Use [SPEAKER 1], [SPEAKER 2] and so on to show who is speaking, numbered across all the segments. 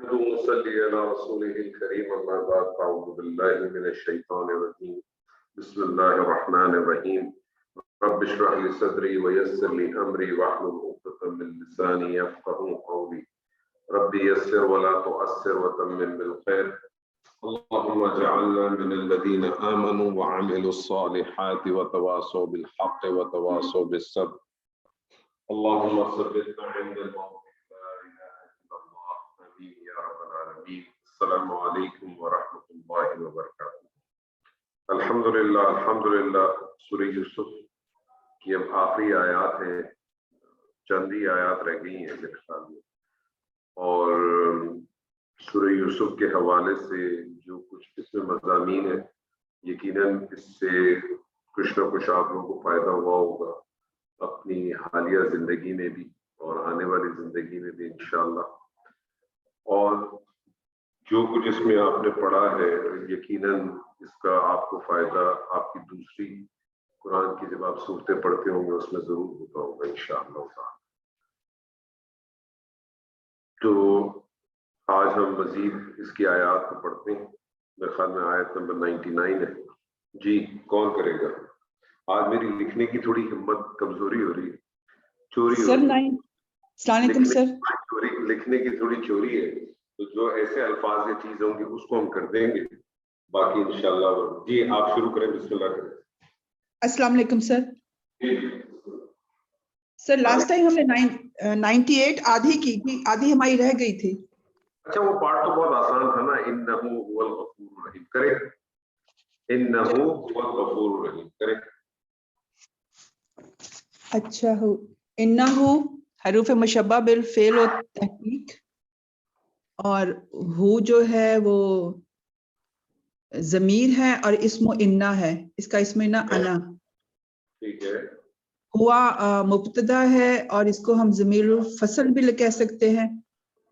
[SPEAKER 1] صلی علی رسولہ الکریم اما بعد اعوذ باللہ من الشیطان الرجیم بسم اللہ الرحمن الرحیم رب اشرح لی صدری ویسر لی امری واحلل عقدۃ من لسانی یفقهوا قولی رب یسر ولا تعسر وتمم بالخیر اللهم اجعلنا من الذين آمنوا وعملوا الصالحات وتواصوا بالحق وتواصوا بالصبر اللهم ثبتنا عند الموت السلام علیکم ورحمۃ اللہ وبرکاتہ۔ الحمدللہ سورہ یوسف کی اب آخری آیات ہیں، چند ہی آیات رہ گئی ہیں میرے خیال میں، اور سورہ یوسف کے حوالے سے جو کچھ اس میں مضامین ہیں یقیناً اس سے کچھ نہ کچھ آپ لوگوں کو فائدہ ہوا ہوگا اپنی حالیہ زندگی میں بھی اور آنے والی زندگی میں بھی انشاءاللہ، اور جو کچھ اس میں آپ نے پڑھا ہے یقیناً اس کا آپ کو فائدہ آپ کی دوسری قرآن کی جب آپ صورتیں پڑھتے ہوں گے اس میں ضرور ہوتا ہوگا انشاءاللہ تعالی۔ تو آج ہم مزید اس کی آیات کو پڑھتے ہیں، میرے خیال میں آیت نمبر 99 ہے۔ جی کون کرے گا؟ آج میری لکھنے کی تھوڑی ہمت کمزوری ہو رہی ہے، چوری ہو رہی ہے۔
[SPEAKER 2] السلام علیکم سر۔
[SPEAKER 1] لکھنے کی تھوڑی چوری ہے، تو جو ایسے الفاظ یا چیز ہوں گی اس کو ہم کر دیں گے، باقی انشاءاللہ۔ جی آپ شروع کریں، بسم اللہ کریں۔
[SPEAKER 2] السلام علیکم سر۔ سر لاسٹ ٹائم ہم نے 98 آدھی کی تھی، آدھی ہماری رہ گئی تھی۔
[SPEAKER 1] اچھا وہ پارٹ تو بہت آسان تھا نا، انہ هو الغفور الرحیم، کرے انہ هو الغفور الرحیم، کرے۔
[SPEAKER 2] اچھا ہو انہ حروف مشبہ بالفعل و تحقیق، اور ہو جو ہے وہ ضمیر ہے اور اسم انہ ہے، اس کا اسم انہ انا،
[SPEAKER 1] ٹھیک ہے۔
[SPEAKER 2] ہوا مبتدا ہے اور اس کو ہم ضمیر الفصل بھی کہہ سکتے ہیں۔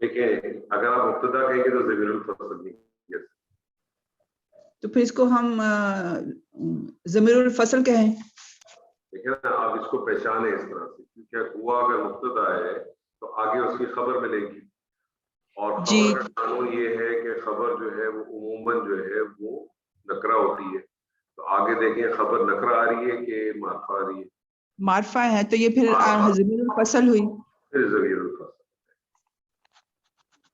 [SPEAKER 1] دیکھیں اگر آپ مبتدا کہیں گے تو ضمیر الفصل نہیں کہہ سکتے،
[SPEAKER 2] تو پھر اس کو ہم ضمیر الفصل کہیں۔
[SPEAKER 1] دیکھیں نا آپ اس کو پہچانے اس طرح سے، کیونکہ ہوا اگر مبتدا ہے تو آگے اس کی خبر ملے گی، اور خبر کا قانون یہ ہے کہ خبر جو ہے وہ عموماً جو ہے وہ نکرہ ہوتی ہے، تو آگے دیکھیں خبر نکرہ آ رہی ہے کہ معرفہ آ رہی ہے؟
[SPEAKER 2] معرفہ ہے، تو یہ پھر ضمیر الفصل ہوئی،
[SPEAKER 1] پھر ضمیر الفصل۔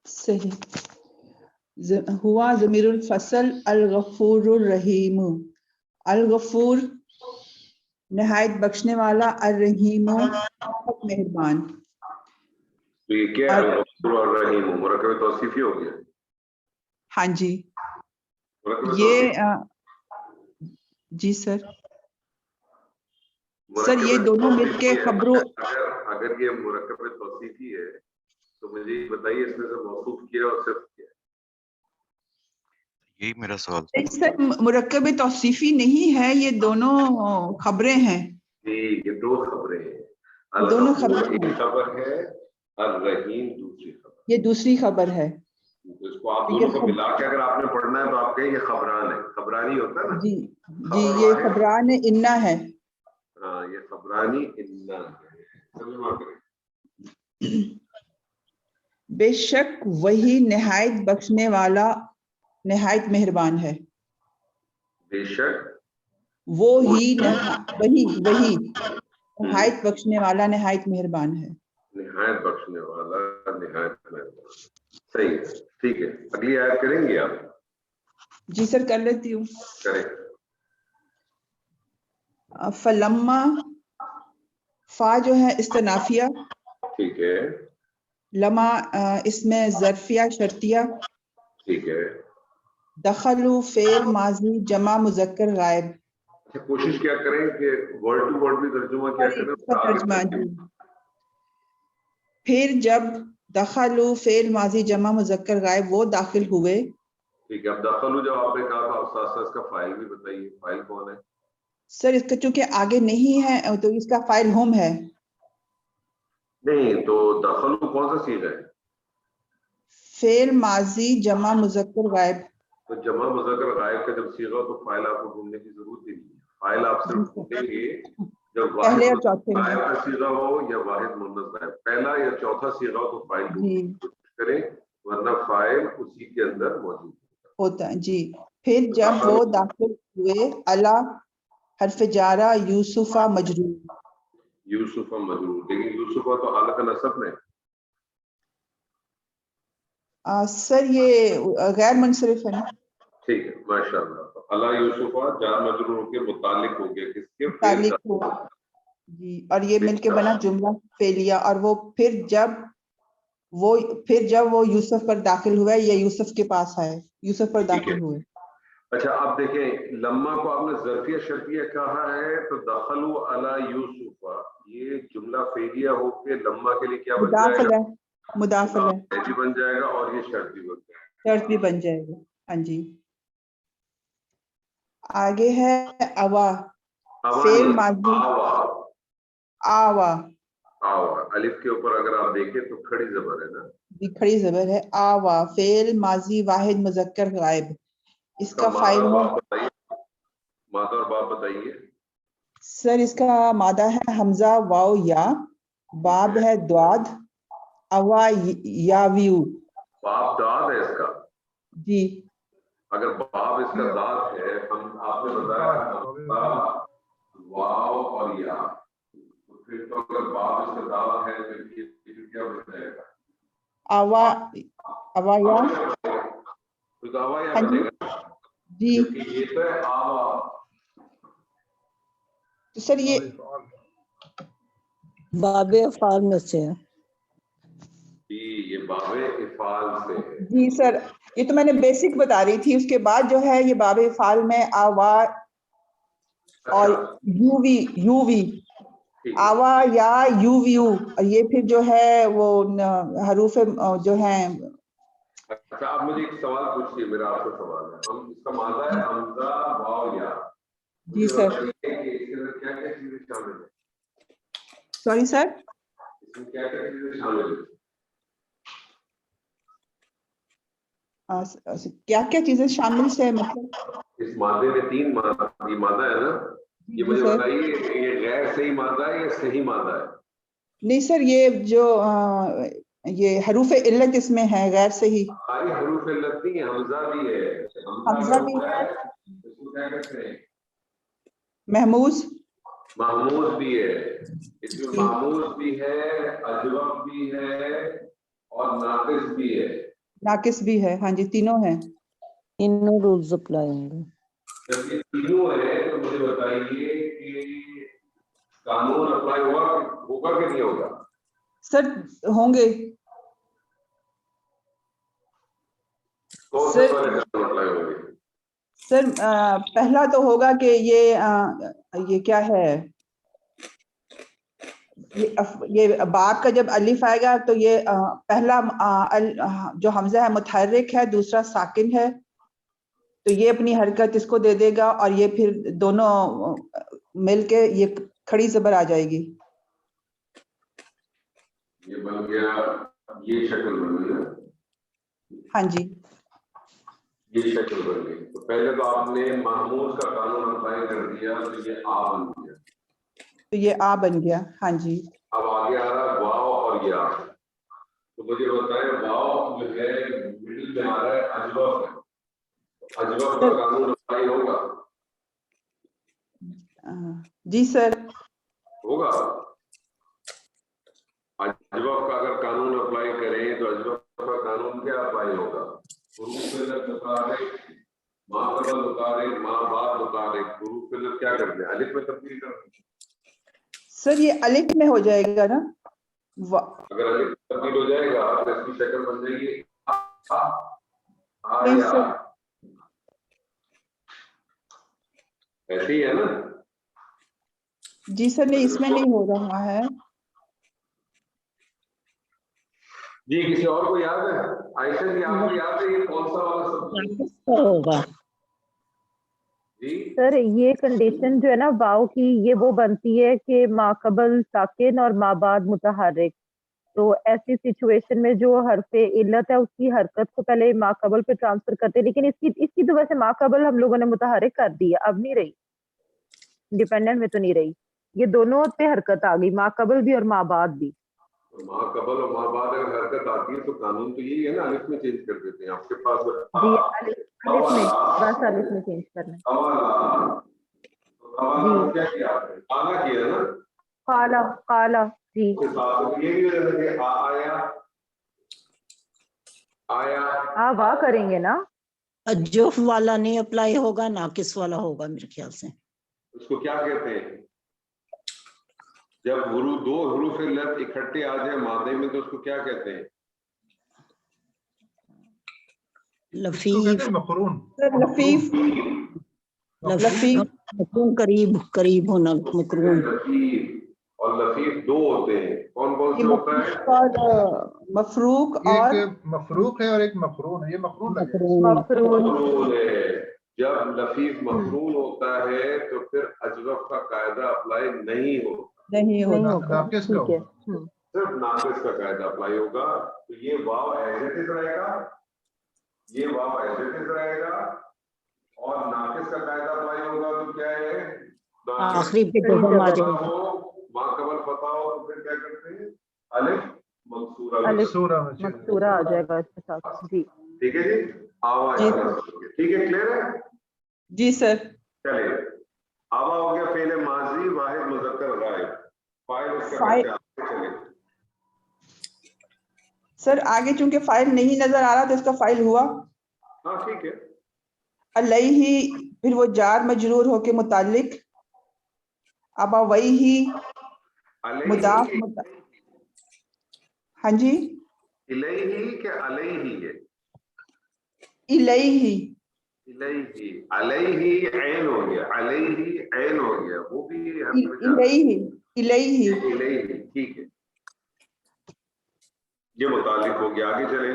[SPEAKER 2] صحیح، ہوا ضمیر الفصل، الغفور الرحیم، الغفور نہایت بخشنے والا، الرحیم بہت مہربان۔
[SPEAKER 1] تو یہ کیا ہے الغفور الرحیم؟ مرکب توصیفی ہو گیا؟
[SPEAKER 2] ہاں جی یہ جی سر یہ دونوں مل کے خبروں،
[SPEAKER 1] اگر یہ مرکب توصیفی ہے تو مجھے بتائیے اس میں سے موصوف کیا اور صرف کیا؟
[SPEAKER 3] یہی میرا سوال
[SPEAKER 2] سر مرکب توصیفی نہیں ہے، یہ دونوں خبریں ہیں۔
[SPEAKER 1] جی یہ دو خبریں ہیں،
[SPEAKER 2] دونوں
[SPEAKER 1] الغفور ایک خبر ہے، الرحیم دوسری خبر،
[SPEAKER 2] یہ دوسری خبر ہے۔
[SPEAKER 1] اس کو آپ دونوں کو ملا کے اگر آپ نے پڑھنا ہے تو آپ کہیں یہ خبران ہے، خبرانی ہوتا ہے نا؟
[SPEAKER 2] جی جی یہ خبران انہ ہے۔
[SPEAKER 1] ہاں یہ خبرانی انہ ہے۔
[SPEAKER 2] بے شک وہی نہایت بخشنے والا نہایت مہربان ہے۔
[SPEAKER 1] بے شک
[SPEAKER 2] وہی نہایت بخشنے والا نہایت مہربان ہے۔
[SPEAKER 1] نہایت بخشنے والا نہایت مہربان، صحیح ہے، ٹھیک ہے۔ اگلی آیت کریں گے آپ؟
[SPEAKER 2] جی سر کر لیتی ہوں۔
[SPEAKER 1] کریں۔
[SPEAKER 2] فلما، فا جو ہے استنافیہ،
[SPEAKER 1] ٹھیک ہے۔
[SPEAKER 2] لما اس میں ظرفیہ شرطیہ،
[SPEAKER 1] ٹھیک ہے۔
[SPEAKER 2] دخلوا فعل ماضی جمع مذکر غائب۔
[SPEAKER 1] اچھا کوشش کیا کریں کہ ورڈ ٹو ورڈ بھی ترجمہ کیا کریں۔
[SPEAKER 2] ترجمہ جی، پھر جب دخلوا فعل ماضی جمع مذکر غائب وہ داخل ہوئے۔
[SPEAKER 1] ٹھیک ہے، اب دخلوا جب آپ نے کہا تھا استاد اس کا فاعل بھی بتائیے، فاعل کون ہے؟
[SPEAKER 2] سر اس کا چونکہ آگے نہیں ہے تو اس کا فاعل ہم ہے۔
[SPEAKER 1] نہیں تو دخلوا کون سا صیغہ ہے؟
[SPEAKER 2] فعل ماضی جمع مذکر غائب۔
[SPEAKER 1] تو جمع مذکر غائب کا جب صیغہ تو فاعل آپ کو ڈھونڈنے کی ضرورت ہی نہیں ہے، فاعل آپ صرف ڈھونڈیں گے جب واحد غائب کا صیغہ ہو یا واحد مؤنث غائب، پہلا یا چوتھا صیغہ ہو تو فاعل ڈھونڈنے کی کوشش کریں، वरना फाइल उसी के अंदर मौजूद
[SPEAKER 2] होता है जी। फिर जब वो दाखिल हुए अला हर्फ जारा यूसुफा मजरूर,
[SPEAKER 1] यूसुफा मजरूर, लेकिन यूसुफा तो हालत नसब में।
[SPEAKER 2] सर ये गैर मुनसरिफ है ना।
[SPEAKER 1] ठीक है, माशाअल्लाह। तो अला यूसुफा जार मजरूर के मुतालिक हो गया किसके?
[SPEAKER 2] मुतालिक हुआ जी, और ये मिलके बना जुमला फेलिया। और वो फिर जब वो यूसुफ पर दाखिल हुआ या यूसुफ के पास आए, यूसुफ पर दाखिल हुए।
[SPEAKER 1] अच्छा, आप देखें लम्मा को आपने ज़र्फिया शर्तिया कहा है, तो दखलू अला यूसुफा, ये जुमला फेलिया होके लम्मा के लिए क्या बन जाएगा?
[SPEAKER 2] मुदाफल है
[SPEAKER 1] भी बन जाएगा और ये शर्त भी बन जाएगा।
[SPEAKER 2] शर्त भी बन जाएगा। हाँ जी। आगे है अवा, फेल माजी आवा।
[SPEAKER 1] आवा अलिफ के ऊपर अगर आप देखें तो खड़ी जबर है ना,
[SPEAKER 2] खड़ी जबर है। आवा फेल माजी वाहिद मुजक्कर गायब। इसका फाइल है,
[SPEAKER 1] मादा और बाप बताइए
[SPEAKER 2] सर। इसका मादा है हमजा वाओ या, बाब है द्वाद, अवा या व्यू।
[SPEAKER 1] बाप दाद है इसका
[SPEAKER 2] जी। अगर
[SPEAKER 1] बाप इसका दाद है, हम आपने बताया वाओ और या, तो फिर तो अगर बाप इसका दाद है तो ये क्या बन जाएगा?
[SPEAKER 2] अवा या,
[SPEAKER 1] तो अवा या बनेगा
[SPEAKER 2] जी।
[SPEAKER 1] ये तो है आवा।
[SPEAKER 2] तो सर ये
[SPEAKER 3] बाबे अफाल में से है
[SPEAKER 1] जी, ये बाबे इफाल से है
[SPEAKER 2] जी सर। ये तो मैंने बेसिक बता रही थी। उसके बाद जो है ये बाबे इफाल में आवा और यूवी आवा या यूवीयू, और ये फिर जो है वो हरूफ जो है।
[SPEAKER 1] अच्छा, आप मुझे एक सवाल पूछिए, मेरा आपसे सवाल है। हम इसका मादा है हमजा वाव या।
[SPEAKER 2] जी सर।
[SPEAKER 1] इसके अंदर क्या क्या चीजें शामिल है?
[SPEAKER 2] सॉरी सर,
[SPEAKER 1] इसमें क्या क्या चीजें शामिल है?
[SPEAKER 2] क्या क्या चीजें शामिल से मतलब?
[SPEAKER 1] इस मादे में तीन मादा, ये मादा है ना, ये मुझे बताइए ये गैर सही मादा है या सही मादा है?
[SPEAKER 2] नहीं सर, ये जो ये हरूफ इल्लत इसमें है, गैर सही।
[SPEAKER 1] ये हरूफ इल्लत नहीं है, हमजा भी है।
[SPEAKER 2] हमजा भी है,
[SPEAKER 1] इसको क्या कहते हैं?
[SPEAKER 2] महमूज
[SPEAKER 1] महमूद भी है। इसमें महमूद भी है, अजवब भी है और नाकिस भी है।
[SPEAKER 2] नाकिस भी है, हाँ जी, तीनों हैं।
[SPEAKER 3] तीनों रूल्स अप्लाई होंगे।
[SPEAKER 1] जब ये तीनों है तो मुझे बताइए कि कानून अप्लाई होगा कि नहीं होगा?
[SPEAKER 2] सर होंगे
[SPEAKER 1] सर। अप्लाई होंगे
[SPEAKER 2] सर। पहला तो होगा कि ये क्या है, ये बाप का जब अलिफ आएगा तो ये पहला जो हमजा है मुतहर्रिक है, दूसरा साकिन है, तो ये अपनी हरकत इसको दे देगा और ये फिर दोनों मिलके ये खड़ी जबर आ जाएगी।
[SPEAKER 1] ये बन गया, ये शक्ल बन गई।
[SPEAKER 2] हाँ जी,
[SPEAKER 1] ये शक्ल बन गई। तो पहले तो आपने महमूद का कानून अप्लाई कर दिया, तो ये आ बन गया।
[SPEAKER 2] तो ये आ बन गया, हाँ जी।
[SPEAKER 1] अब आगे आ रहा है वाव और या। तो मुझे बताएं वाव जो है मिडिल में आ रहा है अजवब है, अजवब का कानून अप्लाई होगा?
[SPEAKER 2] जी सर
[SPEAKER 1] होगा। अजवब का अगर कानून अप्लाई करें तो अजवब का कानून क्या अप्लाई होगा? क्या करते हैं? अलिफ में तब्दील करते हैं
[SPEAKER 2] सर। ये अलिफ में हो जाएगा ना?
[SPEAKER 1] अगर अलिफ तब्दील हो जाएगा तो इसकी शक्ल बन जाएगी
[SPEAKER 2] नहीं सर,
[SPEAKER 1] ऐसे ही है ना?
[SPEAKER 2] जी सर, नहीं इसमें नहीं हो रहा है।
[SPEAKER 1] जी, किसी और को याद है? आयशा जी, आपको याद है ये कौन सा वाला शब्द
[SPEAKER 3] होगा?
[SPEAKER 1] जी
[SPEAKER 4] सर, ये कंडीशन जो है ना वाव की, ये वो बनती है कि माकबल साकिन और माबाद मुतहर्रिक। तो ऐसी सिचुएशन में जो हरफे इल्लत है उसकी हरकत को पहले माकबल पे ट्रांसफर करते हैं, लेकिन इसकी तो वैसे माकबल हम लोगों ने मुतहर्रिक कर दी है, अब नहीं रही, डिपेंडेंट में तो नहीं रही, ये दोनों पे हरकत आ गई, माकबल भी और माबाद भी।
[SPEAKER 1] माँ कबल और माँ बाद अगर हरकत आती है तो कानून तो यही है ना, अलिफ में चेंज कर देते हैं आपके पास।
[SPEAKER 4] जी अलिफ में, बस अलिफ में चेंज करना है
[SPEAKER 1] जी। क्या किया आपने? काला किया ना,
[SPEAKER 4] काला काला जी।
[SPEAKER 1] ये भी आया आया
[SPEAKER 4] वाह करेंगे ना,
[SPEAKER 3] अजोफ वाला नहीं अप्लाई होगा, नाकिस वाला होगा मेरे ख्याल से।
[SPEAKER 1] उसको क्या कहते हैं? जब दो हुरूफ लत इकट्ठे आ जाए मादे में तो उसको क्या कहते हैं?
[SPEAKER 3] लफीफ,
[SPEAKER 5] मकरून।
[SPEAKER 2] लफीफ, लफीफ,
[SPEAKER 3] मकरून करीब, करीब होना मकरून।
[SPEAKER 1] लतीफ और लतीफ दो होते हैं, कौन कौन से होता है?
[SPEAKER 2] और मफरूक और
[SPEAKER 5] एक मफरूक है और एक मकरून है। ये मकरून है।
[SPEAKER 1] मकरून है। जब लतीफ मकरून होता है तो फिर अजरफ का कायदा अप्लाई नहीं होगा,
[SPEAKER 2] नहीं होगा,
[SPEAKER 5] नाकिस का
[SPEAKER 4] ठीक है।
[SPEAKER 5] होगा।
[SPEAKER 1] सिर्फ नाकिस का कायदा अप्लाई होगा। तो ये वाव एज इट इज रहेगा, ये वाव एज इट इज रहेगा, और नाकिस का कायदा अप्लाई होगा तो क्या है?
[SPEAKER 3] आखिरी पे जज़म आ जाएगा।
[SPEAKER 1] माँ कबल फता हो तो फिर क्या करते हैं? अलिफ मंसूरा,
[SPEAKER 4] मकसूरा आ जाएगा इसके साथ जी।
[SPEAKER 1] ठीक है जी, आवाज ठीक है, क्लियर है
[SPEAKER 2] जी सर।
[SPEAKER 1] चलिए, आवा हो गया फेल माजी वाहिद मुज़क्कर गायब, फाइल इसका
[SPEAKER 2] फाइल।
[SPEAKER 1] करते हैं। चलिए
[SPEAKER 2] सर आगे चूंकि फाइल नहीं नजर आ रहा तो इसका फाइल हुआ
[SPEAKER 1] हाँ ठीक है।
[SPEAKER 2] अलैहि, फिर वो जार मजरूर होके मुतालिक, अब वही ही मुदाफ हाँ जी,
[SPEAKER 1] इलैही के अलैही है?
[SPEAKER 2] इलैहि,
[SPEAKER 1] इलैही, अलैही ऐन हो गया, अलैही ऐन हो गया, वो भी
[SPEAKER 2] इलैहि, इलैहि,
[SPEAKER 1] इलैही, ठीक है, ये मुतालिक हो गया। आगे चले।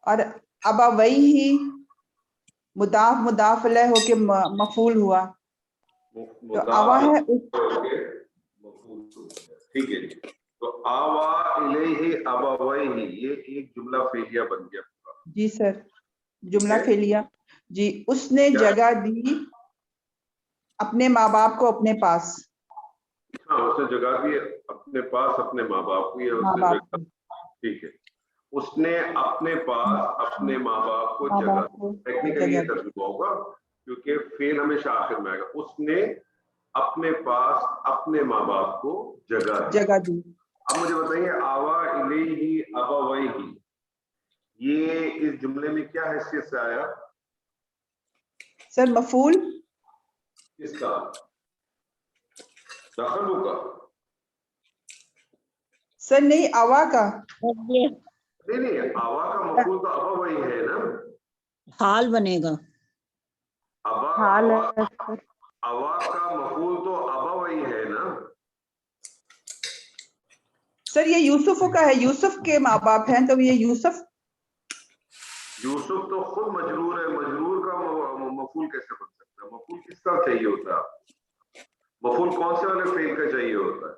[SPEAKER 2] और अब वही ही मुदाफ मुदाफ अलैह होके मफूल हुआ, तो आवा है
[SPEAKER 1] ठीक है जी। तो आवा इलैहि अबवैहि, ये एक जुमला फेलिया बन गया पूरा।
[SPEAKER 2] जी सर, जुमला फेलिया जी। उसने जगह दी अपने माँ बाप को अपने पास,
[SPEAKER 1] हाँ उसने जगह दी अपने पास अपने माँ बाप को, ये उसने जगह, ठीक है। उसने अपने पास अपने माँ बाप को जगह, टेक्निकली ये तर्जुमा होगा क्योंकि फेल हमेशा आखिर में आएगा। उसने अपने पास अपने माँ बाप को जगह दी। अब मुझे बताइए आवा इलैहि अबवैहि, ये इस जुमले में क्या हैसियत से आया?
[SPEAKER 2] सर मफूल
[SPEAKER 1] किसका? दखलू का?
[SPEAKER 2] सर नहीं, आवा का।
[SPEAKER 1] नहीं आवा का मफूल तो अबवैहि है ना,
[SPEAKER 3] हाल बनेगा।
[SPEAKER 4] हाल
[SPEAKER 1] आवा का मफूल तो अबवैहि है ना।
[SPEAKER 2] सर ये यूसुफ का है, यूसुफ के माँ बाप हैं, तो ये यूसुफ
[SPEAKER 1] तो खुद मजरूर है, मजरूर का मफूल कैसे बन सकता है? मफूल किसका चाहिए होता है? मफूल कौन से वाले फेल का चाहिए होता है?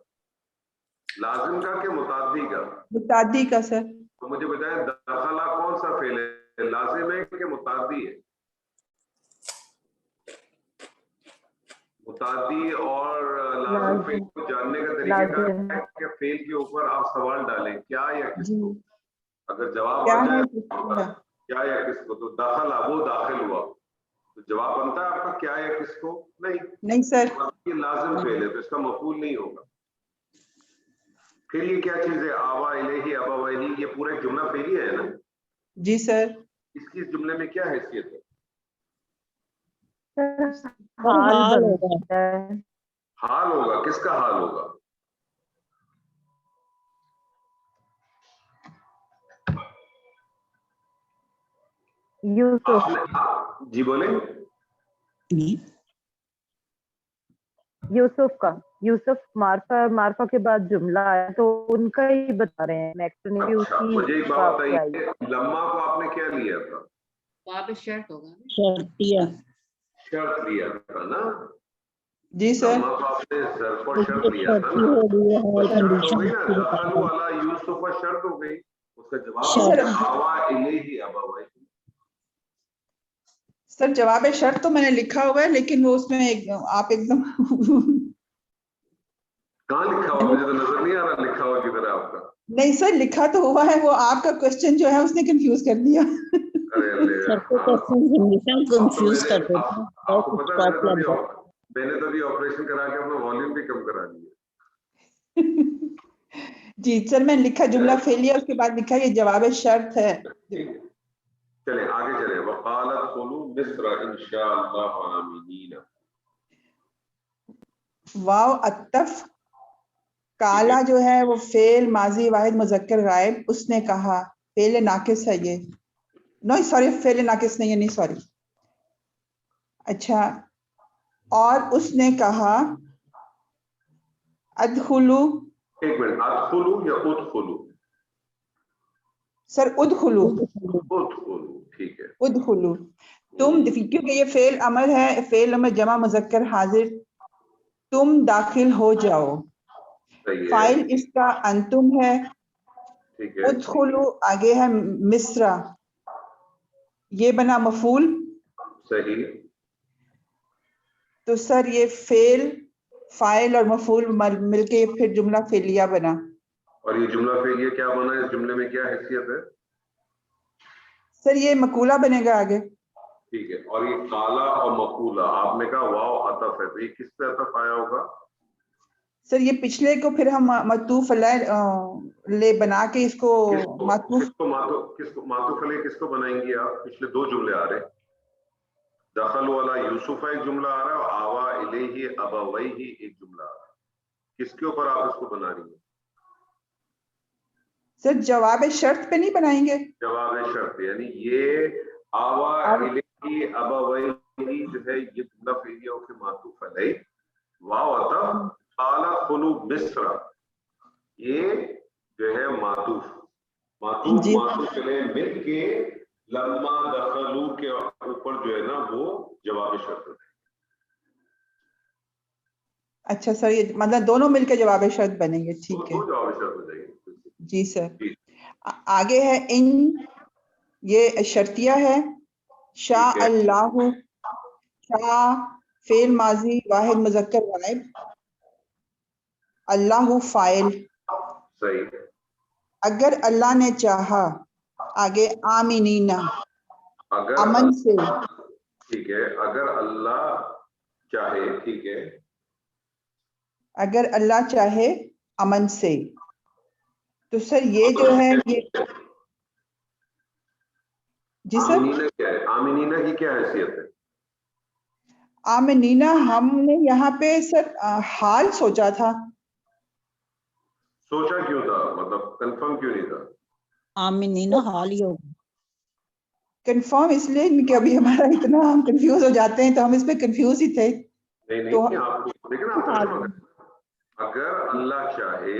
[SPEAKER 1] लाजिम का कि मुताद्दी का?
[SPEAKER 2] मुताद्दी का सर।
[SPEAKER 1] तो मुझे बताएं दखला कौन सा फेल है, लाजिम है कि मुताद्दी है? मुताद्दी और लाजिम फेल को जानने का तरीका है कि फेल के ऊपर आप सवाल डालें क्या या किसको, अगर जवाब आ जाए क्या या किसको, तो दाखला वो दाखिल हुआ, तो जवाब बनता है आपका क्या या किसको? नहीं
[SPEAKER 2] सर,
[SPEAKER 1] ये लाजिम फेल है तो इसका मफूल नहीं होगा। फिर ये क्या चीज है? आवा इलैहि अबवैहि, ये पूरा एक जुमला फेल ही है ना?
[SPEAKER 2] जी सर।
[SPEAKER 1] इसकी इस जुमले में क्या हैसियत है?
[SPEAKER 4] हाल बनता है।
[SPEAKER 1] हाल होगा, किसका हाल होगा?
[SPEAKER 4] यूसुफ।
[SPEAKER 1] जी बोले।
[SPEAKER 4] यूसुफ का, यूसुफ मार्फा के बाद जुमला आया तो उनका ही बता रहे हैं।
[SPEAKER 1] अच्छा, मुझे एक बात बताइए, लम्मा को आपने क्या लिया था?
[SPEAKER 6] वहाँ पे शर्ट होगा,
[SPEAKER 1] शर्त लिया था ना?
[SPEAKER 2] जी सर।
[SPEAKER 1] लम्मा को आपने ज़र्फ़ और शर्त लिया था ना? तो शर्त हो गई ना, दखलू अला यूसुफ शर्त हो गई, उसका जवाब आवा इलैहि अबवैहि।
[SPEAKER 2] सर जवाब शर्त तो मैंने लिखा हुआ है, लेकिन वो उसमें आप एकदम
[SPEAKER 1] कहाँ लिखा हुआ? मुझे तो नजर नहीं आ रहा लिखा हुआ किधर है आपका।
[SPEAKER 2] नहीं सर, लिखा तो हुआ है, वो आपका क्वेश्चन जो है उसने कंफ्यूज कर दिया।
[SPEAKER 1] अरे अल्ले,
[SPEAKER 3] सर को क्वेश्चन हमेशा कंफ्यूज कर देते हैं, और
[SPEAKER 1] आपको
[SPEAKER 3] कुछ
[SPEAKER 1] पता है
[SPEAKER 3] प्रॉब्लम है।
[SPEAKER 1] मैंने तो अभी ऑपरेशन करा के अपना वॉल्यूम भी कम करा दिया।
[SPEAKER 2] जी सर, मैंने लिखा जुमला फेलियर, उसके बाद लिखा ये जवाब शर्त है।
[SPEAKER 1] चले आगे चले। वकालत खुलू मिस्र इंशाअल्लाह आमीनीन।
[SPEAKER 2] वाव अत्तफ, काला जो है वो फेल माजी वाहिद मुजक्कर गायब, उसने कहा, फेल नाकिस है ये, नो सॉरी फेल नाकिस नहीं है, नहीं सॉरी, अच्छा, और उसने कहा अदखुलू,
[SPEAKER 1] एक मिनट, अदखुलू या उदखुलू?
[SPEAKER 2] सर उदखुलू,
[SPEAKER 1] उदखुलू, ठीक है।
[SPEAKER 2] उदखुलू, तुम, क्योंकि ये फेल अमर है, फेल अमर जमा मुजक्कर हाजिर, तुम दाखिल हो जाओ,
[SPEAKER 1] सही है,
[SPEAKER 2] फाइल इसका अंतुम है,
[SPEAKER 1] ठीक है,
[SPEAKER 2] उदखुलू आगे है मिस्रा, ये बना मफूल,
[SPEAKER 1] सही।
[SPEAKER 2] तो सर ये फेल फाइल और मफूल मिलके फिर जुमला फेलिया बना।
[SPEAKER 1] और ये जुमला फेलियर क्या बना? इस जुमले में क्या हैसियत है?
[SPEAKER 2] सर ये मकूला बनेगा आगे।
[SPEAKER 1] ठीक है। और ये काला और मकूला आपने कहा वाव अतफ है, तो ये किस पे अतफ आया होगा?
[SPEAKER 2] सर ये पिछले को फिर हम मतूफ ले बना के इसको
[SPEAKER 1] किसको मातूफ अलैह किसको बनाएंगे आप? पिछले दो जुमले आ रहे, दखल वाला यूसुफ एक जुमला आ रहा है और आवा इलैहि अबवैहि एक जुमला आ रहा है, किसके ऊपर आप इसको बना रही हैं?
[SPEAKER 2] सर जवाब शर्त पे नहीं बनाएंगे?
[SPEAKER 1] जवाब शर्त, यानी ये आवा इलैहि अबवैहि जो है ये जुमला फेलिया के मातूफ अलैह, वाव अतफ काला खुलू मिस्र, ये जो है मातूफ चले मिल के लम्मा दखलू के ऊपर जो है ना वो जवाब शर्त है।
[SPEAKER 2] अच्छा सर, ये मतलब दोनों मिलके जवाब शर्त बनेंगे, ठीक है,
[SPEAKER 1] जवाब शर्त हो जाएगी।
[SPEAKER 2] जी सर। आगे है इन, ये शर्तिया है, शाह अल्लाह, शाह फेल माजी वाहिद मुजक्कर गायब, अल्लाह फाइल,
[SPEAKER 1] सही।
[SPEAKER 2] अगर अल्लाह ने चाहा, आगे आमीनीना,
[SPEAKER 1] अगर
[SPEAKER 2] अमन से,
[SPEAKER 1] ठीक है, अगर अल्लाह चाहे, ठीक है,
[SPEAKER 2] अगर अल्लाह चाहे अमन से, तो सर ये जो है ये, जी सर,
[SPEAKER 1] आमीनीना क्या है? आमीनीना की क्या हैसियत है?
[SPEAKER 2] आमीनीना हमने यहाँ पे सर हाल सोचा था।
[SPEAKER 1] सोचा क्यों था, मतलब कंफर्म क्यों नहीं था?
[SPEAKER 3] आमीनीना हाल ही होगा।
[SPEAKER 2] कंफर्म इसलिए कि अभी हमारा इतना हम कंफ्यूज हो जाते हैं, तो हम इस पे कंफ्यूज ही थे।
[SPEAKER 1] नहीं
[SPEAKER 2] तो
[SPEAKER 1] आपको लेकिन आप तर्जुमा करें, अगर अल्लाह चाहे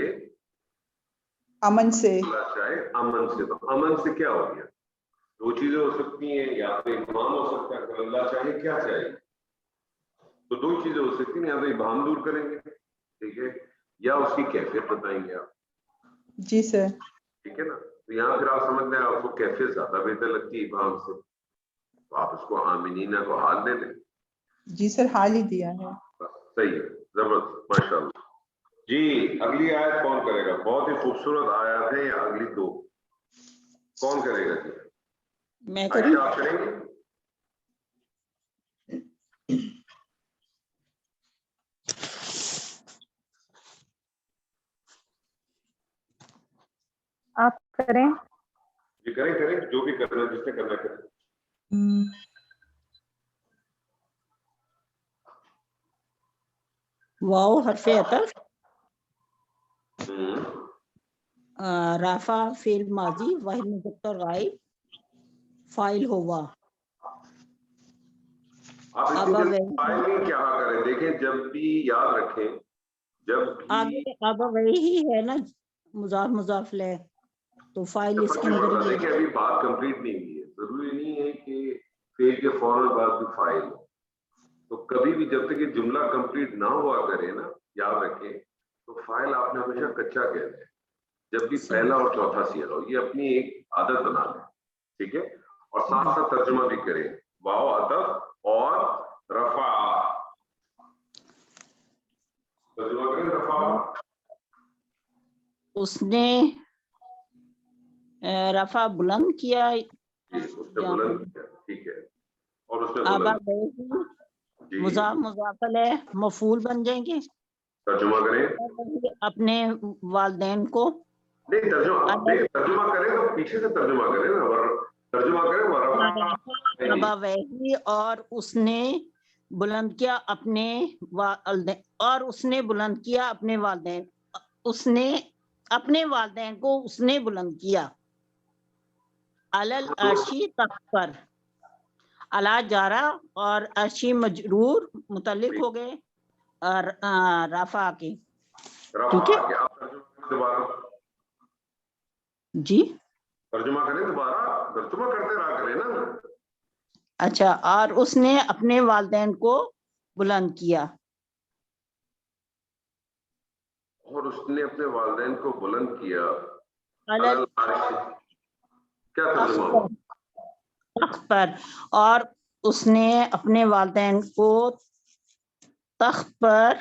[SPEAKER 2] अमन से,
[SPEAKER 1] अल्लाह चाहे अमन से, तो अमन से क्या हो गया? दो चीजें हो सकती हैं, या तो इबाम हो सकता है, अगर अल्लाह चाहे क्या चाहे, तो दो चीजें हो सकती हैं, या तो इबाम दूर करेंगे, ठीक है, या उसकी कैफियत बताएंगे आप।
[SPEAKER 2] जी सर,
[SPEAKER 1] ठीक है ना? तो यहाँ फिर आप समझ लें आपको कैफियत ज्यादा बेहतर लगती है इबाम से, तो आप इसको आमीनीना को हाल दे लें।
[SPEAKER 2] जी सर, हाल ही दिया है।
[SPEAKER 1] सही है, जबरदस्त, माशाल्लाह जी। अगली आयत कौन करेगा? बहुत ही खूबसूरत आयत है, या अगली दो कौन करेगा जी?
[SPEAKER 3] मैं करूं?
[SPEAKER 1] आप करेंगे?
[SPEAKER 4] आप करें।
[SPEAKER 1] जी करें, जो भी करना है, जिसने करना करें।
[SPEAKER 3] वाओ हरफे अतफ, राफा फेल माजी वाहिद मुजक्कर गायब, फाइल हुआ।
[SPEAKER 1] आप इसकी फाइल नहीं क्या करें, देखें जब भी याद रखें, जब भी
[SPEAKER 3] आगे अब वही है ना, मुजाफ मुजाफ ले, तो फाइल इसके अंदर ही है।
[SPEAKER 1] देखिए अभी बात कंप्लीट नहीं हुई है, जरूरी नहीं है कि फेल के फौरन बाद भी फाइल हो, तो कभी भी जब तक ये जुमला कंप्लीट ना हुआ करे ना, याद रखें, तो फाइल आपने हमेशा कच्चा कहना है, जब भी पहला और चौथा सीगा हो, ये अपनी एक आदत बना लें, ठीक है। और साथ साथ तर्जुमा भी करें, वाओ अदब और रफा। ترجمہ کریں رفع.
[SPEAKER 3] اس نے رفع بلند کیا.
[SPEAKER 1] جی اس نے بلند کیا. ٹھیک ہے. اور اس نے
[SPEAKER 3] آبا
[SPEAKER 1] بلند.
[SPEAKER 3] وہی
[SPEAKER 1] جی
[SPEAKER 3] مضاف مضاف علیہ مفعول بن جائیں گے.
[SPEAKER 1] ترجمہ کریں.
[SPEAKER 3] اپنے والدین کو
[SPEAKER 1] نہیں ترجمہ کریں تو پیچھے سے ترجمہ کریں نا. ترجمہ کریں ورفع.
[SPEAKER 3] ابا وہی اور اس نے بلند کیا اپنے والدین اور اس نے بلند کیا اپنے والدین. اس نے اپنے والدین کو اس نے بلند کیا. علل عرشی تخت پر. علا جارا اور عرشی مجرور متعلق ہو گئے اور رفع کی. ٹھیک ہے
[SPEAKER 1] رفع. آپ ترجمہ کریں دوبارہ.
[SPEAKER 3] جی
[SPEAKER 1] ترجمہ کریں دوبارہ. ترجمہ کرتے رہا کریں نا.
[SPEAKER 3] اچھا. اور اس نے اپنے والدین کو بلند کیا.
[SPEAKER 1] اور اس نے اپنے والدین کو بلند کیا.
[SPEAKER 3] علل
[SPEAKER 1] کیا ترجمہ ہوا؟
[SPEAKER 3] تخت پر. اور اس نے اپنے والدین کو تخت پر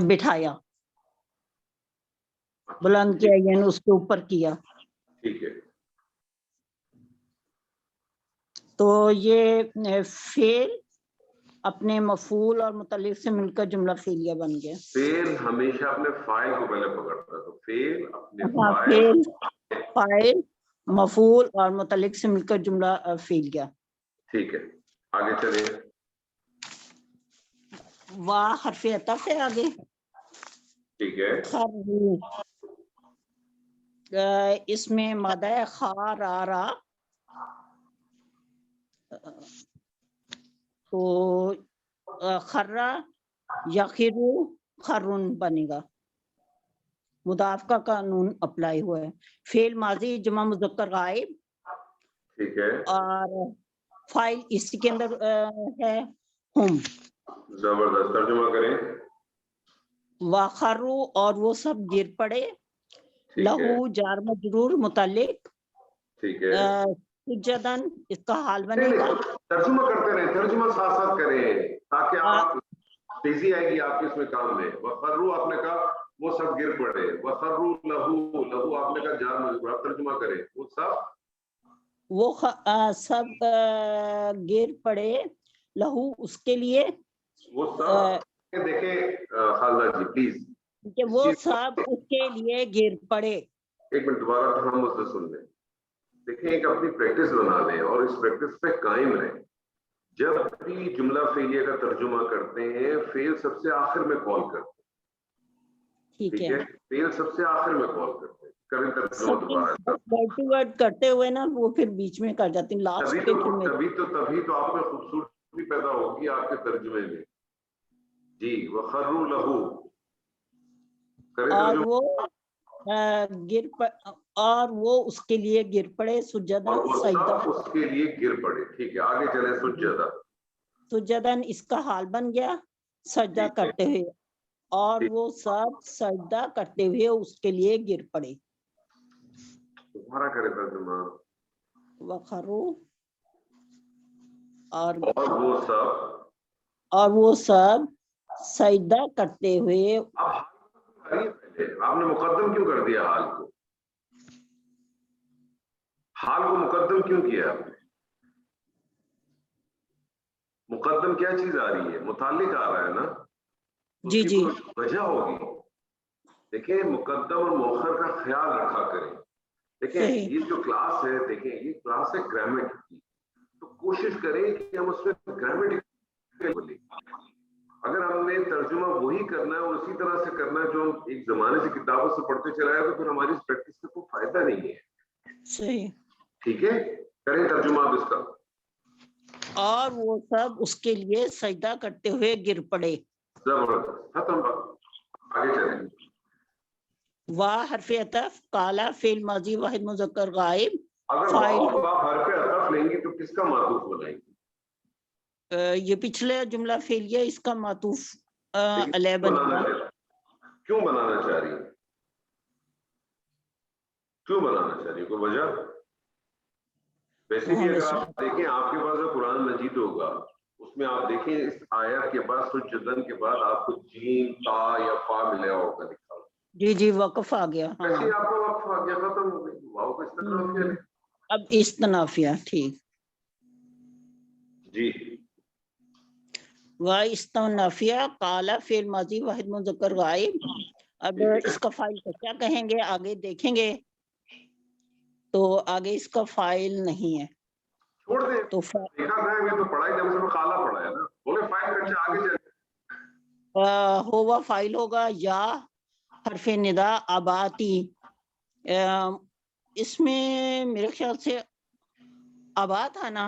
[SPEAKER 3] بٹھایا. بلند کیا یعنی اس کے اوپر کیا.
[SPEAKER 1] ٹھیک ہے.
[SPEAKER 3] تو یہ فعل اپنے مفعول اور متعلق سے مل کر جملہ فعلیہ بن گیا.
[SPEAKER 1] فعل ہمیشہ اپنے فاعل کو پہلے پکڑتا ہے. تو فعل اپنے
[SPEAKER 3] فعل فاعل مفعول اور متعلق سے مل کر جملہ فعلیہ.
[SPEAKER 1] ٹھیک ہے. آگے چلیں.
[SPEAKER 3] واہ حرف عطف ہے آگے.
[SPEAKER 1] ٹھیک ہے.
[SPEAKER 3] خرو. اس میں مادہ خارارا. تو خرا یخرو خرن بنے گا. مضاف کا قانون اپلائی ہوا ہے. فعل ماضی جمع مذکر غائب
[SPEAKER 1] ٹھیک ہے.
[SPEAKER 3] اور فاعل اسی کے اندر ہے ہم.
[SPEAKER 1] زبردست. ترجمہ کریں.
[SPEAKER 3] وخرو اور وہ سب گر پڑے.
[SPEAKER 1] ٹھیک ہے.
[SPEAKER 3] لہو جار مجرور متعلق.
[SPEAKER 1] ٹھیک ہے.
[SPEAKER 3] سجدن اس کا حال بنے گا.
[SPEAKER 1] ترجمہ کرتے رہیں. ترجمہ ساتھ ساتھ کریں تاکہ آپ تیزی آئے گی آپ کے اس میں کام میں. وخرو آپ نے کہا وہ سب گر پڑے. وخرو لہو. لہو آپ نے کہا جار مجرور. آپ ترجمہ کریں. وہ سب
[SPEAKER 3] وہ سب گر پڑے. لہو اس کے لیے.
[SPEAKER 1] وہ سب دیکھیں خالدہ جی پلیز.
[SPEAKER 3] کہ وہ سب اس کے لیے گر پڑے.
[SPEAKER 1] ایک منٹ دوبارہ ہم مجھ سے سن لیں. دیکھیں ایک اپنی پریکٹس بنا لیں اور اس پریکٹس پہ قائم رہیں. جب بھی جملہ فعلیہ کا ترجمہ کرتے ہیں فعل سب سے آخر میں کال کرتے ہیں. ٹھیک ہے. فعل سب سے آخر میں کال کرتے ہیں. کریں ترجمہ دوبارہ.
[SPEAKER 3] ورڈ ٹو ورڈ کرتے ہوئے نا وہ پھر بیچ میں کر جاتی ہیں لاسٹ پہ.
[SPEAKER 1] تبھی تو آپ میں خوبصورتی پیدا ہوگی آپ کے ترجمے میں. جی وخروا لہو.
[SPEAKER 3] اور وہ اور وہ اس کے لیے گر پڑے. سجدن سجدہ.
[SPEAKER 1] اس کے لیے گر پڑے. ٹھیک ہے. آگے چلیں. سجدہ.
[SPEAKER 3] سجدن اس کا حال بن گیا سجدہ کرتے ہوئے. اور وہ سب سجدہ کرتے ہوئے اس کے لیے گر پڑے.
[SPEAKER 1] تمہارا کرے ترجمہ.
[SPEAKER 3] وخرو اور وہ سب سجدہ کرتے ہوئے.
[SPEAKER 1] آپ نے مقدم کیوں کر دیا حال کو؟ حال کو مقدم کیوں کیا آپ نے؟ مقدم کیا چیز آ رہی ہے؟ متعلق آ رہا ہے نا.
[SPEAKER 3] جی جی
[SPEAKER 1] وجہ ہوگی. دیکھیں مقدم اور مؤخر کا خیال رکھا کریں. دیکھیں یہ جو کلاس ہے دیکھیں یہ کلاس ہے گرامیٹک کی. تو کوشش کریں کہ ہم اس میں گرامیٹک بولیں. اگر ہم نے ترجمہ وہی کرنا ہے اور اسی طرح سے کرنا ہے جو ہم ایک زمانے سے کتابوں سے پڑھتے چلے آئے تو پھر ہماری اس پریکٹس کا کوئی فائدہ نہیں ہے.
[SPEAKER 3] صحیح.
[SPEAKER 1] ٹھیک ہے. کریں ترجمہ اب اس کا.
[SPEAKER 3] اور وہ سب اس کے لیے سجدہ کرتے ہوئے گر پڑے.
[SPEAKER 1] زبردست. ختم. آگے چلیں.
[SPEAKER 3] واہ حرف عطف. کالا فعل ماضی واحد مذکر غائب.
[SPEAKER 1] اگر حرف عطف لیں گی تو کس کا معطوف بنائیں گے؟
[SPEAKER 3] یہ پچھلے جملہ فعلیہ اس کا معطوف علیہ بنے.
[SPEAKER 1] کیوں بنانا چاہ رہی ہے؟ کیوں بنانا چاہ رہی ہے؟ کوئی وجہ؟ ویسے بھی اگر آپ دیکھیں آپ کے پاس قرآن مجید ہوگا اس میں آپ دیکھیں اس آیت کے بعد سجدن کے بعد آپ کو جیم تا یا فا ملیا ہوگا لکھا ہوا.
[SPEAKER 3] جی جی وقف آ گیا.
[SPEAKER 1] ویسے
[SPEAKER 3] ہاں
[SPEAKER 1] آپ کا وقف آ گیا, ختم ہو گئی. واؤ کا استنافیہ ہے.
[SPEAKER 3] اب استنافیہ ٹھیک.
[SPEAKER 1] جی
[SPEAKER 3] واستنافیہ قال فعل ماضی واحد مذکر غائب. اب اس کا فاعل کو کیا کہیں گے آگے دیکھیں گے. تو آگے اس کا فاعل نہیں ہے
[SPEAKER 1] چھوڑ دیں,
[SPEAKER 3] تو
[SPEAKER 1] دیکھا کریں گے تو پڑھائی جب سے خالہ پڑھا ہے نا, بولے فائل کر کے آگے چلیں.
[SPEAKER 3] ہوا فاعل ہوگا یا حرف ندا آباتی. اس میں میرے خیال سے آبا تھا نا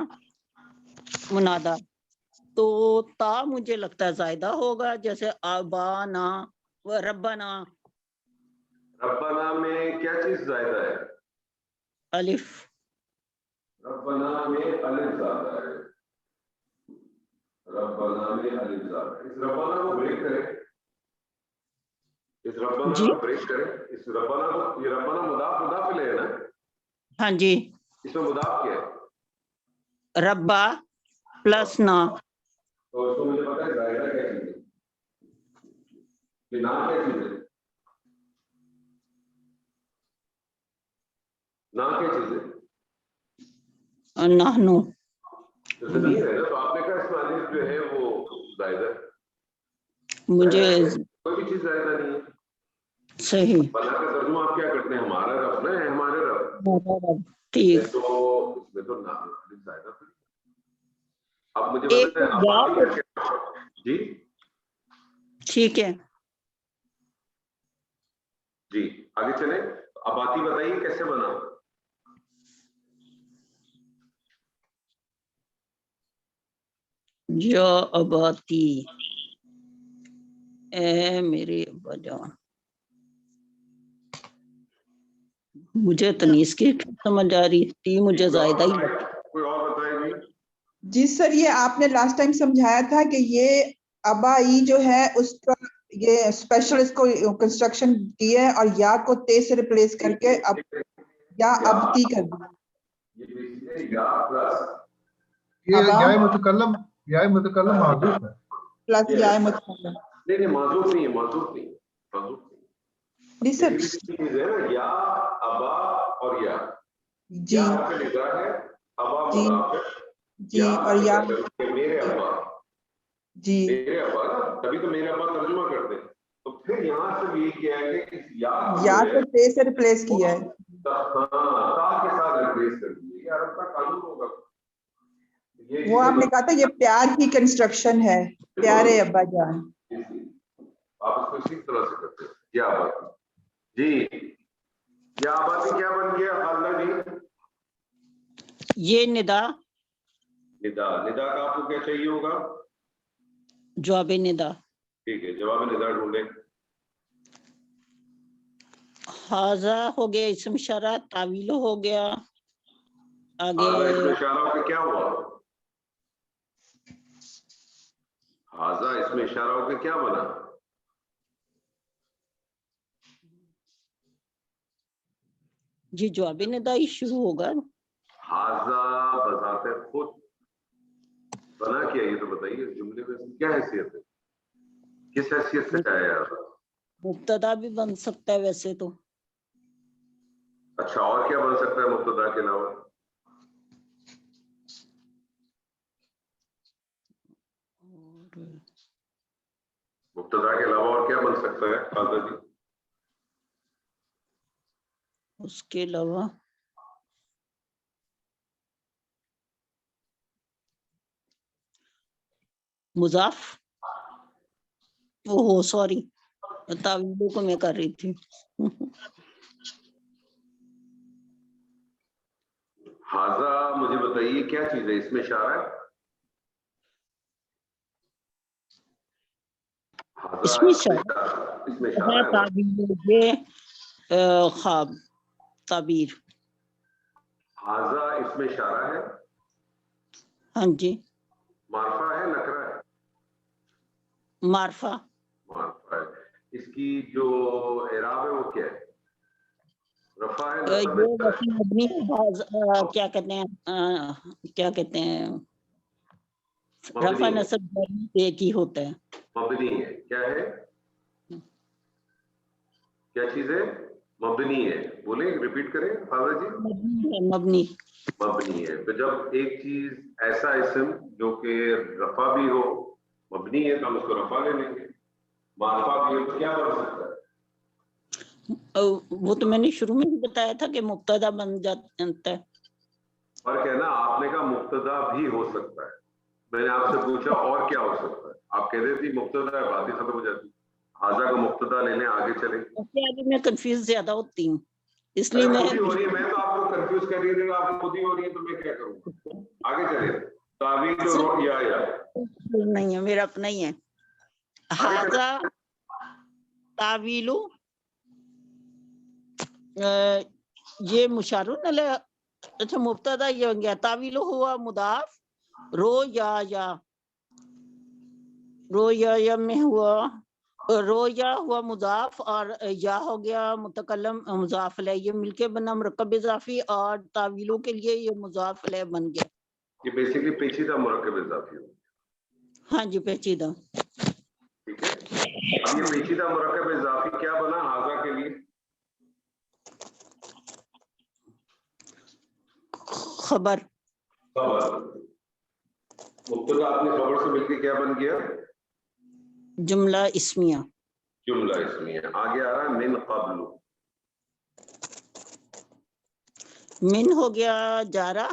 [SPEAKER 3] منادا, تو تا مجھے لگتا ہے زائدہ ہوگا جیسے آبانا و ربنا.
[SPEAKER 1] ربنا میں کیا چیز زائدہ ہے؟
[SPEAKER 3] الف.
[SPEAKER 1] ربنا میں الف زیادہ ہے. ربنا میں الف زیادہ ہے. اس ربنا کو بریک کریں, اس ربنا
[SPEAKER 3] جی
[SPEAKER 1] کو بریک کریں. اس ربنا کو, یہ ربنا مضاف مضاف لے ہے نا,
[SPEAKER 3] ہاں جی.
[SPEAKER 1] اس میں مضاف کیا ہے؟
[SPEAKER 3] ربا پلس نا.
[SPEAKER 1] تو اس کو مجھے پتا ہے زائدہ کیا چیز ہے, یہ نام کیا چیز ہے, نام کیا چیز ہے؟
[SPEAKER 3] نحنو.
[SPEAKER 1] ضمیر ہے نا, تو آپ نے کہا اس میں الف جو ہے وہ زائدہ ہے.
[SPEAKER 3] مجھے
[SPEAKER 1] کوئی بھی چیز زائدہ نہیں ہے.
[SPEAKER 3] صحیح.
[SPEAKER 1] بنا کا ترجمہ آپ کیا کرتے ہیں, ہمارا رب نا ہے, ہمارے رب.
[SPEAKER 3] ٹھیک.
[SPEAKER 1] تو اس میں تو الف زائدہ تھا. اب مجھے
[SPEAKER 3] ایک
[SPEAKER 1] بتائیں
[SPEAKER 3] یا
[SPEAKER 1] آبادی کا کیا. جی
[SPEAKER 3] ٹھیک ہے.
[SPEAKER 1] جی آگے چلیں. آبادی بتائیے کیسے بنا.
[SPEAKER 3] یا اباتی, اے میرے ابا جان. مجھے تنیس کی سمجھ آ رہی تھی, مجھے زائدہ ہی لگتا.
[SPEAKER 1] کوئی اور بتائے جی.
[SPEAKER 2] جی سر یہ آپ نے لاسٹ ٹائم سمجھایا تھا کہ یہ ابائی جو ہے اس کا یہ اسپیشل اس کو کنسٹرکشن کی ہے اور یا کو تے سے ریپلیس کر کے اب یا ابتی کر دیا.
[SPEAKER 1] یہ بیسیکلی یا پلس
[SPEAKER 5] یہ
[SPEAKER 2] ابا
[SPEAKER 5] یا متکلم معذوف ہے.
[SPEAKER 2] پلس یا متکلم.
[SPEAKER 1] نہیں معذوف نہیں ہے, معذوف نہیں, معذوف نہیں.
[SPEAKER 2] جی سر.
[SPEAKER 1] بیسیکلی چیز ہے نا, یا ابا اور یا.
[SPEAKER 2] جی
[SPEAKER 1] یا حرف ندا ہے, ابا
[SPEAKER 2] جی
[SPEAKER 1] مضاف ہے.
[SPEAKER 2] جی
[SPEAKER 1] یا
[SPEAKER 2] اور یا
[SPEAKER 1] میرے ابا,
[SPEAKER 2] جی
[SPEAKER 1] میرے ابا نا, تبھی تو میرے ابا ترجمہ کرتے ہیں. تو پھر یہاں سے یہ کیا ہے کہ اس
[SPEAKER 2] یا کو تے سے ریپلیس کیا ہے.
[SPEAKER 1] تا کے ساتھ ریپلیس کر دیے. یہ عرب کا قانون ہوگا.
[SPEAKER 2] وہ آپ نے کہا تھا یہ پیار کی کنسٹرکشن ہے, پیارے ابا جان.
[SPEAKER 1] آپ اس کو اسی طرح سے کرتے ہیں. کیا آبادی جی, یا آبادی کیا بن گیا خالدہ جی؟
[SPEAKER 3] یہ ندا.
[SPEAKER 1] ندا, ندا کا آپ کو کیا چاہیے ہوگا؟
[SPEAKER 3] جواب ندا.
[SPEAKER 1] ٹھیک ہے, جواب ندا ڈھونڈیں.
[SPEAKER 3] حاضہ ہو گیا اسم اشارہ, تعویل ہو گیا. آگے
[SPEAKER 1] حاضہ اس میں اشارہ ہو کے کیا ہوا؟ حاضہ اس میں اشارہ ہو کے کیا بنا؟
[SPEAKER 3] جی جواب ندا ہی شروع ہوگا.
[SPEAKER 1] حاضہ بذات خود بنا کیا, یہ تو بتائیے اس جملے میں کیا حیثیت ہے, کس حیثیت سے آیا ہے؟
[SPEAKER 3] مبتدا بھی بن سکتا ہے ویسے تو.
[SPEAKER 1] اچھا, اور کیا بن سکتا ہے مبتدا کے علاوہ؟ مبتدا کے علاوہ اور کیا بن سکتا ہے خالدہ جی؟
[SPEAKER 3] اس کے علاوہ مضاف, اوہ سوری تعویلوں کو میں کر رہی تھی.
[SPEAKER 1] حاضہ مجھے بتائیے کیا چیز ہے, اس میں اشارہ ہے؟
[SPEAKER 3] اس میں اشارہ
[SPEAKER 1] ہے نا؟
[SPEAKER 3] تعبیر خواب تعبیر.
[SPEAKER 1] حاضہ اس میں اشارہ ہے.
[SPEAKER 3] ہاں جی.
[SPEAKER 1] معرفہ ہے نکرہ ہے؟
[SPEAKER 3] معرفہ.
[SPEAKER 1] معرفہ ہے. اس کی جو اعراب ہے وہ کیا ہے؟ رفع ہے, نصب ہے؟
[SPEAKER 3] کیا کہتے ہیں
[SPEAKER 1] मबनी
[SPEAKER 3] रफा
[SPEAKER 1] है,
[SPEAKER 3] नसब दोनों एक ही होता है।
[SPEAKER 1] मबनी है, क्या है, क्या चीज है, मबनी है, बोले रिपीट करें हाजा जी,
[SPEAKER 3] मबनी है, मबनी।
[SPEAKER 1] मबनी है। तो जब एक चीज ऐसा इस्म जो कि रफा भी हो, मबनी है, तो हम उसको रफा ले लेंगे, मारफा भी हो तो क्या बन सकता है,
[SPEAKER 3] वो तो मैंने शुरू में ही बताया था कि मुब्तदा बन जाता है।
[SPEAKER 1] फर्क है ना, आपने कहा मुब्तदा भी हो सकता है, मैंने आपसे पूछा और क्या हो सकता है, आप कह देती मुब्तदा है, बात ही खत्म हो जाती। हाजा का मुब्तदा लेने आगे चले,
[SPEAKER 3] उससे आगे मैं कंफ्यूज ज्यादा होती हूँ, इसलिए
[SPEAKER 1] अरे
[SPEAKER 3] मैं
[SPEAKER 1] खुद ही हो रही है, मैं तो आपको कंफ्यूज कर रही थी, आप खुद ही हो रही है, तो मैं क्या करूंगा, आगे चले, तावील या
[SPEAKER 3] नहीं है, मेरा अपना ही है।
[SPEAKER 1] आगे चले,
[SPEAKER 3] हाजा तावीलु, ये मुशारुन अले, अच्छा मुब्तदा ये हो गया। तावीलु हुआ मुदाफ, रोया में हुआ, रोया हुआ मुजाफ और या हो गया मुतकल्लम मुजाफ अलैह, ये मिलके बना मुरक्कब इजाफी, और तावीलों के लिए ये मुजाफ अलैह बन गया।
[SPEAKER 1] ये बेसिकली पेचीदा मुरक्कब इजाफी हो,
[SPEAKER 3] हाँ जी, पेचीदा।
[SPEAKER 1] ठीक है। अब ये पेचीदा मुरक्कब इजाफी क्या बना हाजा के लिए,
[SPEAKER 3] खबर,
[SPEAKER 1] खबर, मुब्तदा अपने खबर से मिलके क्या बन गया,
[SPEAKER 3] जुमला इस्मिया।
[SPEAKER 1] जुमला इस्मिया। आगे आ रहा है मिन क़ब्लु,
[SPEAKER 3] मिन हो गया जारा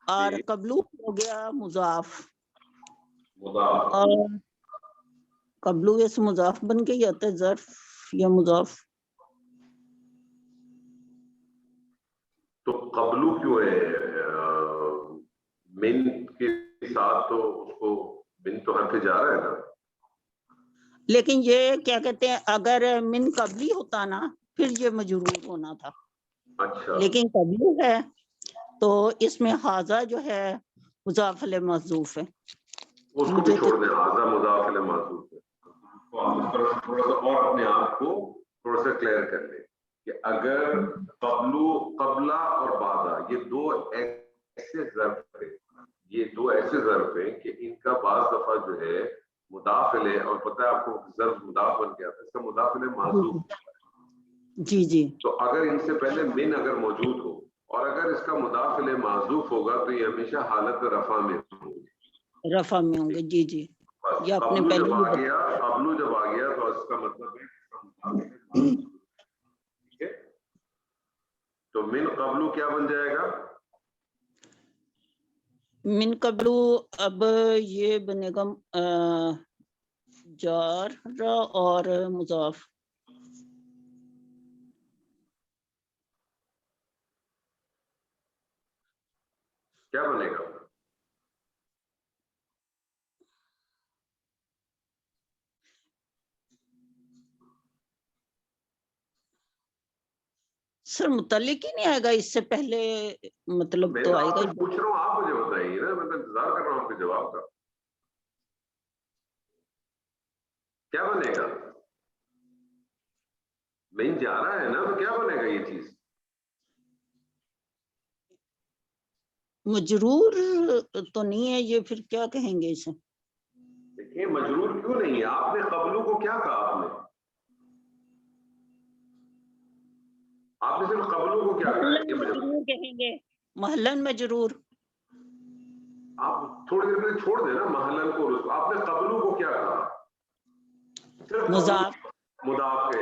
[SPEAKER 3] और
[SPEAKER 1] जी।
[SPEAKER 3] कबलू हो गया मुजाफ,
[SPEAKER 1] मुदाफ,
[SPEAKER 3] और कबलू वैसे मुजाफ बन के ही आता है, ज़र्फ या मुजाफ।
[SPEAKER 1] तो कबलू क्यों है मिन के साथ, तो उसको मिन तो हर्फ जा रहा है ना,
[SPEAKER 3] लेकिन ये क्या कहते हैं, अगर मिन कबली होता ना फिर ये मजरूर होना था,
[SPEAKER 1] अच्छा,
[SPEAKER 3] लेकिन कबली है तो इसमें हाजा जो है मुजाफ अलैह महजूफ है।
[SPEAKER 1] उसको भी
[SPEAKER 3] मुझे
[SPEAKER 1] छोड़ दें, हाजा मुदाफ अलैह माज़ूफ है, तो आप उस पर थोड़ा सा और अपने आप को थोड़ा सा क्लियर कर लें कि अगर कबलू, कबला और बादा ये दो ऐसे ज़र्फ है, ये दो ऐसे ज़र्फ हैं कि इनका बाज दफा जो है मुदाफ अलैह, और पता है आपको ज़र्फ मुदाफ बन गया था, इसका मुदाफ अलैह माज़ूफ।
[SPEAKER 3] जी जी,
[SPEAKER 1] तो अगर इनसे पहले मिन अगर मौजूद हो और अगर इसका मुदाफ अलैह माज़ूफ होगा तो ये हमेशा हालत रफा में होंगे,
[SPEAKER 3] रफा में होंगे। जी जी,
[SPEAKER 1] बस।
[SPEAKER 3] ये आपने
[SPEAKER 1] कबलू
[SPEAKER 3] पहले
[SPEAKER 1] जब
[SPEAKER 3] ही
[SPEAKER 1] आ गया, कबलू जब आ गया तो इसका मतलब है इसका मुदाफ अलैह माज़ूफ, ठीक है। तो मिन कबलू क्या बन जाएगा,
[SPEAKER 3] मिन कबलू, अब ये बनेगा जार और मुजाफ।
[SPEAKER 1] क्या बनेगा,
[SPEAKER 3] सर मुतल्लिक ही नहीं आएगा, इससे पहले मतलब
[SPEAKER 1] मैं
[SPEAKER 3] तो
[SPEAKER 1] तो
[SPEAKER 3] आएगा
[SPEAKER 1] आपसे
[SPEAKER 3] ही।
[SPEAKER 1] पूछ रहा हूँ, आप मुझे बताइए ना, मैं तो इंतजार कर रहा हूँ आपके जवाब का, क्या बनेगा, मिन जा रहा है ना, तो क्या बनेगा ये चीज,
[SPEAKER 3] मजरूर तो नहीं है ये, फिर क्या कहेंगे इसे।
[SPEAKER 1] देखिए मजरूर क्यों नहीं है, आपने कबलू को क्या कहा, आपने सिर्फ कबलू को क्या कहा, ये मुझे
[SPEAKER 3] मजरूर कहेंगे, महलन मजरूर।
[SPEAKER 1] आप थोड़ी देर के लिए छोड़ देना महलन को, आपने कबलू को क्या कहा, सिर्फ कबलू,
[SPEAKER 3] मुजाफ,
[SPEAKER 1] मुदाफ के,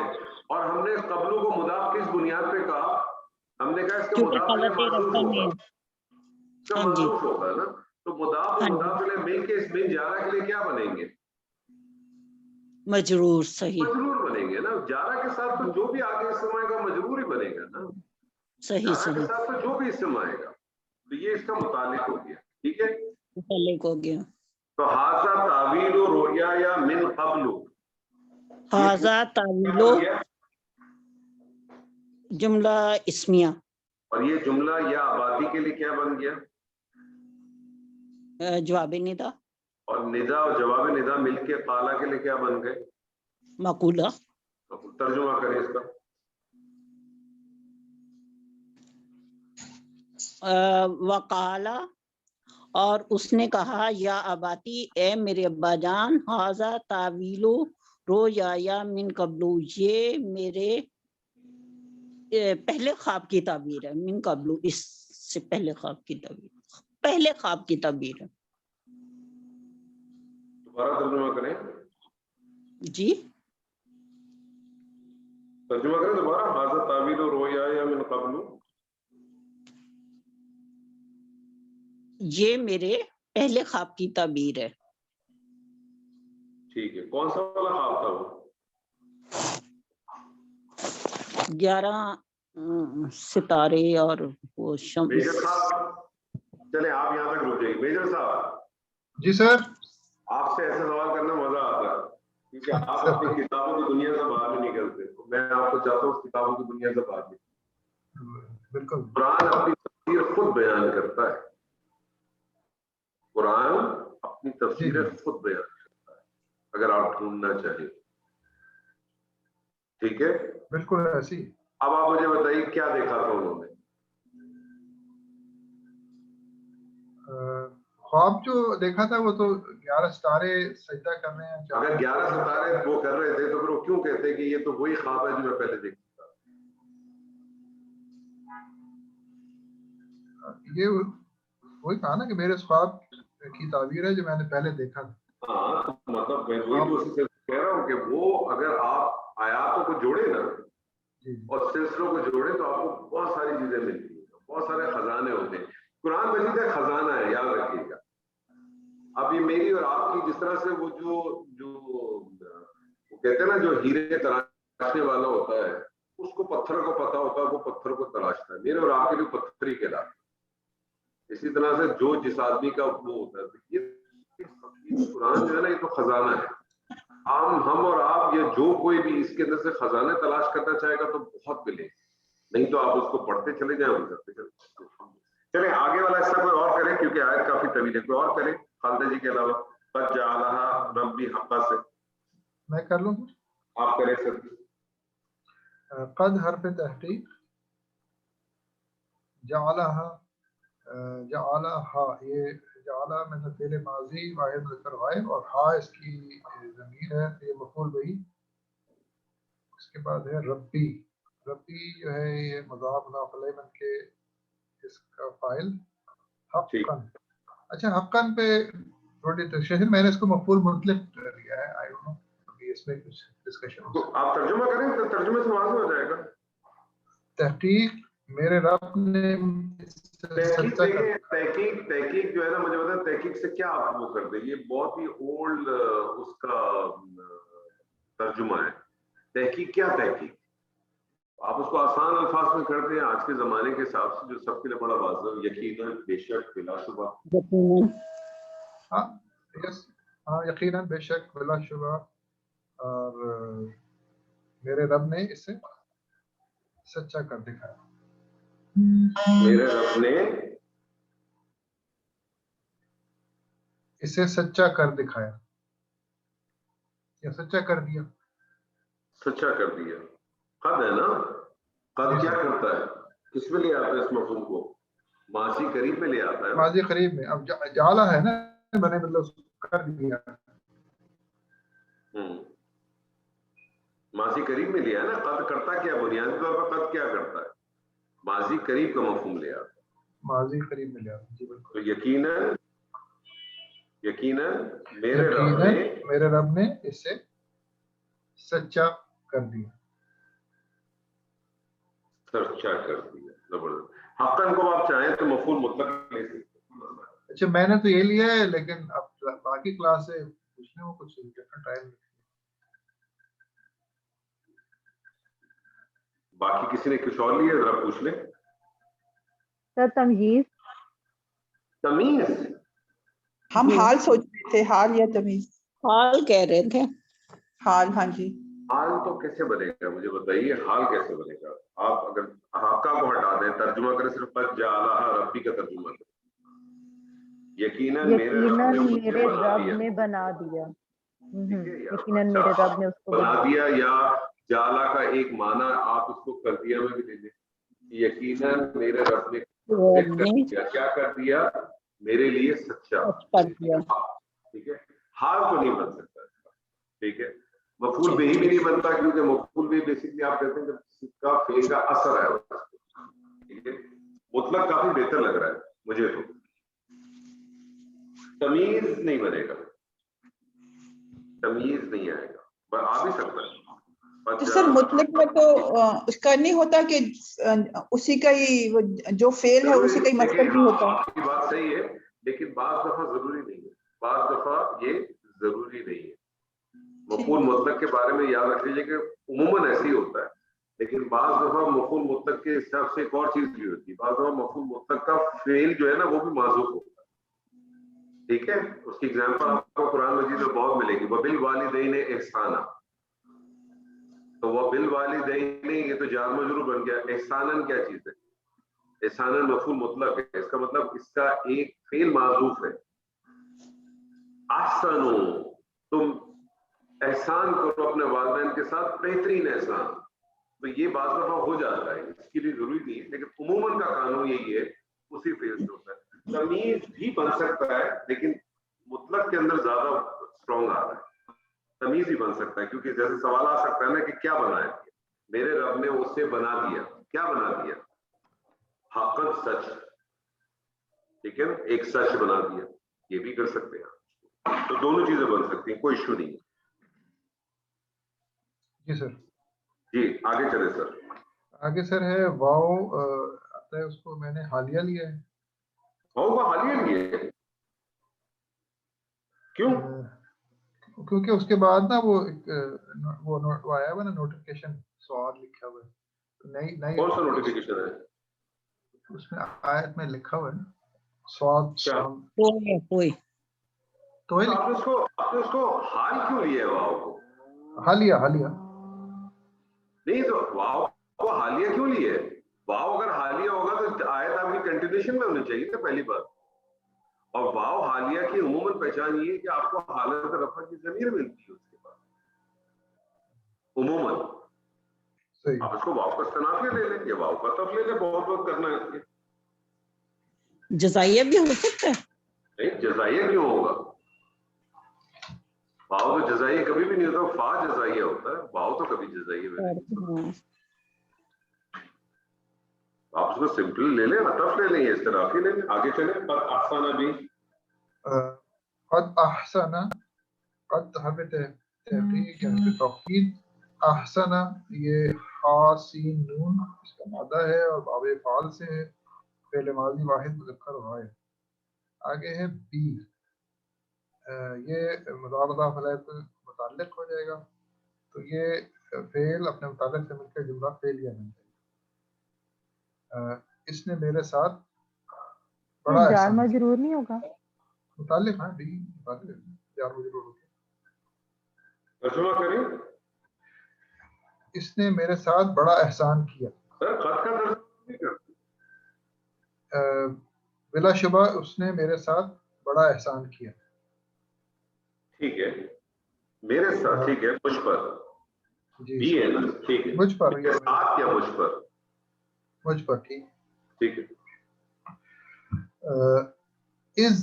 [SPEAKER 1] और हमने कबलू को मुदाफ किस बुनियाद पे कहा, हमने कहा इसका
[SPEAKER 3] क्योंकि
[SPEAKER 1] मुदाफ अलैह
[SPEAKER 3] हालत
[SPEAKER 1] माज़ूफ
[SPEAKER 3] रफा
[SPEAKER 1] होगा,
[SPEAKER 3] में।
[SPEAKER 1] इसका
[SPEAKER 3] हाँ जी,
[SPEAKER 1] माज़ूफ होगा ना, तो मुदाफ और
[SPEAKER 3] हाँ जी,
[SPEAKER 1] मुदाफ अलैह मिलके इस मिन जारा के लिए क्या बनेंगे,
[SPEAKER 3] मजरूर, सही
[SPEAKER 1] मजरूर बनेंगे ना, जारा के साथ तो जो भी आगे इसम आएगा मजरूर ही बनेगा ना,
[SPEAKER 3] सही
[SPEAKER 1] जारा के
[SPEAKER 3] सही,
[SPEAKER 1] साथ तो जो भी इसम आएगा, तो ये इसका मुतालिक हो गया, ठीक है।
[SPEAKER 3] मुतल्लिक हो गया।
[SPEAKER 1] तो हाजा तावील रोया या मिन कबलू,
[SPEAKER 3] हाजा
[SPEAKER 1] क्या
[SPEAKER 3] तावीलो
[SPEAKER 1] बन गया,
[SPEAKER 3] जुमला इस्मिया,
[SPEAKER 1] और ये जुमला या आबादी के लिए क्या बन गया,
[SPEAKER 3] जवाब निदा,
[SPEAKER 1] और निदा और जवाब निदा मिलके काला के लिए क्या बन गए,
[SPEAKER 3] मकूला।
[SPEAKER 1] तो तर्जुमा करें इसका,
[SPEAKER 3] वकाला اور اس نے کہا یا اباتی اے میرے ابا جان ھذا تعویلو رویا من قبلو یہ میرے پہلے خواب کی تعبیر ہے. من قبلو اس سے پہلے خواب کی تعبیر, پہلے خواب کی تعبیر ہے.
[SPEAKER 1] دوبارہ ترجمہ کریں,
[SPEAKER 3] جی
[SPEAKER 1] ترجمہ کریں دوبارہ. ھذا تعویل رؤیا من قبل,
[SPEAKER 3] یہ میرے پہلے خواب کی تعبیر ہے.
[SPEAKER 1] ٹھیک ہے. کون سا والا خواب تھا وہ؟
[SPEAKER 3] 11 ستارے اور وہ شمس.
[SPEAKER 1] میجر صاحب چلیں آپ یہاں تک رک جائیے. میجر صاحب
[SPEAKER 5] جی سر.
[SPEAKER 1] آپ سے ایسے سوال کرنا مزہ آتا ہے کیونکہ آپ اپنی کتابوں کی دنیا سے باہر نہیں نکلتے. میں آپ کو چاہتا ہوں اس کتابوں کی دنیا سے باہر نکلیں.
[SPEAKER 5] بالکل.
[SPEAKER 1] قرآن اپنی تفسیر خود بیان کرتا ہے. قرآن اپنی تفسیر خود بیان کرتا ہے اگر آپ ڈھونڈنا چاہیں. ٹھیک ہے,
[SPEAKER 5] بالکل ایسی.
[SPEAKER 1] اب آپ مجھے بتائیے کیا دیکھا تھا انہوں نے؟
[SPEAKER 5] خواب جو دیکھا تھا وہ تو 11 ستارے سجدہ کر رہے ہیں.
[SPEAKER 1] اگر 11 ستارے وہ کر رہے تھے تو پھر وہ کیوں کہتے کہ یہ تو وہی خواب ہے جو میں پہلے دیکھا تھا؟
[SPEAKER 5] یہ وہی کہا نا کہ میرے خواب کی تعبیر ہے جو میں نے پہلے دیکھا تھا.
[SPEAKER 1] ہاں مطلب میں وہی تو اسی سے کہہ رہا ہوں کہ وہ اگر آپ آیاتوں کو جوڑے نا اور سلسلوں کو جوڑے تو آپ کو بہت ساری چیزیں ملتی ہیں, بہت سارے خزانے ہوتے ہیں. قرآن مجید ایک خزانہ ہے, یاد رکھیے گا. اب یہ میری اور آپ کی جس طرح سے وہ جو کہتے ہیں نا جو ہیرے تراشنے والا ہوتا ہے اس کو پتھر کو پتا ہوتا ہے, وہ پتھر کو تراشتا ہے. میرے اور آپ کے لیے پتھر ہی کہلاتا ہے. اسی طرح سے جو جس آدمی کا وہ ہوتا ہے. یہ قرآن جو ہے نا یہ تو خزانہ ہے. ہم اور آپ یا جو کوئی بھی اس کے اندر سے خزانے تلاش کرنا چاہے گا تو بہت ملے, نہیں تو آپ اس کو پڑھتے چلے جائیں اور کرتے چلے جائیں. چلیں آگے والا حصہ کوئی اور کرے کیونکہ آیت کافی طویل ہے. کوئی اور کرے خالدہ جی کے علاوہ. قد جعلھا ربی حقا سے
[SPEAKER 5] میں کر لوں.
[SPEAKER 1] آپ کریں سر.
[SPEAKER 5] قد حرف تحقیق, جعلھا یہ جعلھا میں نے فعل ماضی واحد مذکر غائب اور ہا اس کی ضمیر ہے, یہ مفعول بہی. اس کے بعد ہے ربی. ربی جو ہے یہ مضاف مضاف الیہ بن کے اس کا فاعل حقاً. اچھا حقاً پہ تھوڑی تشریح, میں نے اس کو مفعول مطلق لیا ہے. آئی ڈونٹ نو ابھی اس میں کچھ ڈسکشن ہو سکتا ہے.
[SPEAKER 1] آپ ترجمہ کریں تو ترجمے سے واضح ہو جائے گا.
[SPEAKER 5] تحقیق میرے رب نے
[SPEAKER 1] تحقیق جو ہے نا مجھے بتا تحقیق سے کیا آپ وہ کر دیں. یہ بہت ہی اولڈ اس کا ترجمہ ہے. تحقیق کیا تحقیق؟ آپ اس کو آسان الفاظ میں کرتے ہیں آج کے زمانے کے حساب سے جو سب کے لیے بڑا واضح. یقیناً بے شک بلا شبہ.
[SPEAKER 5] ہاں یقیناً بے شک بلا شبہ. اور میرے رب نے اسے سچا کر دکھایا.
[SPEAKER 1] میرے رب نے
[SPEAKER 5] اسے سچا کر دکھایا یا سچا کر دیا.
[SPEAKER 1] سچا کر دیا. قد ہے نا, قد کیا کرتا ہے, کس میں لے آتا ہے اس مفہوم کو؟ ماضی قریب میں لے آتا ہے.
[SPEAKER 5] ماضی قریب میں. اب جعلہ ہے نا, میں نے مطلب کر دیا.
[SPEAKER 1] ماضی قریب میں لیا ہے نا. قد کرتا کیا بنیادی طور پر قد کیا کرتا ہے؟ ماضی قریب کا مفہوم لے آتا ہے.
[SPEAKER 5] ماضی قریب میں لے آتا. جی بالکل.
[SPEAKER 1] تو یقیناً میرے
[SPEAKER 5] رب نے اسے سچا کر دیا.
[SPEAKER 1] سچا کر دیا. زبردست. حقاً کو آپ چاہیں تو مفعول مطلق لے سکتے.
[SPEAKER 5] اچھا میں نے تو یہ لیا ہے, لیکن اب باقی کلاس سے پوچھنے میں کچھ ڈفرنٹ ٹائم.
[SPEAKER 1] باقی کسی نے کچھ اور لیا ذرا پوچھ لیں.
[SPEAKER 4] سر تمیز
[SPEAKER 2] ہم حال سوچ رہے تھے, حال یا تمیز.
[SPEAKER 3] حال کہہ رہے تھے.
[SPEAKER 2] حال. ہاں جی.
[SPEAKER 1] حال تو کیسے بنے گا مجھے بتائیے, حال کیسے بنے گا؟ آپ اگر حقا کو ہٹا دیں, ترجمہ کریں صرف قد جعلھا ربی کا ترجمہ کریں. یقیناً
[SPEAKER 4] میرے رب نے بنا دیا. یقیناً میرے رب نے اس کو
[SPEAKER 1] بنا دیا. یا جعلہ کا ایک معنی آپ اس کو کر دیا میں بھی دے دیں. یقیناً میرے رب نے کیا کر دیا؟ मेरे लिए सच्चा,
[SPEAKER 3] कर दिया।
[SPEAKER 1] ठीक है। हाल तो नहीं बन सकता इसका, ठीक है। मफूल बिही भी नहीं बनता, क्योंकि मफूल बिही बेसिकली आप कहते हैं जब किसी का फेल का असर है उसपे, ठीक है। मुतलक काफी बेहतर लग रहा है मुझे तो। तमीज नहीं बनेगा, तमीज नहीं आएगा, पर आ भी सकता है।
[SPEAKER 2] तो सर मुतलक में तो उसका नहीं होता कि उसी का ही जो फेल है उसी का ही मकसद भी होता है।
[SPEAKER 1] आपकी बात सही है, लेकिन बाज दफा जरूरी नहीं है, बाज दफा ये जरूरी नहीं है। मफूल मुतलक के बारे में याद रख लीजिए कि उमूमन ऐसे ही होता है, लेकिन बाज दफा मफूल मुतलक के हिसाब से एक और चीज भी होती है। बाज दफा मफूल मुतलक का फेल जो है ना वो भी माज़ूफ होता है, ठीक है। उसकी एग्जांपल आपको कुरान मजीद में बहुत मिलेगी। वबिल वालिदैन एहसाना, तो वबिल वालिदैन ये तो जार मजरूर बन गया। एहसानन क्या चीज है? एहसानन मफूल मुतलक है, इसका मतलब इसका एक फेल माज़ूफ है। अहसनु, तुम एहसान करो अपने वालिदैन के साथ, बेहतरीन एहसान। तो ये बाज़ दफा हो जाता है, इसके लिए जरूरी नहीं है, लेकिन उमूमन का कानून यही है, उसी फेल से होता है। तमीज भी बन सकता है, लेकिन मुतलक के अंदर ज्यादा स्ट्रॉन्ग आ रहा है। तमीज ही बन सकता है, क्योंकि जैसे सवाल आ सकता है ना कि क्या बनाया, मेरे रब ने उससे बना दिया, क्या बना दिया? हक़न, सच, ठीक है, एक सच बना दिया, ये भी कर सकते हैं। तो दोनों चीजें बन सकती हैं, कोई इशू नहीं है।
[SPEAKER 5] जी सर।
[SPEAKER 1] जी आगे चले सर।
[SPEAKER 5] आगे सर है वाओ, आता है, उसको मैंने हालिया लिया है।
[SPEAKER 1] वाओ का हालिया लिए, क्यों?
[SPEAKER 5] क्योंकि उसके बाद ना वो वो आया हुआ ना नोटिफिकेशन, सवाल लिखा हुआ है, तो नई
[SPEAKER 1] कौन सा नोटिफिकेशन है?
[SPEAKER 5] उसमें आयत में लिखा हुआ है स्वाद शाम।
[SPEAKER 3] कोई
[SPEAKER 5] तो
[SPEAKER 1] आपने उसको हाल क्यों लिया है वाओ को?
[SPEAKER 5] हालिया
[SPEAKER 1] नहीं, तो वाओ को हालिया क्यों लिए? वाओ अगर हालिया होगा तो आयत आपकी कंटिन्यूएशन में होनी चाहिए था पहली बार। और वाओ हालिया की उमूमन पहचान ये है कि आपको हालत रफा की ज़मीर मिलती है उसके बाद उमूमन।
[SPEAKER 5] सही।
[SPEAKER 1] आप इसको वाओ का इस्तेनाफिया ले लें, या वाओ का तफ ले लें, बहुत करना है।
[SPEAKER 3] जज़ाइया भी हो सकता है।
[SPEAKER 1] नहीं, जज़ाइया क्यों होगा? वाओ तो जज़ाइया कभी भी नहीं होता, फा जज़ाइया होता है, वाओ तो कभी जज़ाइया में नहीं होता। आप उसको सिंपल ले लें, अतफ ले लें, इस्तिराफी ले लें। आगे चले। पर आसाना भी
[SPEAKER 5] कद अहसना, कद हमें तहकीक यानी तौकीद, अहसना ये हासीन नून इसका मादा है और बाबे फाल से है, पहले माजी वाहिद मुज़क्कर गायब। आगे है बी, ये मुज़ाफ़ मुताल्लिक़ हो जाएगा, तो ये फेल अपने मुताल्लिक़ से मिलकर जुमला फेलिया बन जाएगा। इसने मेरे साथ बड़ा
[SPEAKER 4] जार
[SPEAKER 5] एहसान
[SPEAKER 4] मजरूर नहीं होगा?
[SPEAKER 5] मुताल्लिक़, हाँ बी जार मजरूर हो गया।
[SPEAKER 1] तर्जुमा करें।
[SPEAKER 5] इसने मेरे साथ बड़ा एहसान किया।
[SPEAKER 1] सर खत का तर्जुमा नहीं करते।
[SPEAKER 5] बिलाशुबा उसने मेरे साथ बड़ा एहसान किया।
[SPEAKER 1] ठीक है, मेरे साथ, ठीक है, मुझ पर
[SPEAKER 5] जी
[SPEAKER 1] भी है ना, ठीक है,
[SPEAKER 5] मुझ पर,
[SPEAKER 1] मेरे साथ या मुझ पर?
[SPEAKER 5] मुझ पर, ठीक
[SPEAKER 1] ठीक है।
[SPEAKER 5] इज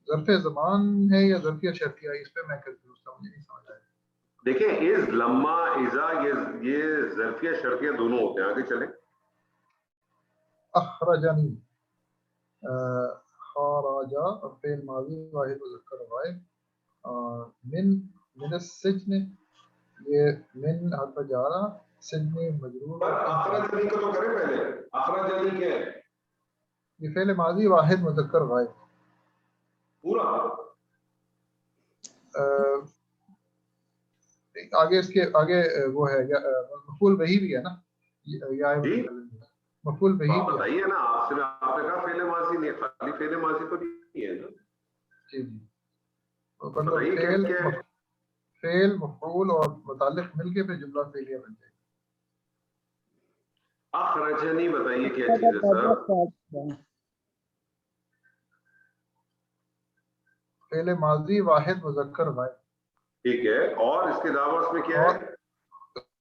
[SPEAKER 5] ज़र्फ़े ज़मान है या ज़र्फ़िया शर्तिया, इस पे मैं कंफ्यूज था, मुझे नहीं समझ आया।
[SPEAKER 1] देखिए, इज, लम्मा, इजा, ये ज़र्फ़िया शर्तिया दोनों होते हैं। आगे चलें।
[SPEAKER 5] अखरजनी, खराजा और फेल माजी वाहिद मुज़क्कर गायब। मिन सिजन, ये मिन हर्फ जारा, सिजनी मजरूर।
[SPEAKER 1] पर अखरजनी को तो करें पहले। अखरजनी क्या है?
[SPEAKER 5] ये फेल माजी वाहिद मुज़क्कर गायब
[SPEAKER 1] पूरा।
[SPEAKER 5] आगे इसके आगे वो है मफूल वही भी है ना,
[SPEAKER 1] जी
[SPEAKER 5] मफूल वही
[SPEAKER 1] आप
[SPEAKER 5] भी है।
[SPEAKER 1] बताइए ना, आपसे आपने कहा फेले माजी नहीं है, खाली फेले माजी तो नहीं है ना।
[SPEAKER 5] जी मतलब
[SPEAKER 1] बताइए क्या है?
[SPEAKER 5] फेल मफूल और मुताल्लिक मिलके फिर जुमला फेलिया बन जाएगा।
[SPEAKER 1] अखरजनी बताइए क्या चीज है सर?
[SPEAKER 5] फेल माजी वाहिद मुज़क्कर गायब।
[SPEAKER 1] ठीक है, और इसके अलावा उसमें क्या है?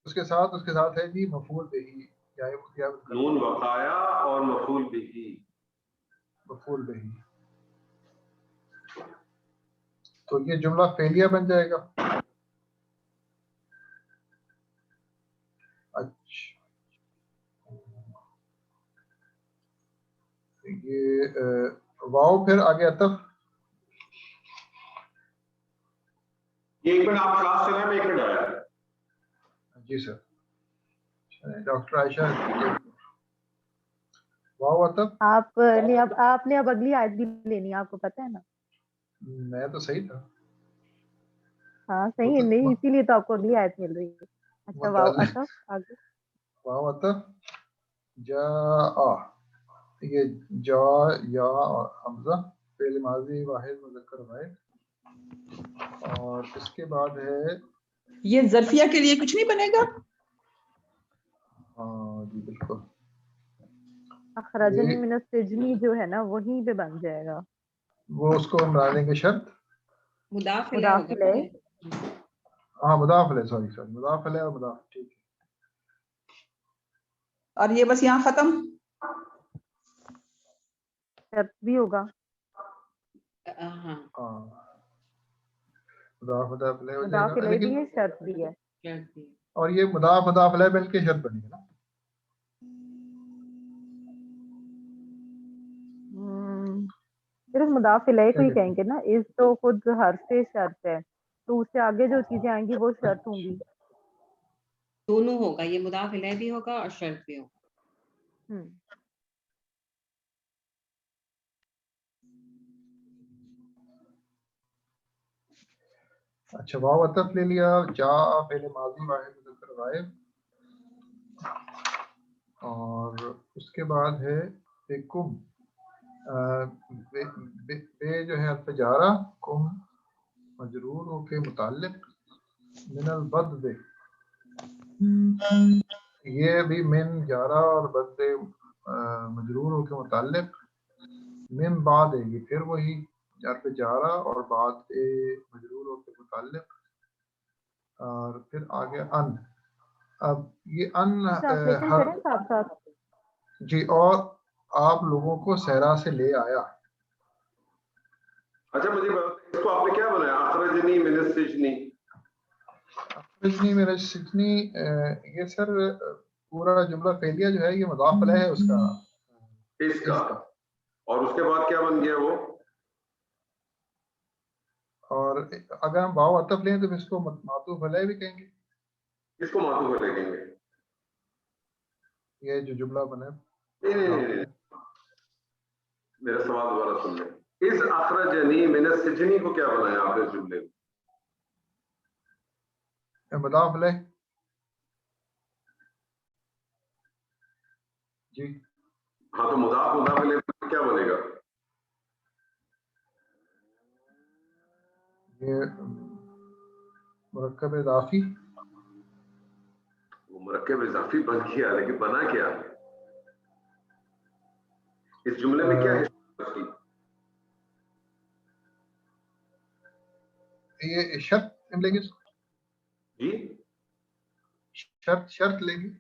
[SPEAKER 5] उसके साथ है जी मफूल बिही,
[SPEAKER 1] नून वकाया और मफूल बिही।
[SPEAKER 5] مفعول بہی. تو یہ جملہ فعلیہ بن جائے گا. اچھا یہ واو پھر آگے عطف.
[SPEAKER 1] یہ ایک منٹ آپ کلاس چلیں میں ایک منٹ آیا.
[SPEAKER 5] جی سر. ڈاکٹر عائشہ واو عطف.
[SPEAKER 4] آپ نے اب اگلی آیت بھی لینی ہے، آپ کو پتہ ہے نا.
[SPEAKER 5] میں تو صحیح تھا.
[SPEAKER 4] ہاں صحیح ہے، نہیں اسی لیے تو آپ کو اگلی آیت مل رہی ہے. اچھا واو عطف آگے.
[SPEAKER 5] واو عطف جا یہ جا یا اور حمزہ فعل ماضی واحد مذکر واحد. اور اس کے بعد ہے
[SPEAKER 2] یہ ظرفیہ کے لیے کچھ نہیں بنے گا.
[SPEAKER 5] ہاں جی بالکل.
[SPEAKER 4] اخرجنی من السجن جو ہے نا وہیں پہ بن جائے گا.
[SPEAKER 5] وہ اس کو ہم ڈالیں گے شرط.
[SPEAKER 6] مضاف
[SPEAKER 4] مضاف الیہ.
[SPEAKER 5] ہاں مضاف الیہ، سوری مضاف الیہ اور مضاف. ٹھیک ہے.
[SPEAKER 2] اور یہ بس یہاں ختم.
[SPEAKER 4] شرط بھی ہوگا.
[SPEAKER 6] ہاں
[SPEAKER 5] ہاں مضاف الیہ ہو جائے
[SPEAKER 4] مضاف
[SPEAKER 5] گا
[SPEAKER 4] الیہ بھی
[SPEAKER 5] لیکن
[SPEAKER 4] ہے، شرط بھی ہے.
[SPEAKER 5] اور یہ مضاف الیہ مل کے شرط بنے گا نا.
[SPEAKER 4] صرف مضاف الیہ کو ہی کہیں گے نا، اس تو خود حرف شرط ہے، تو اس سے آگے جو چیزیں آئیں گی وہ شرط ہوں گی.
[SPEAKER 6] دونوں ہوگا، یہ مضاف الیہ بھی ہوگا اور شرط بھی ہوگا.
[SPEAKER 5] اچھا واو عطف لے لیا. جا فعل ماضی واحد مذکر غائب. اور اس کے بعد ہے کم. بے جو ہے حرف جارہ، کم مجرور ہو کے متعلق من البد. یہ بھی من جارہ اور بد مجرور ہو کے متعلق. من بعد ہے یہ پھر وہی حرف جارہ اور بعد مجرور ہو کے متعلق. اور پھر آگے ان. اب یہ ان
[SPEAKER 4] ٹرانسلیشن کریں ساتھ ساتھ.
[SPEAKER 5] جی. اور آپ لوگوں کو صحرا سے لے آیا.
[SPEAKER 1] اچھا مجھے اس کو آپ نے کیا بنایا؟ اخرجنی من السجن.
[SPEAKER 5] اخرجنی من السجن یہ سر پورا جملہ فعلیہ جو ہے یہ مضاف الیہ ہے اس کا.
[SPEAKER 1] اس کا. اور اس کے بعد کیا بن گیا وہ؟
[SPEAKER 5] اور اگر ہم واو عطف لیں تو اس کو معطوف علیہ بھی کہیں گے.
[SPEAKER 1] اس کو معطوف علیہ کہیں گے.
[SPEAKER 5] یہ جو جملہ بنا
[SPEAKER 1] نہیں میرا سوال دوبارہ سن لیں. اس اخرجنی من السجن کو کیا بنایا آپ نے جملے میں؟
[SPEAKER 5] مضاف علیہ. جی
[SPEAKER 1] ہاں تو مضاف علیہ کیا بنے گا؟
[SPEAKER 5] یہ مرکب اضافی.
[SPEAKER 1] وہ مرکب اضافی بن گیا لیکن بنا کیا؟ اس جملے میں کیا ہے؟
[SPEAKER 5] یہ شرط لیں گے.
[SPEAKER 1] جی
[SPEAKER 5] شرط لیں گے.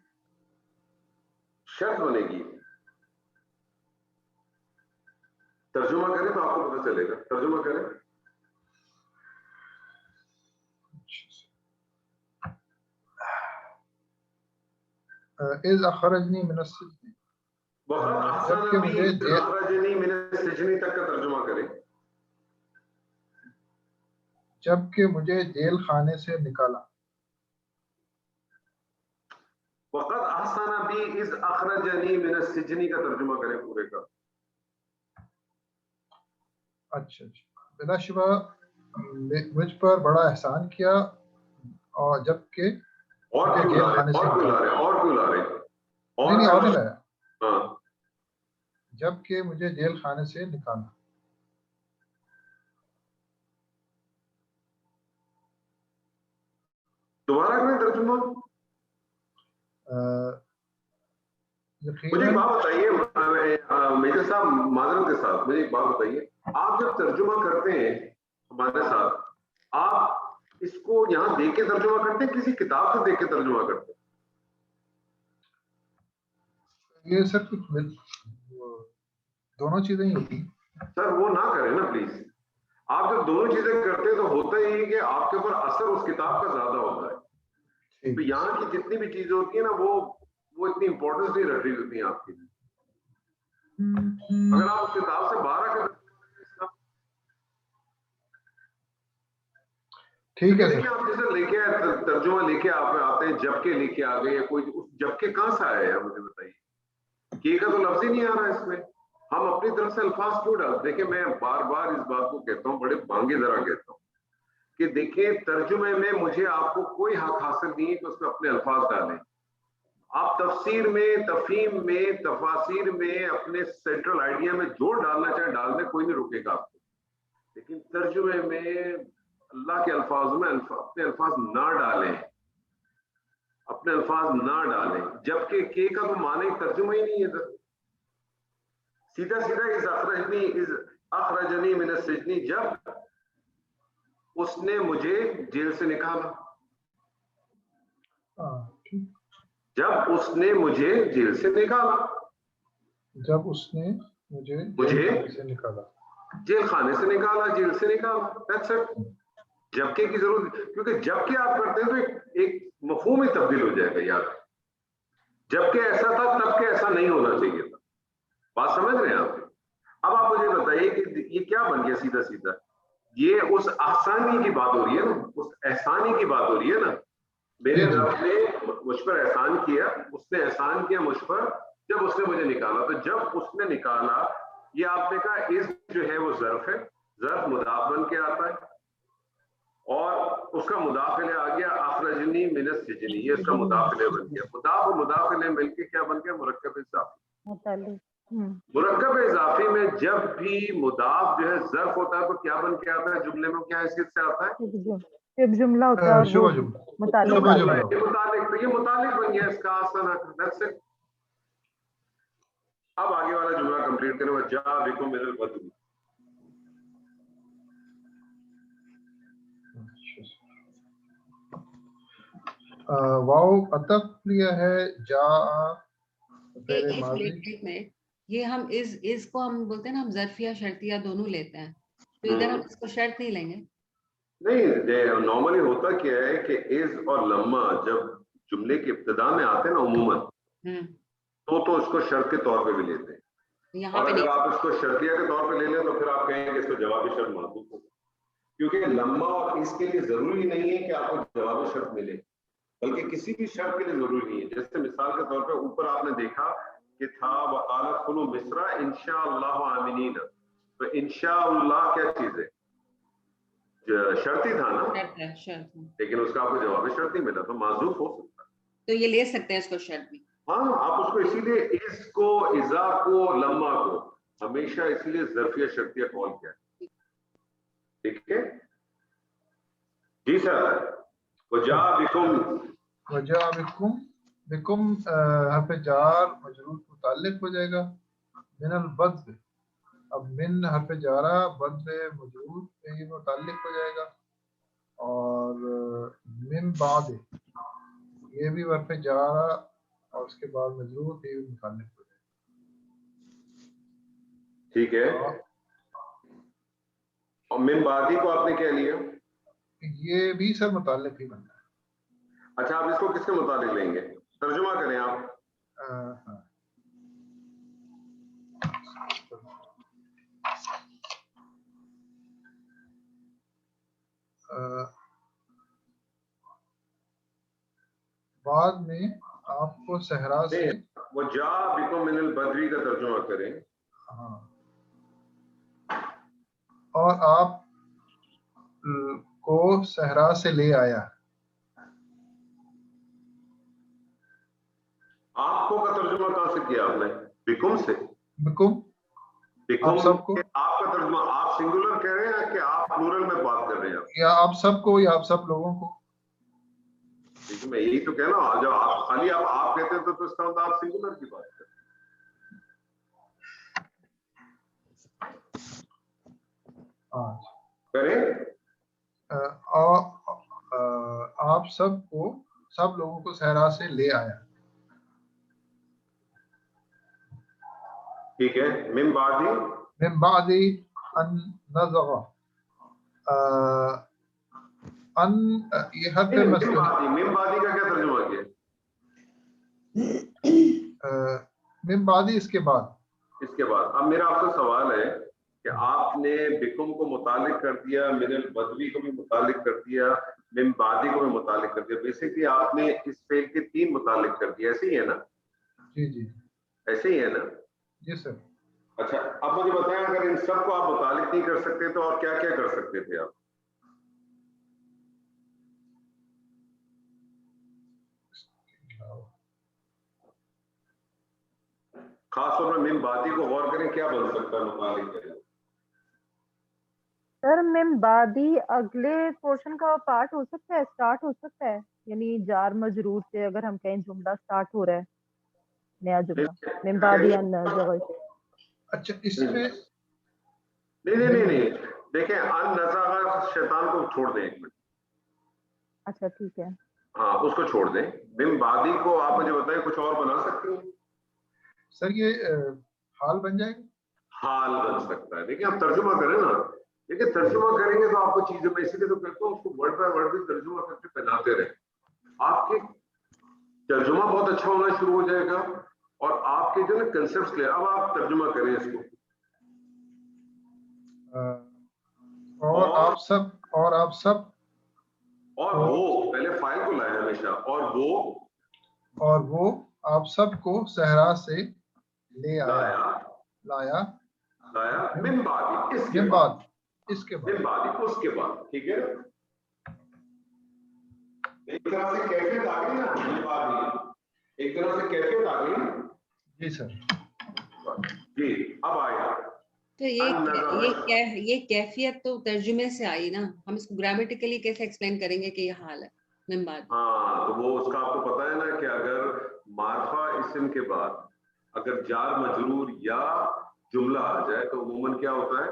[SPEAKER 1] شرط بنے گی. ترجمہ کریں تو آپ کو پتہ چلے گا. ترجمہ کریں.
[SPEAKER 5] اذ اخرجنی من السجن.
[SPEAKER 1] جبکہ مجھے اخرجنی من السجن تک کا ترجمہ کریں.
[SPEAKER 5] جبکہ مجھے جیل خانے سے نکالا.
[SPEAKER 1] وقد احسن بی اذ اخرجنی من السجن کا ترجمہ کریں پورے کا.
[SPEAKER 5] اچھا بلا شبہ مجھ پر بڑا احسان کیا اور جبکہ
[SPEAKER 1] اور کیوں لا رہے
[SPEAKER 5] اور نہیں لایا.
[SPEAKER 1] ہاں
[SPEAKER 5] جبکہ مجھے جیل خانے سے نکالا.
[SPEAKER 1] دوبارہ کریں ترجمہ. مجھے ایک بات بتائیے میجر صاحب، معذرت کے ساتھ مجھے ایک بات بتائیے. آپ جب ترجمہ کرتے ہیں ہمارے ساتھ، آپ اس کو یہاں دیکھ کے ترجمہ کرتے ہیں کسی کتاب سے دیکھ کے ترجمہ کرتے ہیں؟
[SPEAKER 5] یہ سب کچھ दोनों चीजें ही होती हैं।
[SPEAKER 1] सर वो ना करें ना प्लीज। आप जब दोनों चीजें करते हैं तो होता ही है कि आपके ऊपर असर उस किताब का ज्यादा होता है। तो
[SPEAKER 5] ठीक।
[SPEAKER 1] यहाँ की जितनी भी चीजें होती है ना वो इतनी इंपॉर्टेंस नहीं रख रही होती है आपके लिए। अगर आप उस किताब से बाहर आकर
[SPEAKER 5] ठीक है
[SPEAKER 1] देखिए,
[SPEAKER 5] सर।
[SPEAKER 1] आप जैसे लेके आए तर्जुमा लेके आप आते हैं, जबके लेके आ गए, या कोई उस जबके कहाँ से आया है मुझे बताइए। के का तो लफ्ज ही नहीं आ रहा है इसमें। हम अपनी तरफ से अल्फाज क्यों डालते? देखिए मैं बार बार इस बात को कहता हूँ, बड़े बांगे जरा कहता हूँ कि देखिए तर्जुमे में मुझे आपको कोई हक हासिल नहीं है कि उसमें अपने अल्फाज डालें। आप तफसीर में, तफहीम में, तफासिर में अपने सेंट्रल आइडिया में जो डालना चाहे डाल दें, कोई नहीं रोकेगा आपको। लेकिन तर्जुमे में अल्लाह के अल्फाज में अपने अल्फाज ना डालें, अपने अल्फाज ना डालें। जबकि के का तो माने तर्जुमा ही नहीं है। सीधा सीधा इज अखरजनी मिन सिजनी, जब उसने मुझे जेल से निकाला।
[SPEAKER 5] ठीक।
[SPEAKER 1] जब उसने मुझे जेल से निकाला,
[SPEAKER 5] जब उसने मुझे
[SPEAKER 1] जेल खाने से निकाला, जेल से निकाला। That's it. जबकि की जरूरत, क्योंकि जबकि आप करते हैं तो एक मफहूम ही तब्दील हो जाएगा यार। जबकि ऐसा था तब के ऐसा नहीं होना चाहिए था। बात समझ रहे हैं आप? अब आप मुझे बताइए कि ये क्या बन गया सीधा सीधा। ये उस आसानी की बात हो रही है ना, उस एहसानी की बात हो रही है ना। मेरे रब ने मुझ पर एहसान किया, उसने एहसान किया मुझ पर जब उसने मुझे निकाला। तो जब उसने निकाला, ये आपने कहा इस जो है वो ज़र्फ है, ज़र्फ मुदाफ बन के आता है और उसका मुदाफिले आ गया अखरजनी मिन सिजनी, ये इसका मुदाफिले बन गया। मुदाफ और मुदाफिले मिलके क्या बन गया? मुरक्कब इजाफी। मुरक्कब इजाफी में जब भी मुदाफ जो है ज़र्फ होता है तो क्या बन के आता है? जुमले में क्या हैसियत से आता है?
[SPEAKER 4] जब जुमला होता है
[SPEAKER 5] शुभ
[SPEAKER 4] वो
[SPEAKER 5] जुमला।
[SPEAKER 4] मुताल्लिक आता है।
[SPEAKER 1] ये मुतालिक बन गया इसका आसान। That's it. अब आगे वाला जुमला कंप्लीट करें। वजा बिकुम मिनल बदवी।
[SPEAKER 5] वाओ अतफ लिया है जा पहले
[SPEAKER 6] एक
[SPEAKER 5] माजी।
[SPEAKER 6] मिनट, ये हम इस को हम बोलते हैं ना, हम ज़र्फिया शर्तिया दोनों लेते हैं, तो इधर हम इसको शर्त नहीं लेंगे।
[SPEAKER 1] नहीं, नॉर्मली होता क्या है कि इज और लम्मा जब जुमले के इब्तिदा में आते हैं ना उमूमन, तो इसको शर्त के तौर पे भी लेते हैं।
[SPEAKER 6] यहाँ
[SPEAKER 1] और
[SPEAKER 6] पे
[SPEAKER 1] अगर
[SPEAKER 6] नहीं।
[SPEAKER 1] आप इसको शर्तिया के तौर पे ले लें तो फिर आप कहेंगे इसको जवाब शर्त मातूफ होगा, क्योंकि लम्मा और इसके लिए जरूरी नहीं है कि आपको जवाब शर्त मिले, बल्कि किसी भी शर्त के लिए जरूरी नहीं है। जैसे मिसाल के तौर पे ऊपर आपने देखा कि था वकालत खुलू मिस्रा इंशाअल्लाह आमिनीन, तो इंशाअल्लाह क्या चीज है? शर्ती था ना,
[SPEAKER 6] शर्त,
[SPEAKER 1] लेकिन उसका आपको जवाब शर्त नहीं मिला, तो माजूफ हो सकता है।
[SPEAKER 6] तो ये ले सकते हैं इसको शर्त में।
[SPEAKER 1] हाँ, आप उसको इसीलिए इसको, इजा को, लम्मा को हमेशा इसीलिए ज़र्फिया शर्तिया कॉल किया। ठीक है जी सर। वजा बिकुम
[SPEAKER 5] बिकुम हर्फ जार मजरूर मुताल्लिक हो जाएगा मिनल बद्र। अब मिन हर्फ जारा, बद्र मजरूर ये मुताल्लिक हो जाएगा, और मिन बाद ये भी हर्फ जारा और उसके बाद मजरूर ये भी मुताल्लिक हो जाएगा।
[SPEAKER 1] ठीक है। और मिन बादी को आपने क्या लिया?
[SPEAKER 5] ये भी सर मुताल्लिक ही बनता है।
[SPEAKER 1] अच्छा, आप इसको किसके मुतालिक लेंगे? तर्जुमा करें आप।
[SPEAKER 5] हाँ। बाद में आपको सहरा से,
[SPEAKER 1] वो जा बिकुम मिनल बदरी का तर्जुमा करें।
[SPEAKER 5] हाँ, और आप को सहरा से ले आया।
[SPEAKER 1] आपको का तर्जुमा कहां से किया आपने? बिकुम से।
[SPEAKER 5] बिकुम आप सबको,
[SPEAKER 1] आपका तर्जुमा आप सिंगुलर कह रहे हैं कि आप प्लूरल में बात कर रहे हैं?
[SPEAKER 5] या आप सबको, या आप सब लोगों को।
[SPEAKER 1] ठीक है, मैं यही तो कह रहा हूँ। जब आप खाली आप कहते हैं तो इसका मतलब आप सिंगुलर की बात कर रहे हैं। करें।
[SPEAKER 5] आप सबको, सब लोगों को सहरा से ले आया।
[SPEAKER 1] ठीक है, मिन बादी
[SPEAKER 5] मिन बादी अन नज़ग़, अन ये हद
[SPEAKER 1] मिन
[SPEAKER 5] मस्तूर,
[SPEAKER 1] बादी का क्या तर्जुमा किया?
[SPEAKER 5] मिन बादी इसके बाद।
[SPEAKER 1] इसके बाद। अब मेरा आपसे सवाल है कि आपने बिकुम को मुतालिक कर दिया, मिनल बदवी को भी मुतालिक कर दिया, मिन बादी को भी मुतालिक कर दिया, बेसिकली आपने इस फेल के 3 मुतालिक कर दिया, ऐसे ही है ना?
[SPEAKER 5] जी जी
[SPEAKER 1] ऐसे ही है ना?
[SPEAKER 5] जी सर।
[SPEAKER 1] अच्छा, अब मुझे बताएं, अगर इन सब को आप मुतालिक नहीं कर सकते तो और क्या क्या कर सकते थे आप? खास तौर पर मिन बादी को गौर करें, क्या बन सकता है मुतालिक करें?
[SPEAKER 4] सर मिन बादी अगले पोर्शन का पार्ट हो सकता है, स्टार्ट हो सकता है, यानी जार मजरूर से अगर हम कहें जुमला स्टार्ट हो रहा है, नया जुमला मिन बादी अन नज़ग़ से।
[SPEAKER 5] अच्छा इसमें
[SPEAKER 1] नहीं, देखें, अन नज़ग़ शैतान को छोड़ दें एक मिनट।
[SPEAKER 4] अच्छा ठीक है।
[SPEAKER 1] हाँ, उसको छोड़ दें। मिन बादी को आप मुझे बताएं, कुछ और बना सकते हैं?
[SPEAKER 5] सर ये हाल बन जाएगा।
[SPEAKER 1] हाल बन सकता है। देखिए, आप तर्जुमा करें ना, देखिए तर्जुमा करेंगे तो आपको चीजें, मैं इसीलिए तो कहता हूँ उसको वर्ड बाय वर्ड भी तर्जुमा करके पहनाते रहे। आपके तर्जुमा बहुत अच्छा होना शुरू हो जाएगा और आपके जो ना कंसेप्ट क्लियर। अब आप तर्जुमा करें इसको।
[SPEAKER 5] और आप सब
[SPEAKER 1] और वो पहले फाइल को लाए हमेशा, और वो
[SPEAKER 5] आप सबको सहरा से ले आया,
[SPEAKER 1] लाया मिन बादी, इसके
[SPEAKER 5] मिन
[SPEAKER 1] बाद,
[SPEAKER 5] बाद, इसके
[SPEAKER 1] मिन
[SPEAKER 5] बाद।
[SPEAKER 1] बादी, उसके बाद। ठीक है, एक तरह से कैफियत आ गई ना, मिन बादी एक तरह से कैफियत आ गई ना।
[SPEAKER 5] जी सर
[SPEAKER 1] जी, अब आया
[SPEAKER 6] तो ये कैफियत तो तर्जुमे से आई ना, हम इसको ग्रामेटिकली कैसे एक्सप्लेन करेंगे कि ये हाल है मिन बाद?
[SPEAKER 1] हाँ, तो वो उसका आपको पता है ना कि अगर मार्फा इस्म के बाद अगर जार मजरूर या जुमला आ जाए तो उमूमन क्या होता है?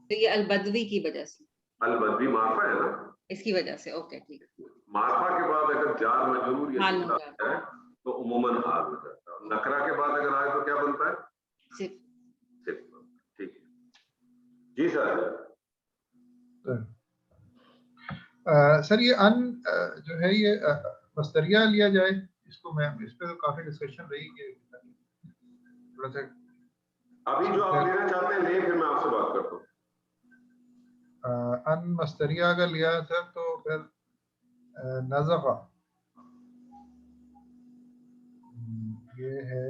[SPEAKER 6] तो ये अलबदवी की वजह से,
[SPEAKER 1] अलबदवी मार्फा है ना,
[SPEAKER 6] इसकी वजह से। ओके ठीक है।
[SPEAKER 1] मार्फा के बाद अगर जार मजरूर या
[SPEAKER 6] हाल
[SPEAKER 1] जुमला
[SPEAKER 6] होगा।
[SPEAKER 1] आ जाए तो उमूमन हाल हो जाता है। नकरा के बाद अगर आए तो क्या बनता है?
[SPEAKER 6] सिर्फ
[SPEAKER 1] सिर्फ। ठीक है जी सर।
[SPEAKER 5] सर ये अन जो है ये मस्तरिया लिया जाए, इसको मैं इस पे तो काफी डिस्कशन रही कि थोड़ा सा
[SPEAKER 1] अभी जो आप लेना चाहते हैं ले, फिर मैं आपसे बात करता हूँ।
[SPEAKER 5] अन मस्तरिया अगर लिया सर तो फिर नज़ग़ ये है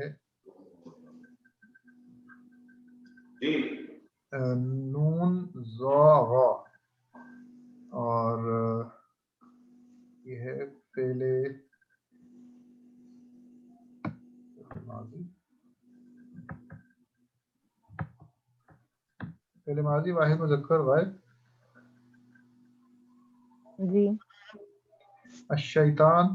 [SPEAKER 1] जी,
[SPEAKER 5] नून ज़ा और ये है फेले माजी वाहिद मुज़क्कर गायब।
[SPEAKER 4] जी
[SPEAKER 5] शैतान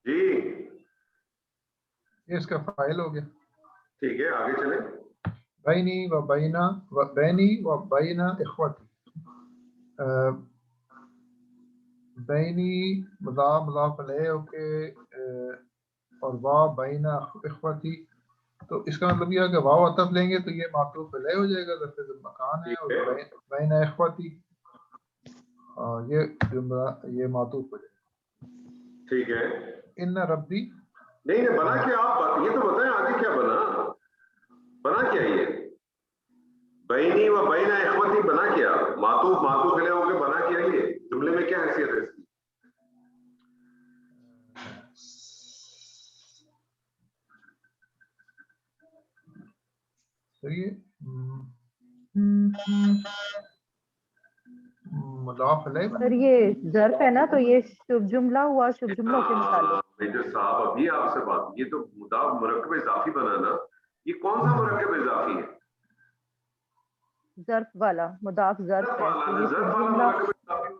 [SPEAKER 1] जी,
[SPEAKER 5] ये इसका फाइल हो गया।
[SPEAKER 1] ठीक है, आगे चले।
[SPEAKER 5] बैनी व बैना इख्वती, बैनी मुज़ाफ अलैहि के और वा बैना इख्वती, तो इसका मतलब ये है कि वाव अतफ लेंगे तो ये मातूफ अलैहि हो जाएगा, ज़र्फ़ मकान है, और बैना इख्वती और ये जुमला ये मातूफ हो जाएगा।
[SPEAKER 1] ठीक है,
[SPEAKER 5] इन्ना रब्बी
[SPEAKER 1] नहीं बना क्या? आप ये तो बताएं आगे क्या बना क्या? ये बैनी व बैना इख्वती बना क्या? मातूफ अलैहि हो गया, बना क्या? ये जुमले में क्या हैसियत है इसकी?
[SPEAKER 5] तो ये मुज़ाफ अलैहि
[SPEAKER 4] सर ये ज़र्फ है ना, तो ये शुभ जुमला हुआ, शुभ जुमलों के मुताबिक।
[SPEAKER 1] मेजर साहब, अभी आपसे बात, ये तो मुदाफ मुरक्कब इजाफी बना ना, ये कौन सा मुरक्कब इजाफी है?
[SPEAKER 4] ज़र्फ वाला मुदाफ ज़र्फ है, तो ये शुभ जुमला
[SPEAKER 1] मुरक्कब इजाफी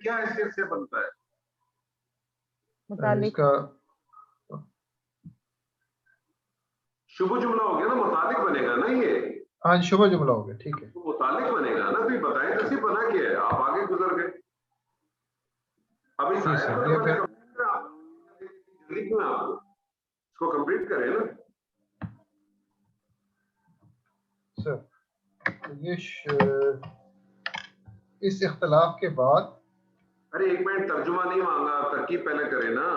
[SPEAKER 1] क्या हैसियत से बनता है?
[SPEAKER 4] मुतालिक।
[SPEAKER 5] इसका
[SPEAKER 1] शुभ जुमला हो गया ना, मुतालिक बनेगा ना ये।
[SPEAKER 5] हाँ शुभ जुमला हो गया, ठीक है।
[SPEAKER 1] तो मुतालिक बनेगा ना, तो ये बताएं तो सिर्फ बना किया है, आप आगे गुजर गए। अभी
[SPEAKER 5] जी
[SPEAKER 1] शायद
[SPEAKER 5] सर,
[SPEAKER 1] तो
[SPEAKER 5] ये
[SPEAKER 1] मैंने
[SPEAKER 5] फिर
[SPEAKER 1] complete करा, जल्दी क्यों है आपको, इसको कंप्लीट करें ना।
[SPEAKER 5] सर तो ये इस इख्तलाफ के बाद
[SPEAKER 1] अरे एक मिनट, तर्जुमा नहीं मांगा, तरकीब पहले करें ना।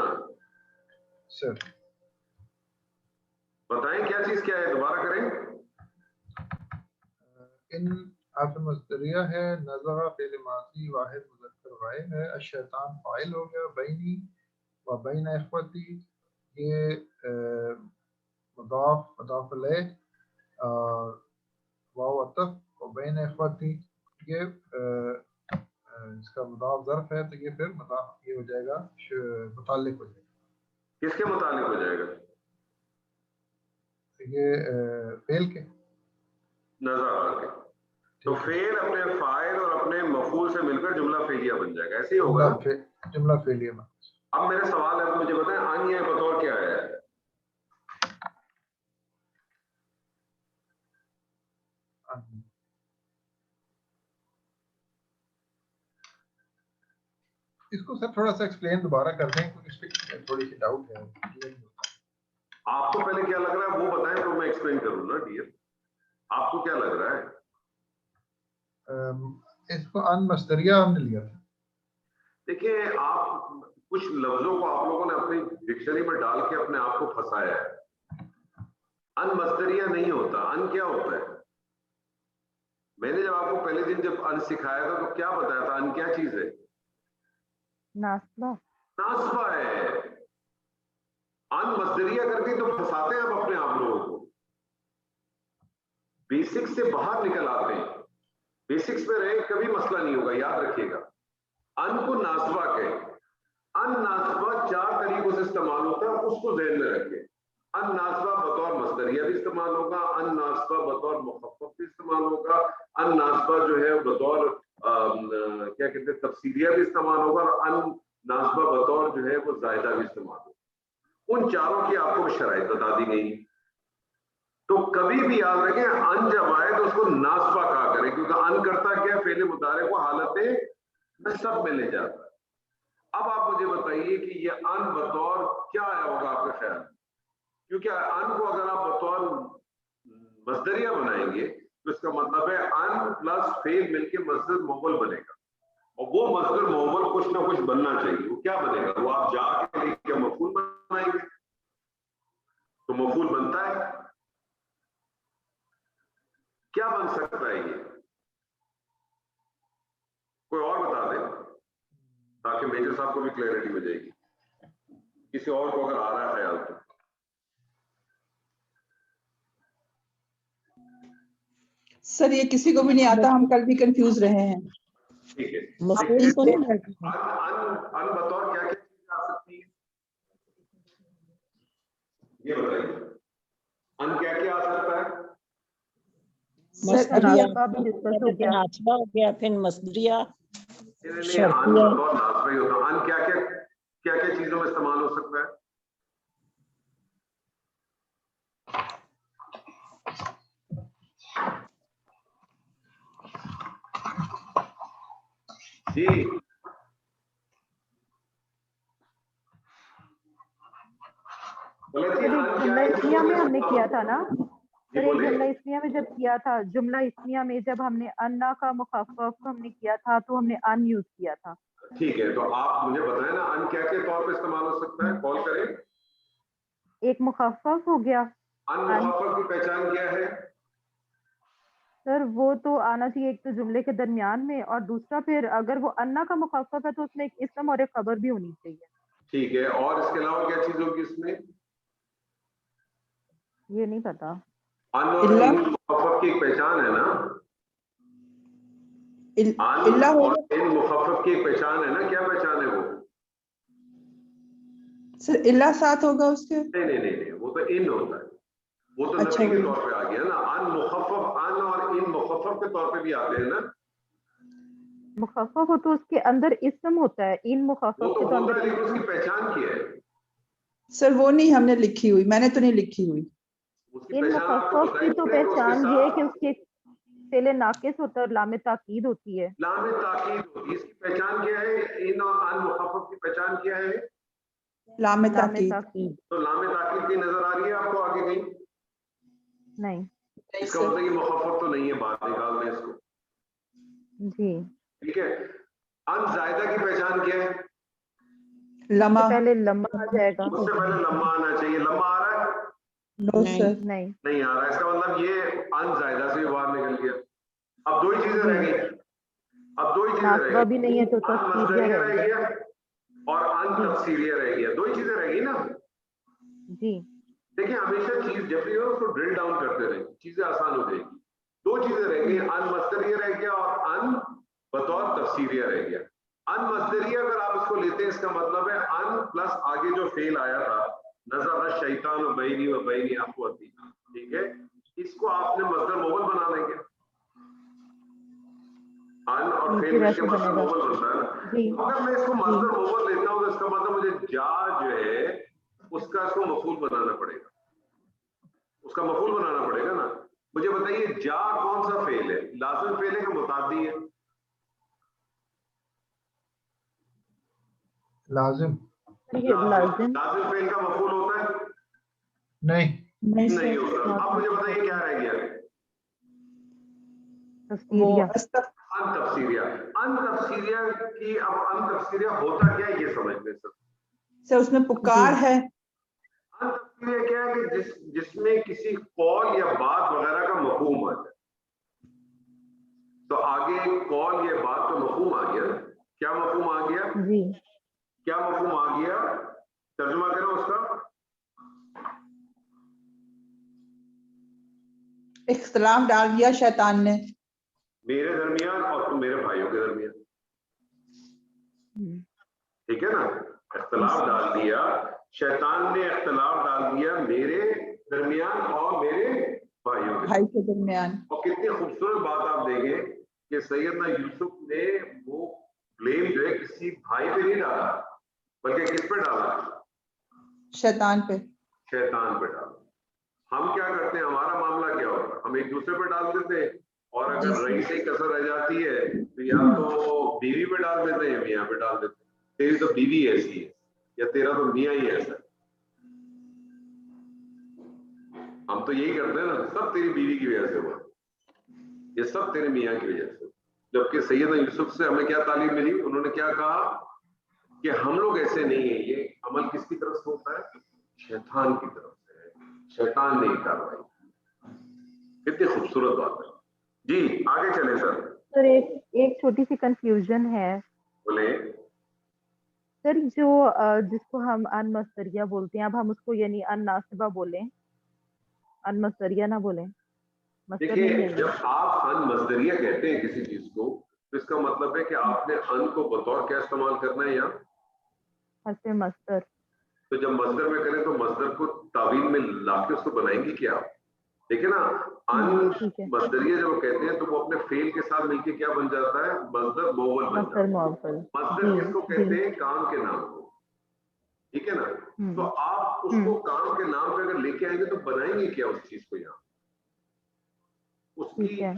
[SPEAKER 5] सर
[SPEAKER 1] बताएं क्या चीज क्या है, दोबारा करें।
[SPEAKER 5] इन हर्फ मस्दरिया है, नज़रा फ़िल माज़ी वाहिद मुज़क्कर गायब है, अश-शैतान फ़ाइल हो गया, बैनी व बैन इख्वती ये मुदाफ मुदाफ अलैह वाव अतफ व बैन इख्वती ये इसका मुदाफ ज़र्फ है, तो ये फिर मुदाफ ये हो जाएगा मुताल्लिक हो जाएगा।
[SPEAKER 1] किसके मुतालिक हो जाएगा?
[SPEAKER 5] ये फेल के
[SPEAKER 1] नजर आके, तो फेल अपने फाइल और अपने मफूल से मिलकर जुमला फेलिया बन जाएगा, ऐसे ही होगा।
[SPEAKER 5] जुमला फेलिया में।
[SPEAKER 1] अब मेरा सवाल है, मुझे बताएं अन या बतौर क्या है?
[SPEAKER 5] इसको सर थोड़ा सा एक्सप्लेन दोबारा कर दें, क्योंकि इस पे थोड़ी सी डाउट है।
[SPEAKER 1] आपको पहले क्या लग रहा है वो बताएं, तो मैं एक्सप्लेन करूँ ना डियर। आपको क्या लग रहा है?
[SPEAKER 5] इसको अन मस्दरिया हमने लिया था।
[SPEAKER 1] देखिए, आप कुछ लफ्जों को आप लोगों ने अपनी डिक्शनरी में डाल के अपने आप को फंसाया है। अन मस्दरिया नहीं होता, अन क्या होता है? मैंने जब आपको पहले दिन जब अन सिखाया था तो क्या बताया था, अन क्या चीज है?
[SPEAKER 4] नास्बा।
[SPEAKER 1] नास्बा है। अन मस्दरिया करके तो फंसाते हैं आप अपने आप लोगों को, बेसिक्स से बाहर निकल आते हैं। बेसिक्स में रहे कभी मसला नहीं होगा, याद रखिएगा। अन को नास्बा कहे। अन नास्बा 4 तरीकों से इस्तेमाल होता है, उसको ज़हन में रखें। अन नास्बा बतौर मस्दरिया भी इस्तेमाल होगा, अन नास्बा बतौर मुखफ़्फ़फ़ भी इस्तेमाल होगा, अन नास्बा जो है बतौर क्या कहते हैं तफसीरिया भी इस्तेमाल होगा, और अन नास्बा बतौर जो है वो ज़ायदा भी इस्तेमाल होगा। उन चारों की आपको शराइत बता दी गई। तो कभी भी याद रखें, अन जब आए तो उसको नास्बा कहा करें, क्योंकि अन करता क्या, फेले मुतारे को हालत नस्ब में ले जाता है। अब आप मुझे बताइए कि ये अन बतौर क्या आया होगा आपके ख्याल में? क्योंकि अन को अगर आप बतौर मस्दरिया बनाएंगे तो इसका मतलब है अन प्लस फेल मिलके मस्दर मोबल बनेगा, और वो मस्दर मोबल कुछ ना कुछ बनना चाहिए। वो क्या बनेगा? वो आप जा के लेके मफूल बनाएंगे, तो मफूल बनता है। क्या बन सकता है ये? कोई और बता दे, ताकि मेजर साहब को भी क्लैरिटी हो जाएगी, किसी और को अगर आ रहा है ख्याल तो।
[SPEAKER 2] सर ये किसी को भी नहीं आता, हम कल भी कंफ्यूज रहे हैं।
[SPEAKER 1] ठीक है,
[SPEAKER 3] मफूल तो नहीं लगता।
[SPEAKER 1] अन बतौर क्या क्या चीज आ सकती है, ये बताइए। अन क्या क्या आ सकता है?
[SPEAKER 2] सर अभी
[SPEAKER 3] नास्बा हो गया, फिर मस्दरिया,
[SPEAKER 1] अन बतौर नास्बा ही होता। अन क्या क्या चीजों में इस्तेमाल हो सकता है? जी
[SPEAKER 4] जुमला इस्मिया में हमने किया था ना सर, जुमला इस्मिया में जब किया था, जुमला इस्मिया में जब हमने अन्ना का मुखफ़्फ़फ़ हमने किया था तो हमने अन यूज किया था।
[SPEAKER 1] ठीक है, तो आप मुझे बताएं ना अन क्या के तौर पे इस्तेमाल हो सकता है? कॉल करें।
[SPEAKER 4] एक मुखफ़्फ़फ़ हो गया।
[SPEAKER 1] अन मुखफ़्फ़फ़ की पहचान क्या है?
[SPEAKER 4] सर वो तो आना चाहिए एक तो जुमले के दरमियान में, और दूसरा फिर अगर वो अन्ना का मुखफ़्फ़फ़ है तो उसमें एक इस्म और एक खबर भी होनी चाहिए।
[SPEAKER 1] ठीक है, और इसके अलावा क्या चीज होगी इसमें?
[SPEAKER 4] ये नहीं पता।
[SPEAKER 1] अन और इन मुखफ़्फ़फ़ की एक पहचान है ना? अन और इन मुखफ़्फ़फ़ की एक पहचान है ना? क्या पहचान है वो?
[SPEAKER 2] सर इल्ला साथ होगा उसके?
[SPEAKER 1] नहीं, वो तो इन होता है, वो तो
[SPEAKER 2] अच्छा,
[SPEAKER 1] नफी के तौर पे आ गया ना। अन मुखफ़्फ़फ़, अन और इन मुखफ़्फ़फ़ के तौर पे भी आते हैं ना।
[SPEAKER 4] मुखफ़्फ़फ़ हो तो उसके अंदर इस्म होता है, इन मुखफ़्फ़फ़
[SPEAKER 1] वो
[SPEAKER 4] के
[SPEAKER 1] तो
[SPEAKER 4] तो
[SPEAKER 1] होता
[SPEAKER 4] अंदर
[SPEAKER 1] है, लेकिन
[SPEAKER 4] इस्म।
[SPEAKER 1] उसकी पहचान क्या है?
[SPEAKER 2] सर वो नहीं हमने लिखी हुई, मैंने तो नहीं लिखी हुई।
[SPEAKER 1] उसकी
[SPEAKER 4] इन
[SPEAKER 1] पहचान आपको
[SPEAKER 4] मुखफ़्फ़फ़ की तो
[SPEAKER 1] बताएंगे उसके
[SPEAKER 4] पहचान ये है कि
[SPEAKER 1] साथ।
[SPEAKER 4] उसके फेले नाकिस होता है और लामे ताकीद होती है।
[SPEAKER 1] लामे ताकीद होती है, इसकी पहचान क्या है? इन और अन मुखफ़फ़ की पहचान क्या है?
[SPEAKER 2] लामे
[SPEAKER 4] लामे
[SPEAKER 2] ताकीद।
[SPEAKER 4] ताकीद
[SPEAKER 1] तो लामे ताकीद की नजर आ रही है आपको आगे कहीं?
[SPEAKER 4] नहीं।
[SPEAKER 1] इसका मतलब ये मुखफ़फ़ तो नहीं है, बाहर निकाल दें इसको।
[SPEAKER 4] जी।
[SPEAKER 1] ठीक है, अन जायदा की पहचान क्या है?
[SPEAKER 2] लमा।
[SPEAKER 4] उससे पहले लम्बा आ जाएगा।
[SPEAKER 1] उससे पहले लम्बा आना चाहिए। लम्बा आ रहा है?
[SPEAKER 2] No sir.
[SPEAKER 4] नहीं।
[SPEAKER 1] नहीं आ रहा है, इसका मतलब ये अन जायदा से भी बाहर निकल गया। अब दो ही चीजें रह गई, अब दो ही चीजें रह
[SPEAKER 4] नासबा
[SPEAKER 1] गई,
[SPEAKER 4] भी नहीं है तो
[SPEAKER 1] अन
[SPEAKER 4] तस्दीरिया
[SPEAKER 1] मस्दरिया
[SPEAKER 4] रह
[SPEAKER 1] रह
[SPEAKER 4] गया।
[SPEAKER 1] गया और अन तफसीरिया रह गया। दो ही चीजें रह गई ना।
[SPEAKER 4] जी।
[SPEAKER 1] देखिए हमेशा चीज जब भी हो उसको ड्रिल डाउन करते रहे, चीजें आसान हो जाएगी। दो चीजें रह गई, अन मस्दरिया रह गया और अन बतौर तफसीरिया रह गया। अन मस्दरिया अगर आप इसको लेते हैं, इसका मतलब है अन प्लस आगे जो फेल आया था, नज़र शैतान व बैनी अखवती, ठीक है, इसको आपने मस्दर मोबल बना देंगे। अन और फेल
[SPEAKER 4] फिर
[SPEAKER 1] मिलके
[SPEAKER 4] ऐसे
[SPEAKER 1] मस्दर
[SPEAKER 4] बनेगा।
[SPEAKER 1] मोबल बनता है ना।
[SPEAKER 4] जी।
[SPEAKER 1] अगर मैं इसको मस्दर मोबल लेता हूं तो इसका मतलब मुझे जा जो है उसका इसको मफूल बनाना पड़ेगा, उसका मफूल बनाना पड़ेगा ना। मुझे बताइए जा कौन सा फेल है? लाजिम फेल है कि मुतादी है?
[SPEAKER 5] लाजिम।
[SPEAKER 4] लाजिम।
[SPEAKER 1] लाजिम फेल का मफूल होता है?
[SPEAKER 5] नहीं।
[SPEAKER 2] नहीं
[SPEAKER 1] नहीं
[SPEAKER 2] सर।
[SPEAKER 1] होता। अब मुझे बताइए क्या रह गया?
[SPEAKER 2] वो
[SPEAKER 4] तस्दीरिया।
[SPEAKER 1] अनतफसीरिया। अनतफसीरिया की, अब अनतफसीरिया होता क्या है ये समझ लें सर।
[SPEAKER 2] सर उसमें पुकार है।
[SPEAKER 1] अनतफसीरिया क्या है कि जिसमें किसी कौल या बात वगैरह का मफहूम आ जाए। तो आगे कौल या बात का मफहूम आ गया। क्या मफहूम आ गया?
[SPEAKER 4] जी।
[SPEAKER 1] क्या मफहूम आ गया? तर्जुमा करो उसका।
[SPEAKER 2] इख्तिलाफ डाल दिया शैतान ने
[SPEAKER 1] मेरे दरमियान और तुम मेरे भाइयों के दरमियान, ठीक है ना। इख्तिलाफ डाल दिया शैतान ने, इख्तिलाफ डाल दिया मेरे दरमियान और मेरे भाइयों के
[SPEAKER 2] भाई के दरमियान।
[SPEAKER 1] और कितनी खूबसूरत बात आप देखें कि सैयदना यूसुफ ने वो ब्लेम जो है किसी भाई पे नहीं डाला, बल्कि किस पे डाला?
[SPEAKER 2] शैतान पे।
[SPEAKER 1] शैतान पे डाला। हम क्या करते हैं, हमारा मामला क्या होता है, हम एक दूसरे पे डाल देते हैं और अगर रही से कसर रह जाती है तो या तो बीवी पे डाल देते हैं, मियाँ पे डाल देते हैं। तेरी तो बीवी ऐसी है या तेरा तो मियाँ ही ऐसा है। हम तो यही करते हैं ना, सब तेरी बीवी की वजह से हुआ, ये सब तेरे मियाँ की वजह से। जबकि सैयदना यूसुफ से हमें क्या तालीम मिली? उन्होंने क्या कहा कि हम लोग ऐसे नहीं है। ये अमल किसकी तरफ से होता है? शैतान की तरफ से है। शैतान ने कार्रवाई। कितनी खूबसूरत बात है जी। आगे चले सर।
[SPEAKER 4] एक छोटी सी कंफ्यूजन है
[SPEAKER 1] बोले।
[SPEAKER 4] सर, जो जिसको हम अन मस्दरिया बोलते हैं, अब हम उसको यानी अन नासिबा बोलें, अन मस्दरिया ना बोलें, मस्दर नहीं
[SPEAKER 1] देखिए
[SPEAKER 4] है ये।
[SPEAKER 1] जब आप अन मस्दरिया कहते हैं किसी चीज को तो इसका मतलब है कि आपने अन को बतौर क्या इस्तेमाल करना है यहाँ।
[SPEAKER 4] हर्फ मस्दर।
[SPEAKER 1] तो जब मस्दर में करें तो मस्दर को तावील में लाके उसको बनाएंगे क्या? देखिए ना, अन
[SPEAKER 4] ठीक है।
[SPEAKER 1] मस्दरिया जब कहते हैं तो वो अपने फेल के साथ मिलके क्या बन जाता है? मस्दर मोवल बन जाता
[SPEAKER 4] मस्दर
[SPEAKER 1] है।
[SPEAKER 4] मुअव्वल।
[SPEAKER 1] मस्दर किसको कहते हैं? काम के नाम को, ठीक है ना। तो आप उसको काम के नाम पे अगर लेके आएंगे तो बनाएंगे क्या उस चीज को? यहाँ उसकी
[SPEAKER 4] ठीक है।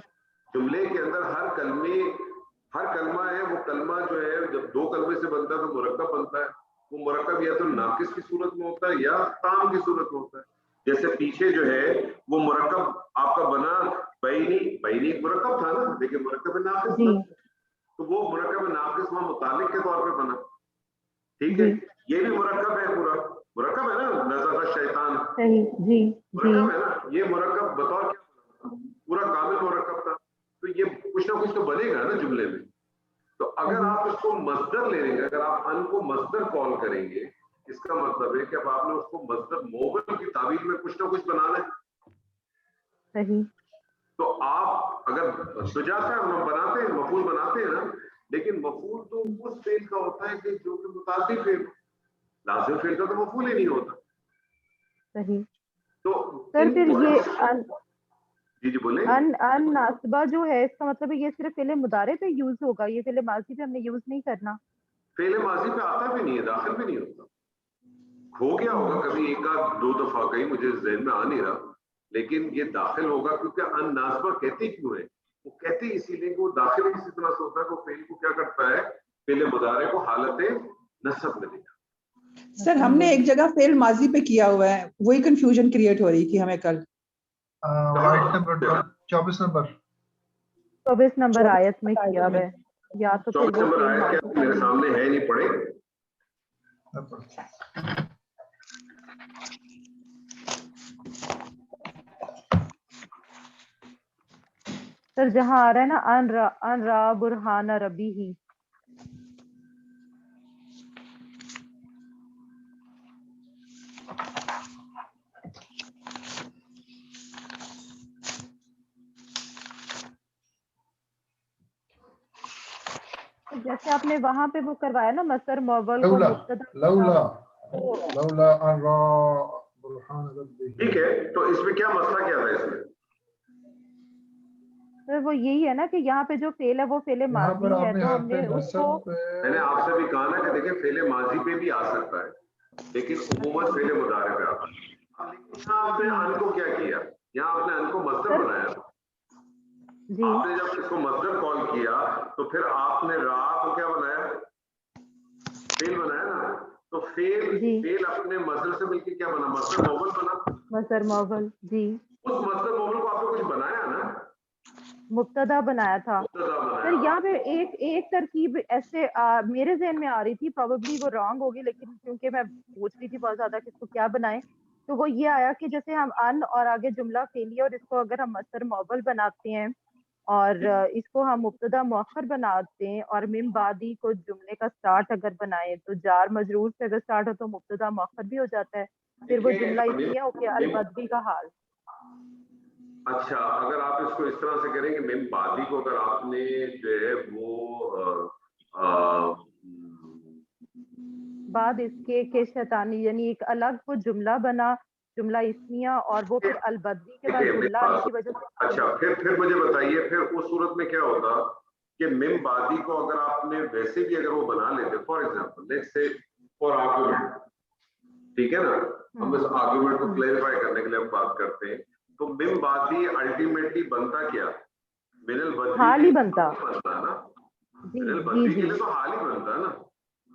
[SPEAKER 1] जुमले के अंदर हर कलमा है, वो कलमा जो है जब दो कलमे से बनता है तो मुरक्कब बनता है। वो मुरक्कब या तो नाकिस की सूरत में होता है या ताम की सूरत में होता है। जैसे पीछे जो है वो मुरक्कब आपका बना बैनी मुरक्कब था ना, लेकिन मुरक्कब नाकिस था, तो वो मुरक्कब नाकिस वहां मुतालिक के तौर पे बना, ठीक है। ये भी मुरक्कब है, पूरा मुरक्कब है ना, नज़र शैतान
[SPEAKER 4] सही। जी।
[SPEAKER 1] मुरक्कब है ना। ये मुरक्कब बतौर क्या बना? पूरा कामिल मुरक्कब था। तो ये कुछ ना कुछ तो बनेगा ना जुमले में। तो अगर आप उसको मस्दर ले लेंगे, अगर आप अन को मस्दर कॉल करेंगे, इसका मतलब है कि अब आपने उसको मस्दर मोगल की ताबीर में कुछ ना कुछ बनाना है।
[SPEAKER 4] सही।
[SPEAKER 1] तो आप अगर सुजाता है, हम बनाते हैं, मफूल बनाते हैं ना, लेकिन मफूल तो उस फेल का होता है कि जो कि मुतादिफ फेल, लाजिम फेल का तो मफूल ही नहीं होता।
[SPEAKER 4] सही।
[SPEAKER 1] तो
[SPEAKER 4] सर फिर ये
[SPEAKER 1] जी बोले।
[SPEAKER 4] अन नासिबा जो है, इसका मतलब है ये सिर्फ फेले मुदारे पे यूज होगा, ये फेले माजी पे हमने यूज नहीं करना।
[SPEAKER 1] फेले माजी पे आता भी नहीं है, दाखिल भी नहीं होता। हो गया होगा कभी एक आध दो दफा, कहीं मुझे ज़हन में आ नहीं रहा, लेकिन ये दाखिल होगा क्योंकि अन नासिबा कहते क्यों है? वो कहते इसीलिए कि वो दाखिल इसी तरह से होता है कि वो फेल को क्या करता है, फेल मुजारे को हालत नस्ब में लेगा।
[SPEAKER 2] सर हमने एक जगह फेल माजी पे किया हुआ है, वही कंफ्यूजन क्रिएट हो रही थी हमें कल।
[SPEAKER 5] वाइट नंबर 24 नंबर
[SPEAKER 4] 24 नंबर आयत में किया हुआ है, या तो फिर
[SPEAKER 1] 24
[SPEAKER 4] वो
[SPEAKER 1] नंबर
[SPEAKER 4] फेल
[SPEAKER 1] आया क्या मेरे सामने है नहीं पड़े।
[SPEAKER 4] सर जहाँ आ रहा है ना अन रा बुरहान रबी ही, जैसे आपने वहां पे वो करवाया ना मसर मोवल को
[SPEAKER 5] लौला
[SPEAKER 4] मुब्तदा
[SPEAKER 5] लौला लौला अन रा बुरहान रब्बी।
[SPEAKER 1] ठीक है, तो इसमें क्या मसला क्या था इसमें?
[SPEAKER 4] सर वो यही है ना कि यहाँ पे जो फेल है वो फेल
[SPEAKER 5] यहाँ
[SPEAKER 4] माजी
[SPEAKER 5] पर
[SPEAKER 4] है,
[SPEAKER 5] आपने
[SPEAKER 4] तो
[SPEAKER 5] हर
[SPEAKER 4] हमने
[SPEAKER 5] पे
[SPEAKER 4] उसको
[SPEAKER 5] नसब
[SPEAKER 1] मैंने आपसे भी कहा ना कि देखिए फेले माजी पे भी आ सकता है, लेकिन उमूमन फेले मुदारे पे आता है। लेकिन यहाँ आपने अन को क्या किया, यहाँ आपने अन को मस्दर बनाया।
[SPEAKER 4] जी
[SPEAKER 1] आपने जब इसको मस्दर कॉल किया तो फिर आपने रा को क्या बनाया, फेल बनाया ना। तो फेल
[SPEAKER 4] जी
[SPEAKER 1] फेल अपने मस्दर से मिलकर क्या बना, मस्दर मोवल बना।
[SPEAKER 4] मसर मोवल जी
[SPEAKER 1] उस मस्दर मोवल को आपने कुछ बनाया ना,
[SPEAKER 4] मुब्तदा बनाया था।
[SPEAKER 1] मुब्तदा
[SPEAKER 4] सर
[SPEAKER 1] बनाया।
[SPEAKER 4] यहाँ पे एक तरकीब ऐसे मेरे जहन में आ रही थी, प्रॉबेबली वो रॉन्ग होगी, लेकिन क्योंकि मैं पूछ रही थी बहुत ज्यादा कि इसको क्या बनाएं, तो वो ये आया कि जैसे हम अन और आगे जुमला फेलिया और इसको अगर हम मसर मोवल बनाते हैं और इसको हम मुब्तदा मुअख्खर बनाते हैं और मिम बादी को जुमले का स्टार्ट अगर बनाए तो जार मजरूर से अगर स्टार्ट हो तो मुब्तदा मुअख्खर भी हो जाता है, फिर वो जुमला इसलिए ओके अलबदवी का हाल।
[SPEAKER 1] अच्छा, अगर आप इसको इस तरह से करेंगे, मिम बादी को अगर आपने जो है वो
[SPEAKER 4] बाद इसके के शैतानी यानी एक अलग वो जुमला बना, जुमला इस्मिया, और वो फिर अलबदवी के बाद जुमला आने की वजह से।
[SPEAKER 1] अच्छा, फिर मुझे बताइए, फिर उस सूरत में क्या होता कि मिम बादी को अगर आपने वैसे भी अगर वो बना लेते, for example let's say for argument, ठीक है ना, हम इस आर्गुमेंट को क्लैरिफाई करने के लिए हम बात करते हैं, तो मिम बादी अल्टीमेटली बनता क्या, मिनल बदवी
[SPEAKER 4] हाल ही बनता
[SPEAKER 1] है ना,
[SPEAKER 4] जी
[SPEAKER 1] मिनल
[SPEAKER 4] जी
[SPEAKER 1] बदवी के
[SPEAKER 4] जी
[SPEAKER 1] लिए तो हाल ही बनता है ना।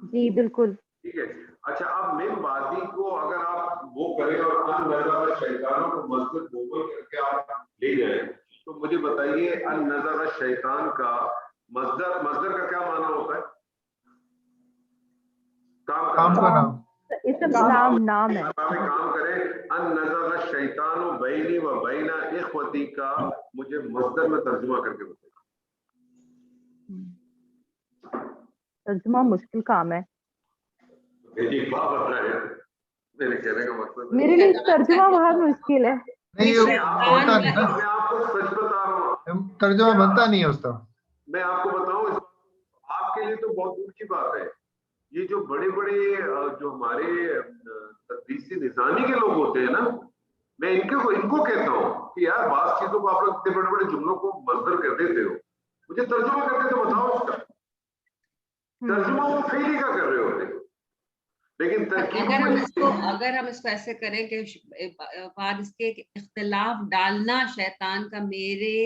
[SPEAKER 4] जी बिल्कुल।
[SPEAKER 1] ठीक है, अच्छा, अब मिम बादी को अगर आप वो करें और अन नज़र शैतान को मस्जिद गोबर करके आप ले जाए, तो मुझे बताइए अन नज़र शैतान का मस्दर का क्या माना होता है?
[SPEAKER 5] काम का नाम।
[SPEAKER 4] इसम नाम है।
[SPEAKER 1] काम करें, अन नज़र शैतान बैनी व बैना इख्वती का मुझे मस्दर में तर्जुमा करके बताइए।
[SPEAKER 4] तर्जुमा मुश्किल काम है,
[SPEAKER 1] एक बात बताए, मेरे कहने का मतलब
[SPEAKER 4] मेरे लिए तर्जुमा बहुत मुश्किल है।
[SPEAKER 5] नहीं ये होता नहीं ना,
[SPEAKER 1] मैं आपको सच बता रहा हूँ,
[SPEAKER 5] तर्जुमा बनता नहीं है उसका।
[SPEAKER 1] मैं आपको बताऊं, आपके लिए तो बहुत दूर की बात है। ये जो बड़े बड़े जो हमारे तदरीसी निजामी के लोग होते हैं ना, मैं इनको कहता हूँ कि यार बात चीजों को आप लोग इतने बड़े बड़े जुमलों को मजदर कर देते हो, मुझे तर्जुमा करके तो बताओ उसका। तर्जुमा वो फेल का कर रहे होते, लेकिन
[SPEAKER 6] अगर हम इसको ऐसे करें कि बाद इसके इख्तिलाफ डालना शैतान का मेरे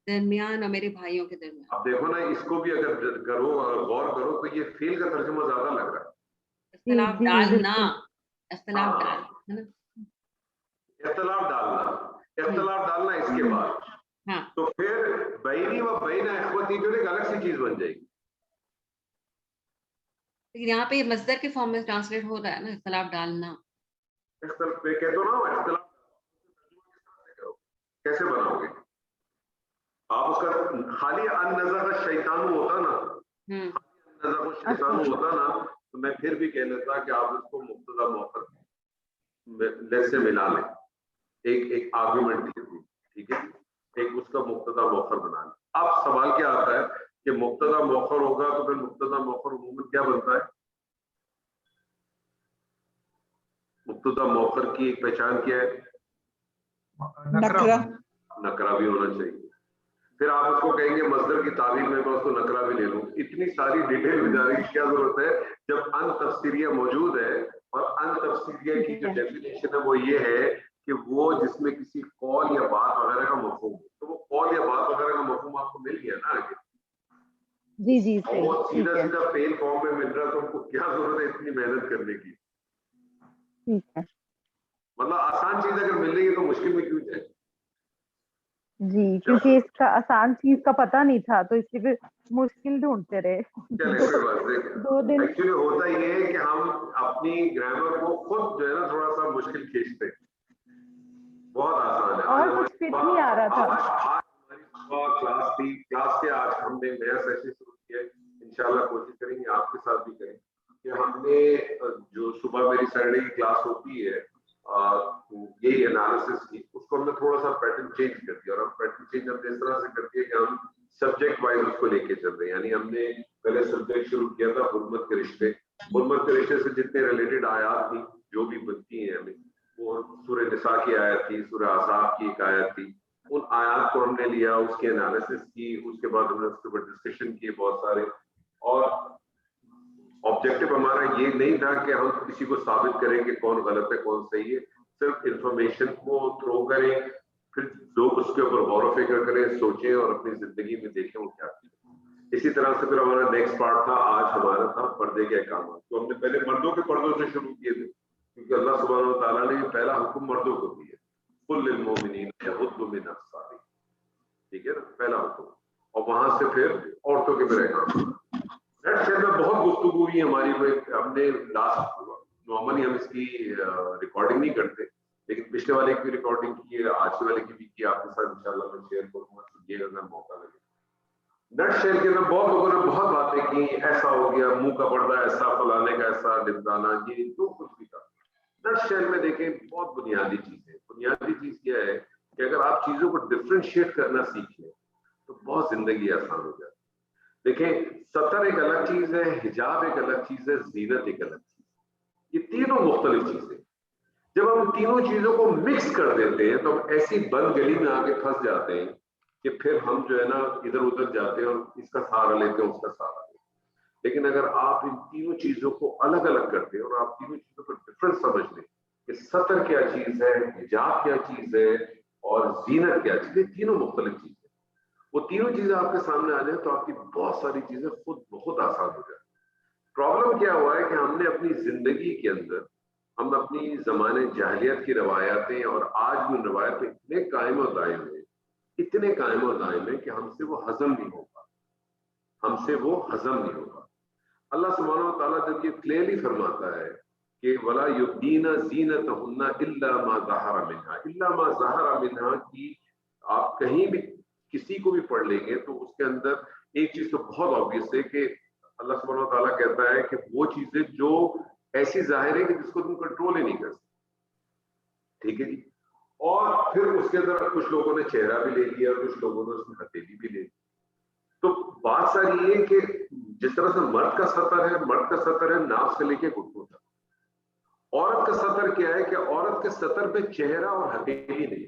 [SPEAKER 6] दरमियान और मेरे भाइयों के दरमियान।
[SPEAKER 1] अब देखो ना, इसको भी अगर करो, गौर करो, तो ये फेल का तर्जुमा ज्यादा लग रहा है।
[SPEAKER 6] इख्तिलाफ डालना, इख्तिलाफ डाल है ना,
[SPEAKER 1] इख्तिलाफ डालना इसके बाद,
[SPEAKER 6] हाँ,
[SPEAKER 1] तो फिर बैनी व बैना इख्वती जो एक अलग सी चीज बन जाएगी।
[SPEAKER 6] लेकिन यहाँ पे ये मस्दर के फॉर्म में ट्रांसलेट हो रहा है ना, इख्तिलाफ डालना।
[SPEAKER 1] कैसे बनाओगे आप उसका? खाली अन नज़र शैतान होता ना, नज़र शैतान होता ना, तो मैं फिर भी कह लेता कि आप उसको मुब्तदा मुअख्खर से मिला लें, एक आर्गुमेंट के थ्रू, ठीक है, एक उसका मुब्तदा मुअख्खर बना लें। अब सवाल क्या आता है कि मुब्तदा मुअख्खर होगा तो फिर मुब्तदा मुअख्खर उमूमन क्या बनता है? मुब्तदा मुअख्खर की एक पहचान क्या है? नकरा भी होना चाहिए। फिर आप उसको कहेंगे मस्दर की तारीफ में मैं उसको नकरा भी ले लूं, इतनी सारी डिटेल में जाने की क्या जरूरत है जब अन तफसीरिया मौजूद है। और अन तफसीरिया की जो डेफिनेशन है वो ये है کہ وہ جس میں کسی قول یا بات وغیرہ کا مفہوم ہو، تو وہ قول یا بات وغیرہ کا مفہوم آپ کو مل گیا نا آگے.
[SPEAKER 4] جی جی
[SPEAKER 1] اور
[SPEAKER 4] صحیح.
[SPEAKER 1] وہ
[SPEAKER 4] ٹھیک
[SPEAKER 1] سیدھا
[SPEAKER 4] ہے
[SPEAKER 1] سیدھا پین فارم میں مل رہا تو ان کو کیا ضرورت ہے اتنی محنت کرنے کی.
[SPEAKER 4] ٹھیک ہے.
[SPEAKER 1] مطلب آسان چیز اگر مل رہی ہے تو مشکل میں کیوں جائے.
[SPEAKER 4] جی کیونکہ اس کا آسان چیز کا پتہ نہیں تھا تو اس لیے پھر مشکل ڈھونڈتے رہے.
[SPEAKER 1] چلے کوئی بات نہیں.
[SPEAKER 4] 2 دن.
[SPEAKER 1] ایکچولی ہوتا یہ ہے کہ ہم اپنی گرامر کو خود جو ہے نا تھوڑا سا مشکل کھینچتے ہیں. بہت آسان ہے.
[SPEAKER 4] اور کچھ فٹ نہیں آ رہا تھا.
[SPEAKER 1] آج ہماری کلاس تھی. کلاس کے آج ہم نے نیا سیشن شروع کیا ہے. انشاءاللہ کوشش کریں گے آپ کے ساتھ بھی کریں کہ ہم نے جو صبح میری سیٹرڈے کی کلاس ہوتی ہے یہی انالیسس کی، اس کو ہم نے تھوڑا سا پیٹرن چینج کر دیا. اور ہم پیٹرن چینج ہم نے اس طرح سے کر دیا کہ ہم سبجیکٹ وائز اس کو لے کے چل رہے ہیں. یعنی ہم نے پہلے سبجیکٹ شروع کیا تھا حرمت کے رشتے. حرمت کے رشتے سے جتنے ریلیٹڈ آیات تھی جو بھی بنتی ہیں ہمیں، وہ سورہ نساء کی آیت تھی، سورہ احزاب کی ایک آیت تھی، ان آیات کو ہم نے لیا، اس کی انالیسس کی. اس کے بعد ہم نے اس کے اوپر ڈسکشن کیے بہت سارے. اور آبجیکٹو ہمارا یہ نہیں تھا کہ ہم کسی کو ثابت کریں کہ کون غلط ہے کون صحیح ہے، صرف انفارمیشن کو تھرو کریں، پھر لوگ اس کے اوپر غور و فکر کریں، سوچیں اور اپنی زندگی میں دیکھیں وہ کیا ہے. اسی طرح سے پھر ہمارا نیکسٹ پارٹ تھا آج ہمارا تھا پردے کے احکامات. تو ہم نے پہلے مردوں کے پردوں سے شروع کیے تھے کیونکہ اللہ سبحانہ و تعالیٰ نے پہلا حکم مردوں کو دیا، قل للمؤمنین یغضوا من ابصارہم. ٹھیک ہے نا، پہلا حکم. اور وہاں سے پھر عورتوں کے پھر احکام. نیٹ شیئر میں بہت گفتگو ہوئی ہماری. ہم نے لاسٹ نارملی ہم اس کی ریکارڈنگ نہیں کرتے لیکن پچھلے والے کی ریکارڈنگ کی ہے، آج کے والے کی بھی کی. آپ کے ساتھ انشاءاللہ میں شیئر کروں گا، سنیے اگر موقع لگے. نیٹ شیئر کے اندر بہت لوگوں نے بہت باتیں کی، ایسا ہو گیا، منہ کا پردہ ایسا، فلانے کا ایسا، ڈمکانا، یہ جو کچھ بھی تھا. نیٹ شیئر میں دیکھیں بہت بنیادی چیز ہے. بنیادی چیز کیا ہے کہ اگر آپ چیزوں کو ڈفرینشیٹ کرنا سیکھ لیں تو بہت زندگی آسان ہو جاتی ہے. دیکھیں ستر ایک الگ چیز ہے، حجاب ایک الگ چیز ہے، زینت ایک الگ چیز ہے. یہ تینوں مختلف چیزیں. جب ہم تینوں چیزوں کو مکس کر دیتے ہیں تو ہم ایسی بند گلی میں آگے پھنس جاتے ہیں کہ پھر ہم جو ہے نا ادھر ادھر جاتے ہیں اور اس کا سہارا لیتے ہیں، اس کا سہارا لیتے ہیں. لیکن اگر آپ ان تینوں چیزوں کو الگ الگ کرتے ہیں اور آپ تینوں چیزوں کو ڈفرنس سمجھ لیں کہ ستر کیا چیز ہے، حجاب کیا چیز ہے اور زینت کیا چیز ہے، تینوں مختلف چیزیں، وہ تینوں چیزیں آپ کے سامنے آ جائیں تو آپ کی بہت ساری چیزیں خود بہت آسان ہو جائیں. پرابلم کیا ہوا ہے کہ ہم نے اپنی زندگی کے اندر ہم اپنی زمانے جاہلیت کی روایاتیں اور آج بھی ان روایتیں اتنے قائم و دائم ہیں، اتنے قائم و دائم ہیں کہ ہم سے وہ ہضم نہیں ہوگا، ہم سے وہ ہضم نہیں ہوگا. اللہ سبحانہ و تعالیٰ جب یہ کلیئرلی فرماتا ہے کہ وَلَا يُبْدِينَ زِينَتَهُنَّ إِلَّا مَا ظَهَرَ مِنْهَا، إِلَّا مَا ظَهَرَ مِنْهَا کی آپ کہیں بھی کسی کو بھی پڑھ لیں گے تو اس کے اندر ایک چیز تو بہت آبویس ہے کہ اللہ سبحانہ و تعالیٰ کہتا ہے کہ وہ چیزیں جو ایسی ظاہر ہے کہ جس کو تم کنٹرول ہی نہیں کر سکتے. ٹھیک ہے جی. اور پھر اس کے اندر کچھ لوگوں نے چہرہ بھی لے لیا، کچھ لوگوں نے اس میں ہتھیلی بھی لے لی. تو بات ساری یہ ہے کہ جس طرح سے مرد کا سطر ہے ناف سے لے کے گھٹنوں تک. عورت کا سطر کیا ہے کہ عورت کے سطر پہ چہرہ اور ہتھیلی نہیں.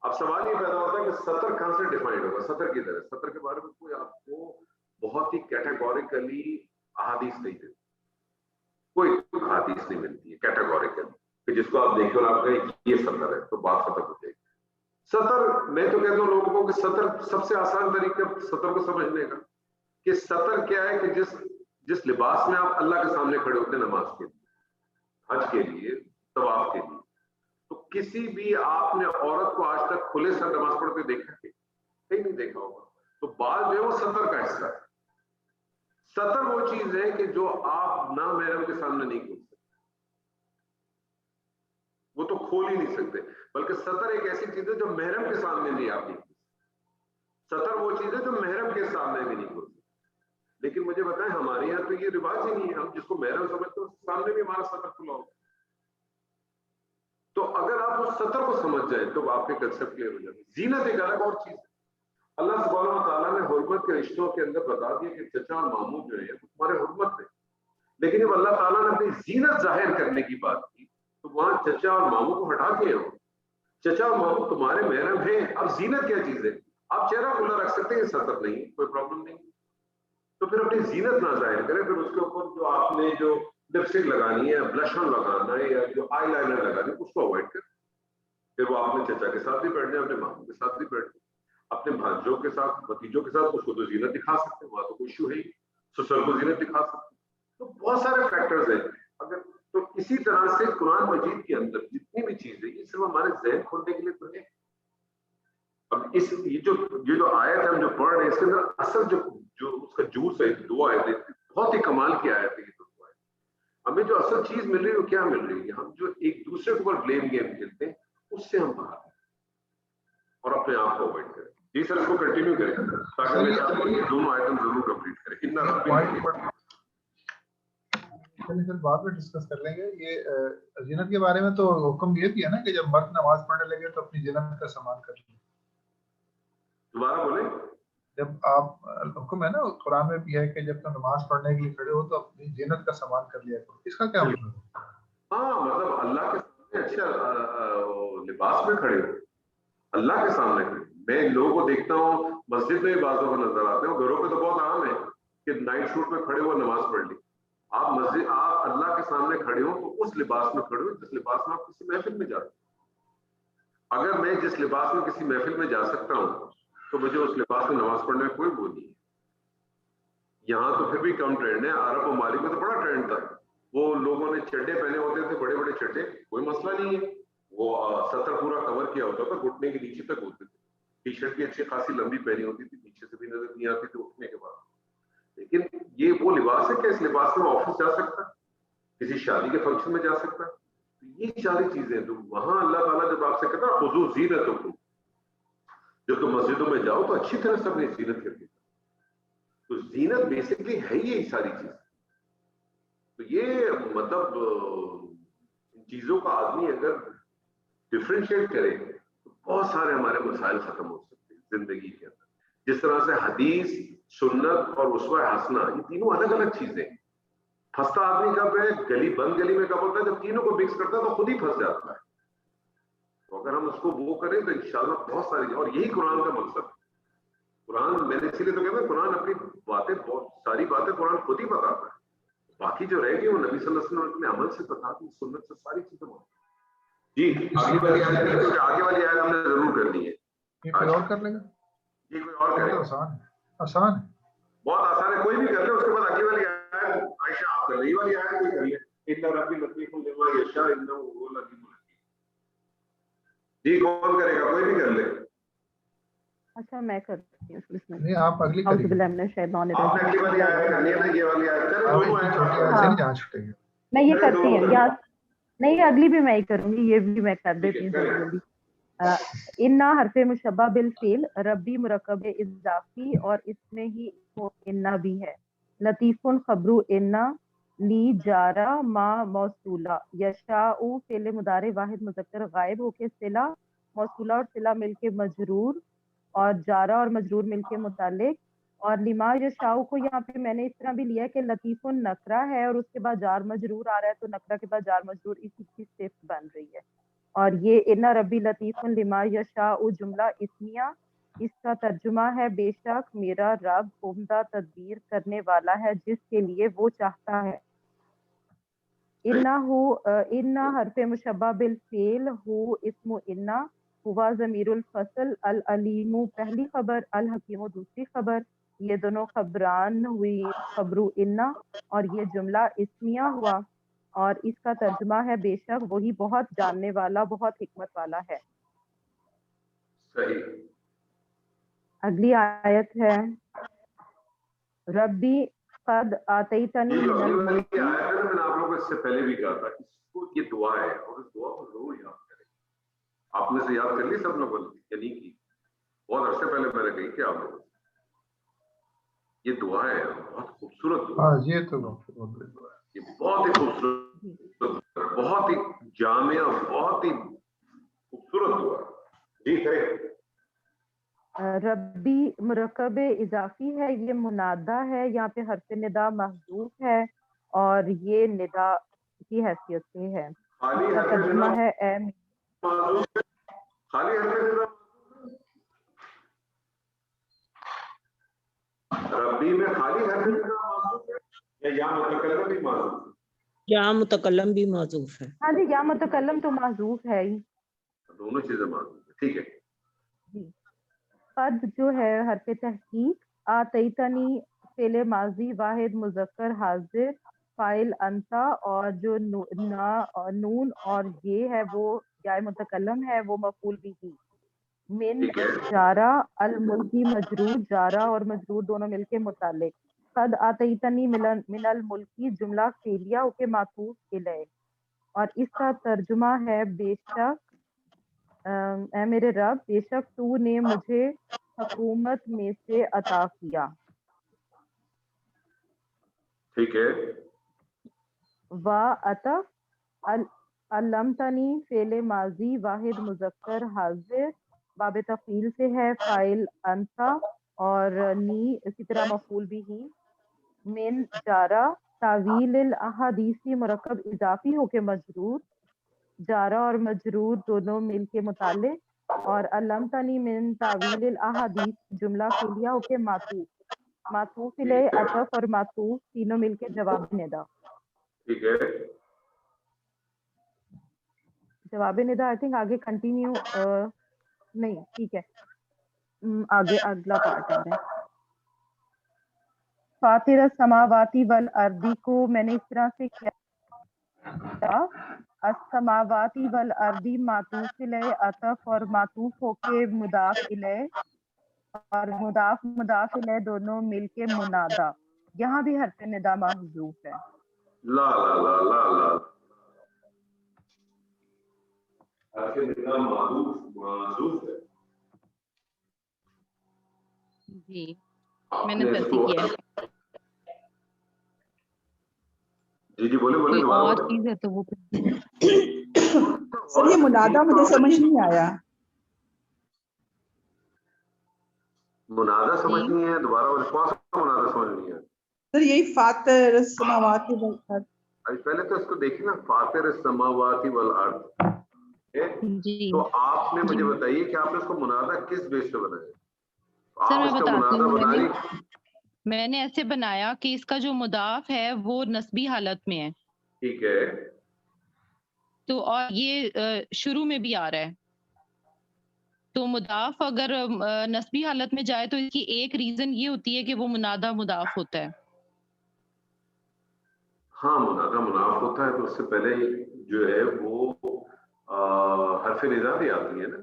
[SPEAKER 1] اب سوال یہ پیدا ہوتا ہے کہ سطر کہاں سے ڈیفائنڈ ہوگا، سطر کی طرح. سطر کے بارے میں کوئی آپ کو بہت ہی کیٹیگوریکلی احادیث نہیں ملتی، کوئی احادیث نہیں ملتی ہے کیٹیگوریکلی کہ جس کو آپ دیکھیں اور آپ کہیں یہ سطر ہے تو بات ختم ہو جائے گی. سطر میں تو کہتا ہوں لوگوں کو کہ سطر سب سے آسان طریقہ سطر کو سمجھنے کا کہ سطر کیا ہے کہ جس لباس میں آپ اللہ کے سامنے کھڑے ہوتے ہیں نماز کے لیے، حج کے لیے، طواف کے لیے. تو کسی بھی آپ نے عورت کو آج تک کھلے سر نماز پڑھتے دیکھا کہ کہیں نہیں دیکھا ہوگا. تو بال جو ہے وہ سطر کا حصہ ہے. سطر وہ چیز ہے کہ جو آپ نہ محرم کے سامنے نہیں کھول سکتے، وہ تو کھول ہی نہیں سکتے. بلکہ سطر ایک ایسی چیز ہے جو محرم کے سامنے نہیں آپ نہیں کھول سکتے. سطر وہ چیز ہے جو محرم کے سامنے بھی نہیں کھول سکتے. لیکن مجھے بتائیں ہمارے یہاں تو یہ رواج ہی نہیں ہے. ہم جس کو محرم سمجھتے ہیں اس کے سامنے بھی ہمارا سطر کھلا ہوگا. تو اگر آپ اس سطر کو سمجھ جائیں تو آپ کے کنسپٹ کلیئر ہو جائے. زینت ایک الگ اور چیز ہے. اللہ سبحانہ و تعالیٰ نے حرمت کے رشتوں کے اندر بتا دیا کہ چچا اور ماموں جو ہے تمہارے حرمت ہے. لیکن جب اللہ تعالیٰ نے اپنی زینت ظاہر کرنے کی بات کی تو وہاں چچا اور ماموں کو ہٹا کے ہو. چچا اور ماموں تمہارے محرم ہیں. اب زینت کیا چیز ہے؟ آپ چہرہ کھلا رکھ سکتے ہیں، سطر نہیں، کوئی پرابلم نہیں. تو پھر اپنی زینت نہ ظاہر کریں. پھر اس کے اوپر جو آپ نے جو لپسٹک لگانی ہے، بلشر لگانا ہے یا جو آئی لائنر لگانا ہے اس کو اوائڈ کریں. پھر وہ اپنے چچا کے ساتھ بھی بیٹھ جائے, اپنے ماموں کے ساتھ بھی بیٹھ جائے, اپنے بھانجوں کے ساتھ, بھتیجوں کے ساتھ, اس کو تو زینت دکھا سکتے ہیں, وہاں تو کوئی ایشو ہے ہی, سسر کو زینت دکھا سکتے ہیں. تو بہت سارے فیکٹرز ہیں. اگر تو اسی طرح سے قرآن مجید کے اندر جتنی بھی چیزیں یہ صرف ہمارے ذہن کھولنے کے لیے تو ہے. اب یہ جو آیت ہم جو پڑھ رہے ہیں اس کے اندر اصل جو اس کا جوس ہے, دو آیتیں بہت ہی کمال کی آیت ہے. یہ دو آیت ہمیں جو اصل چیز مل رہی ہے وہ کیا مل رہی ہے؟ ہم جو ایک دوسرے کے اوپر بلیم گیم کھیلتے ہیں اس سے ہم باہر ہیں اور اپنے آپ کو اوائڈ کریں. جی سر, اس کو کنٹینیو کریں تاکہ میں چاہتا ہوں یہ دونوں آیتم ضرور کمپلیٹ کریں. کتنا
[SPEAKER 5] سر بعد میں ڈسکس کر لیں گے. یہ زینت کے بارے میں تو حکم یہ بھی ہے نا کہ جب مرد نماز پڑھنے لگے تو اپنی زینت کا سامان کر لیں.
[SPEAKER 1] دوبارہ بولیں.
[SPEAKER 5] جب آپ حکم ہے نا قرآن میں بھی ہے کہ جب تم نماز پڑھنے کے لیے کھڑے ہو تو اپنی زینت کا سامان کر لیا کرو. اس کا کیا مطلب ہے؟
[SPEAKER 1] ہاں مطلب اللہ کے سامنے اچھا لباس میں کھڑے ہو, اللہ کے سامنے کھڑے. میں لوگوں کو دیکھتا ہوں مسجد میں بعضوں کو نظر آتے ہیں, گھروں پہ تو بہت عام ہے کہ نائٹ سوٹ میں کھڑے ہو نماز پڑھ لی. آپ مسجد آپ اللہ کے سامنے کھڑے ہو تو اس لباس میں کھڑے ہو جس لباس میں آپ کسی محفل میں جاتے ہیں. اگر میں جس لباس میں کسی محفل میں جا سکتا ہوں تو مجھے اس لباس میں نماز پڑھنے میں کوئی وہ نہیں ہے. یہاں تو پھر بھی کم ٹرینڈ ہے, عرب ممالک میں تو بڑا ٹرینڈ تھا. وہ لوگوں نے چڈے پہنے ہوتے تھے, بڑے بڑے چڈے, کوئی مسئلہ نہیں ہے. وہ سطر پورا کور کیا ہوتا تھا, گھٹنے کے نیچے تک ہوتے تھے. ٹی شرٹ بھی اچھی خاصی لمبی پہنی ہوتی تھی, پیچھے سے بھی نظر نہیں آتی تھی اٹھنے کے بعد. لیکن یہ وہ لباس ہے کہ اس لباس میں آفس جا سکتا ہے, کسی شادی کے فنکشن میں جا سکتا ہے. یہ ساری چیزیں تو وہاں اللہ تعالیٰ جب آپ سے کہتا ہے خذوا زینتکم, جب تم مسجدوں میں جاؤ تو اچھی طرح سے اپنی زینت کر کے. تو زینت بیسکلی ہے یہ ساری چیز. تو یہ مطلب ان چیزوں کا آدمی اگر ڈفرینشیٹ کرے تو بہت سارے ہمارے مسائل ختم ہو سکتے ہیں زندگی کے اندر. جس طرح سے حدیث, سنت اور اسوہ حسنہ یہ تینوں الگ الگ چیزیں. پھنستا آدمی کب ہے, گلی بند گلی میں کب ہوتا ہے, جب تینوں کو مکس کرتا ہے تو خود ہی پھنس جاتا ہے. تو اگر ہم اس کو وہ کریں تو انشاءاللہ بہت ساری, اور یہی قرآن کا مقصد ہے. قرآن میں نے اسی لیے تو کہتا ہے قرآن اپنی باتیں, بہت ساری باتیں قرآن خود ہی بتاتا ہے. باقی جو رہے گی وہ نبی صلی اللہ علیہ وسلم اپنے عمل سے بتاتی, سنت سے ساری چیزیں بتاتی. جی اگلی والی آیت نہیں, کیونکہ آگے والی آیت ہم نے ضرور کرنی ہے.
[SPEAKER 5] یہ کوئی اور کر لے گا؟
[SPEAKER 1] جی کوئی اور کرے.
[SPEAKER 5] آسان ہے, آسان ہے,
[SPEAKER 1] بہت آسان ہے, کوئی بھی کر لے. اس کے بعد اگلی والی آیت عائشہ آپ کر لیں, یہ والی آیت کوئی کر لے. ان ربی لطیف لما یشاء انہ هو العلیم الحکیم. جی کون کرے گا؟ کوئی بھی کر لے.
[SPEAKER 4] اچھا میں کرتی ہوں. بسم اللہ.
[SPEAKER 5] نہیں آپ اگلی
[SPEAKER 4] اعوذ
[SPEAKER 5] کریے.
[SPEAKER 4] باللہ من الشیطان
[SPEAKER 1] آپ نے اگلی والی آیت کرنی ہے نا, یہ والی آیت کریں. دونوں آیت
[SPEAKER 5] چھوٹی آیت سے نہیں جہاں چھٹے گی.
[SPEAKER 4] میں یہ کرتی ہوں یا نہیں, اگلی بھی میں ہی کروں گی, یہ بھی میں کر دیتی ہوں جلدی جلدی. انا حرف مشبہ بالفعل, ربی مرکب اضافی اور اس میں ہی انا بھی ہے. لطیف خبرو انا, لی جارا ما موصولہ, یشاء فعل مضارع واحد مذکر غائب ہو کے صلہ موصولہ اور صلہ مل کے مجرور اور جارا اور مجرور مل کے متعلق. اور لما یشاء کو یہاں پہ میں نے اس طرح بھی لیا کہ لطیف نکرہ ہے اور اس کے بعد جار مجرور آ رہا ہے, تو نکرہ کے بعد جار مجرور اسی کی صفت بن رہی ہے. اور یہ انا ربی لطیف لما یشاء جملہ اسمیہ, اس کا ترجمہ ہے بے شک میرا رب عمدہ تدبیر کرنے والا ہے جس کے لیے وہ چاہتا ہے. انا حرف مشبہ بالفعل ہو اسم انا, ہوا ضمیر الفصل, العلیم پہلی خبر, الحکیم دوسری خبر. یہ دونوں خبران ہوئی خبرو انا, اور یہ جملہ اسمیہ ہوا اور اس کا ترجمہ ہے بے شک وہی بہت جاننے والا بہت حکمت والا ہے.
[SPEAKER 1] صحیح.
[SPEAKER 4] اگلی آیت ہے ربی قد آتیتنی من الملک.
[SPEAKER 1] میں نے آپ لوگوں کو اس سے پہلے بھی کہا تھا اس کو, یہ دعا ہے اور اس دعا کو ضرور یاد کریں. آپ نے سے یاد کر لی سب لوگوں نے یا نہیں کی؟ بہت عرصے پہلے میں نے کہی کہ آپ لوگوں سے یہ دعا ہے, بہت خوبصورت دعا.
[SPEAKER 5] ہاں یہ تو بہت بڑی دعا ہے.
[SPEAKER 1] یہ بہت ہی خوبصورت, بہت ہی جامع, بہت ہی خوبصورت دعا. جی کریں.
[SPEAKER 4] ربی مرکب اضافی ہے, یہ منادہ ہے, یہاں پہ حرف ندا محذوف ہے اور یہ ندا کی حیثیت سے ہے. اس کا ترجمہ ہے اے
[SPEAKER 1] خالی ربی میں خالی حرف ندا معذوف ہے یا متکلم بھی معذوف ہے؟
[SPEAKER 3] یا متکلم بھی معذوف ہے.
[SPEAKER 4] ہاں جی, یا متکلم تو معذوف ہے ہی.
[SPEAKER 1] दोनों चीजें माजूफ है, ठीक है।
[SPEAKER 4] जी قد جو ہے حرف تحقیق آتیتنی فعل ماضی واحد مذکر حاضر فاعل انتا اور جو نون اور یہ ہے وہ یا متکلم ہے وہ مفعول بھی من
[SPEAKER 1] ٹھیک ہے
[SPEAKER 4] جارا الملکی مجرور جارا اور مجرور دونوں مل کے متعلق قد آتیتنی من الملکی جملہ فعلیہ کے معطوف الیہ اور اس کا ترجمہ ہے بے شک اے میرے رب بے شک تو نے مجھے حکومت میں سے عطا کیا
[SPEAKER 1] ٹھیک ہے
[SPEAKER 4] وا عطف علمتنی فعل ماضی واحد مذکر حاضر باب تفعیل سے ہے فاعل انتا اور نی اسی طرح مفعول بھی ہی من جارا تعویل الاحادیثی مرکب اضافی ہو کے مجرور جارا اور مجرور دونوں مل کے متعلق اور علمتنی من تعویل الاحادیث جملہ فعلیہ ہو کے معطوف الیہ عطف اور معطوف تینوں مل کے جواب ندا
[SPEAKER 1] ٹھیک ہے
[SPEAKER 4] جواب ندا آئی تھنک آگے کنٹینیو نہیں ٹھیک ہے آگے اگلا پارٹ آ رہا ہے فاطر السماواتی والارضی کو میں نے اس طرح سے کیا السماواتی والارضی معطوف الیہ عطف اور معطوف ہو کے مضاف الیہ اور مضاف الیہ دونوں مل کے منادا یہاں بھی حرف ندا محذوف ہے
[SPEAKER 1] لا لا لا لا لا حرف ندا معذوف ہے
[SPEAKER 7] جی میں نے سر سے کیا ہے
[SPEAKER 1] جی بولے
[SPEAKER 7] کوئی
[SPEAKER 1] دوبارہ
[SPEAKER 7] اور
[SPEAKER 1] بولیں۔
[SPEAKER 7] چیز ہے تو وہ
[SPEAKER 2] سر یہ منادا مجھے سمجھ نہیں آیا
[SPEAKER 1] منادہ سمجھ
[SPEAKER 7] جی
[SPEAKER 1] نہیں ہے دوبارہ بولے کون سا منادہ سمجھ نہیں ہے
[SPEAKER 2] سر یہی فاطر السماوات والارض
[SPEAKER 1] ابھی پہلے تو اس کو دیکھیں نا فاطر السماوات والارض
[SPEAKER 7] جی
[SPEAKER 1] تو آپ نے
[SPEAKER 7] جی
[SPEAKER 1] مجھے بتائیے کہ آپ نے اس کو منادہ کس بیس پہ بنایا
[SPEAKER 7] سر
[SPEAKER 1] آپ
[SPEAKER 7] میں
[SPEAKER 1] اس کا
[SPEAKER 7] بتاتی
[SPEAKER 1] منادہ
[SPEAKER 7] ہوں
[SPEAKER 1] بنانے
[SPEAKER 7] میں نے ایسے بنایا کہ اس کا جو مضاف ہے وہ نسبی حالت میں ہے
[SPEAKER 1] ٹھیک ہے
[SPEAKER 7] تو اور یہ شروع میں بھی آ رہا ہے تو مضاف اگر نسبی حالت میں جائے تو اس کی ایک ریزن یہ ہوتی ہے کہ وہ منادہ مضاف ہوتا ہے
[SPEAKER 1] ہاں منادہ مناف ہوتا ہے تو اس سے پہلے جو ہے وہ حرف ندا بھی آتی ہے نا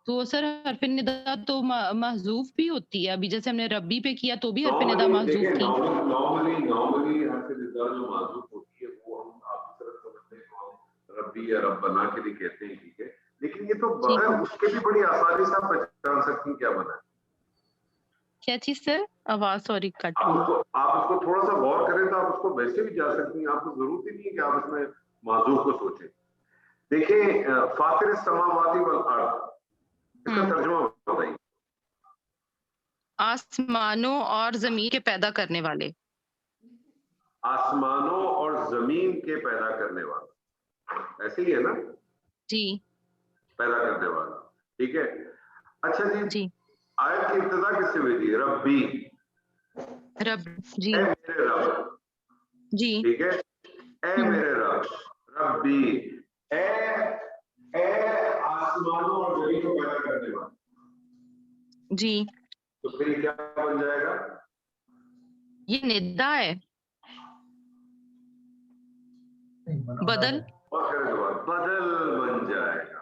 [SPEAKER 7] تو سر حرف ندا تو محذوف بھی ہوتی ہے ابھی جیسے ہم نے ربی پہ کیا تو بھی حرف ندا محذوف تھی
[SPEAKER 1] نارملی حرف ندا جو معذوف ہوتی ہے وہ ہم آپ کی طرف سمجھتے ہیں تو ہم ربی یا ربنا کے لیے کہتے ہیں ٹھیک ہے لیکن یہ تو
[SPEAKER 7] ٹھیک
[SPEAKER 1] بغیر
[SPEAKER 7] ہے
[SPEAKER 1] اس کے بھی بڑی آسانی سے آپ پہچان سکتی ہیں کیا بنا ہے
[SPEAKER 7] کیا چیز سر آواز سوری کٹ
[SPEAKER 1] آپ اس کو تھوڑا سا غور کریں تو آپ اس کو ویسے بھی جا سکتی ہیں آپ کو ضرورت ہی نہیں ہے کہ آپ اس میں معذوف کو سوچیں دیکھیں فاطر السماوات والارض اس کا ترجمہ بتائیے
[SPEAKER 7] آسمانوں اور زمین کے پیدا کرنے والے
[SPEAKER 1] آسمانوں اور زمین کے پیدا کرنے والا ایسے ہی ہے نا
[SPEAKER 7] جی
[SPEAKER 1] پیدا کرنے والا ٹھیک ہے اچھا
[SPEAKER 7] جی
[SPEAKER 1] آیت کی ابتدا کس سے ہوئی تھی ربی
[SPEAKER 7] رب جی
[SPEAKER 1] اے میرے رب
[SPEAKER 7] جی
[SPEAKER 1] ٹھیک ہے اے میرے رب ربی اے آسمانوں اور زمین کو پیدا کرنے والا
[SPEAKER 7] جی
[SPEAKER 1] تو پھر کیا بن جائے گا
[SPEAKER 7] یہ ندا ہے بدل
[SPEAKER 1] اور پھر بدل بن جائے گا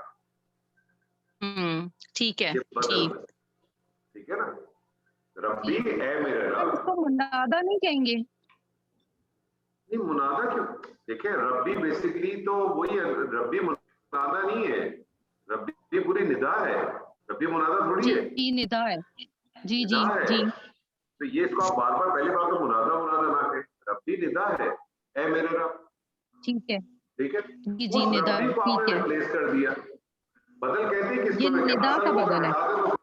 [SPEAKER 7] ٹھیک ہے
[SPEAKER 1] یہ بدل
[SPEAKER 7] جی
[SPEAKER 1] ٹھیک ہے نا ربی اے میرے رب
[SPEAKER 7] اس کو منادہ نہیں کہیں گے
[SPEAKER 1] نہیں منادہ کیوں دیکھیں ربی بیسیکلی تو وہی ہے ربی منادہ نہیں ہے ربی پوری ندا ہے ربی منادہ تھوڑی ہے
[SPEAKER 7] جی ندا ہے جی جی
[SPEAKER 1] ندا ہے
[SPEAKER 7] جی
[SPEAKER 1] تو یہ اس کو آپ بار بار پہلی بار تو منادہ نہ کہیں ربی ندا ہے اے میرے رب
[SPEAKER 7] ٹھیک ہے
[SPEAKER 1] ٹھیک ہے
[SPEAKER 7] جی
[SPEAKER 1] اس
[SPEAKER 7] جی ندا
[SPEAKER 1] ربی کو آپ
[SPEAKER 7] ٹھیک
[SPEAKER 1] نے
[SPEAKER 7] ہے
[SPEAKER 1] ریپلیس کر دیا بدل کہتے ہیں کس
[SPEAKER 7] یہ
[SPEAKER 1] کو ہے کہ
[SPEAKER 7] ندا
[SPEAKER 1] اصل
[SPEAKER 7] کا
[SPEAKER 1] کو
[SPEAKER 7] بدل ہے
[SPEAKER 1] ہٹا دیں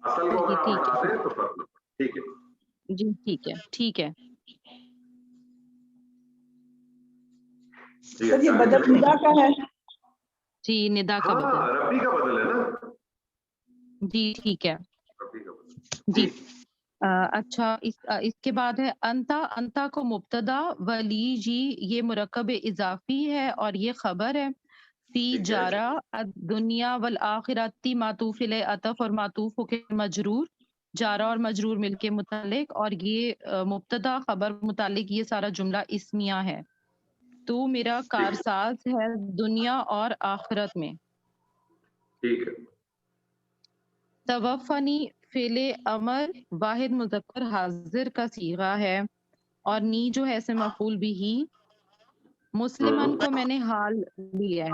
[SPEAKER 1] اصل کو
[SPEAKER 7] جی
[SPEAKER 1] اگر آپ
[SPEAKER 7] ٹھیک
[SPEAKER 1] ہٹا
[SPEAKER 7] ہے
[SPEAKER 1] دیں تو فرق نہ پڑے ٹھیک ہے
[SPEAKER 7] جی ٹھیک ہے ٹھیک ہے
[SPEAKER 2] سر یہ بدل ندا کا ہے
[SPEAKER 7] جی ندا کا
[SPEAKER 1] ہاں
[SPEAKER 7] بدل
[SPEAKER 1] ربی کا بدل ہے نا
[SPEAKER 7] جی ٹھیک ہے
[SPEAKER 1] ربی کا بدل
[SPEAKER 7] جی اچھا اس کے بعد ہے انتا کو مبتدا ولی جی یہ مرکب اضافی ہے اور یہ خبر ہے सी
[SPEAKER 1] ठीक है।
[SPEAKER 7] जारा दुनिया वल आखिरती मातूफ इले अतफ और मातूफ होके मजरूर, जारा और मजरूर मिलके मुतालिक, और ये मुब्तदा खबर मुतालिक ये सारा जुमला इस्मिया है। तू मेरा कारसाज है दुनिया और आखिरत में।
[SPEAKER 1] ठीक है।
[SPEAKER 7] तवफ़नी फ़ेले अमर वाहिद मुज़क्कर हाजिर का सीगा है, और नी जो है इसे मफूल बिही। मुस्लिमन को मैंने हाल लिया है,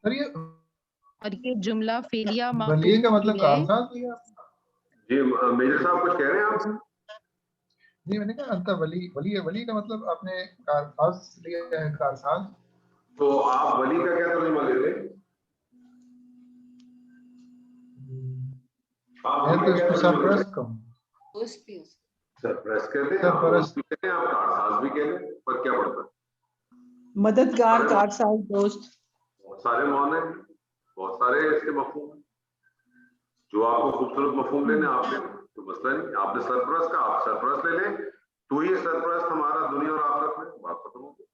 [SPEAKER 5] सर ये
[SPEAKER 7] और ये जुमला फेलिया
[SPEAKER 5] वली का मतलब
[SPEAKER 7] है।
[SPEAKER 5] कारसाज लिया आपने?
[SPEAKER 1] जी मेजर साहब कुछ कह रहे हैं आप?
[SPEAKER 5] जी मैंने कहा अंत वली, वली का मतलब आपने कारसाज लिया है, कारसाज।
[SPEAKER 1] तो आप वली का क्या तर्जुमा ले रहे हैं?
[SPEAKER 5] मैं तो इसको सरपरस्त कहूँ।
[SPEAKER 6] दोस्त भी हो सकते
[SPEAKER 1] सरपरस्त कहते हैं,
[SPEAKER 5] सरपरस्त।
[SPEAKER 1] आप कहते हैं, आप कारसाज भी कह लें, पर क्या पड़ता है?
[SPEAKER 2] मददगार, कारसाज, दोस्त।
[SPEAKER 1] बहुत सारे मौन हैं, बहुत सारे इसके मफहूम हैं। जो आपको खूबसूरत मफहूम लेने आप लें, तो मसला नहीं। आपने सरपरस्त का, आप सरपरस्त ले लें। तू ही सरपरस्त हमारा दुनिया और आखिरत में, बात खत्म हो गई।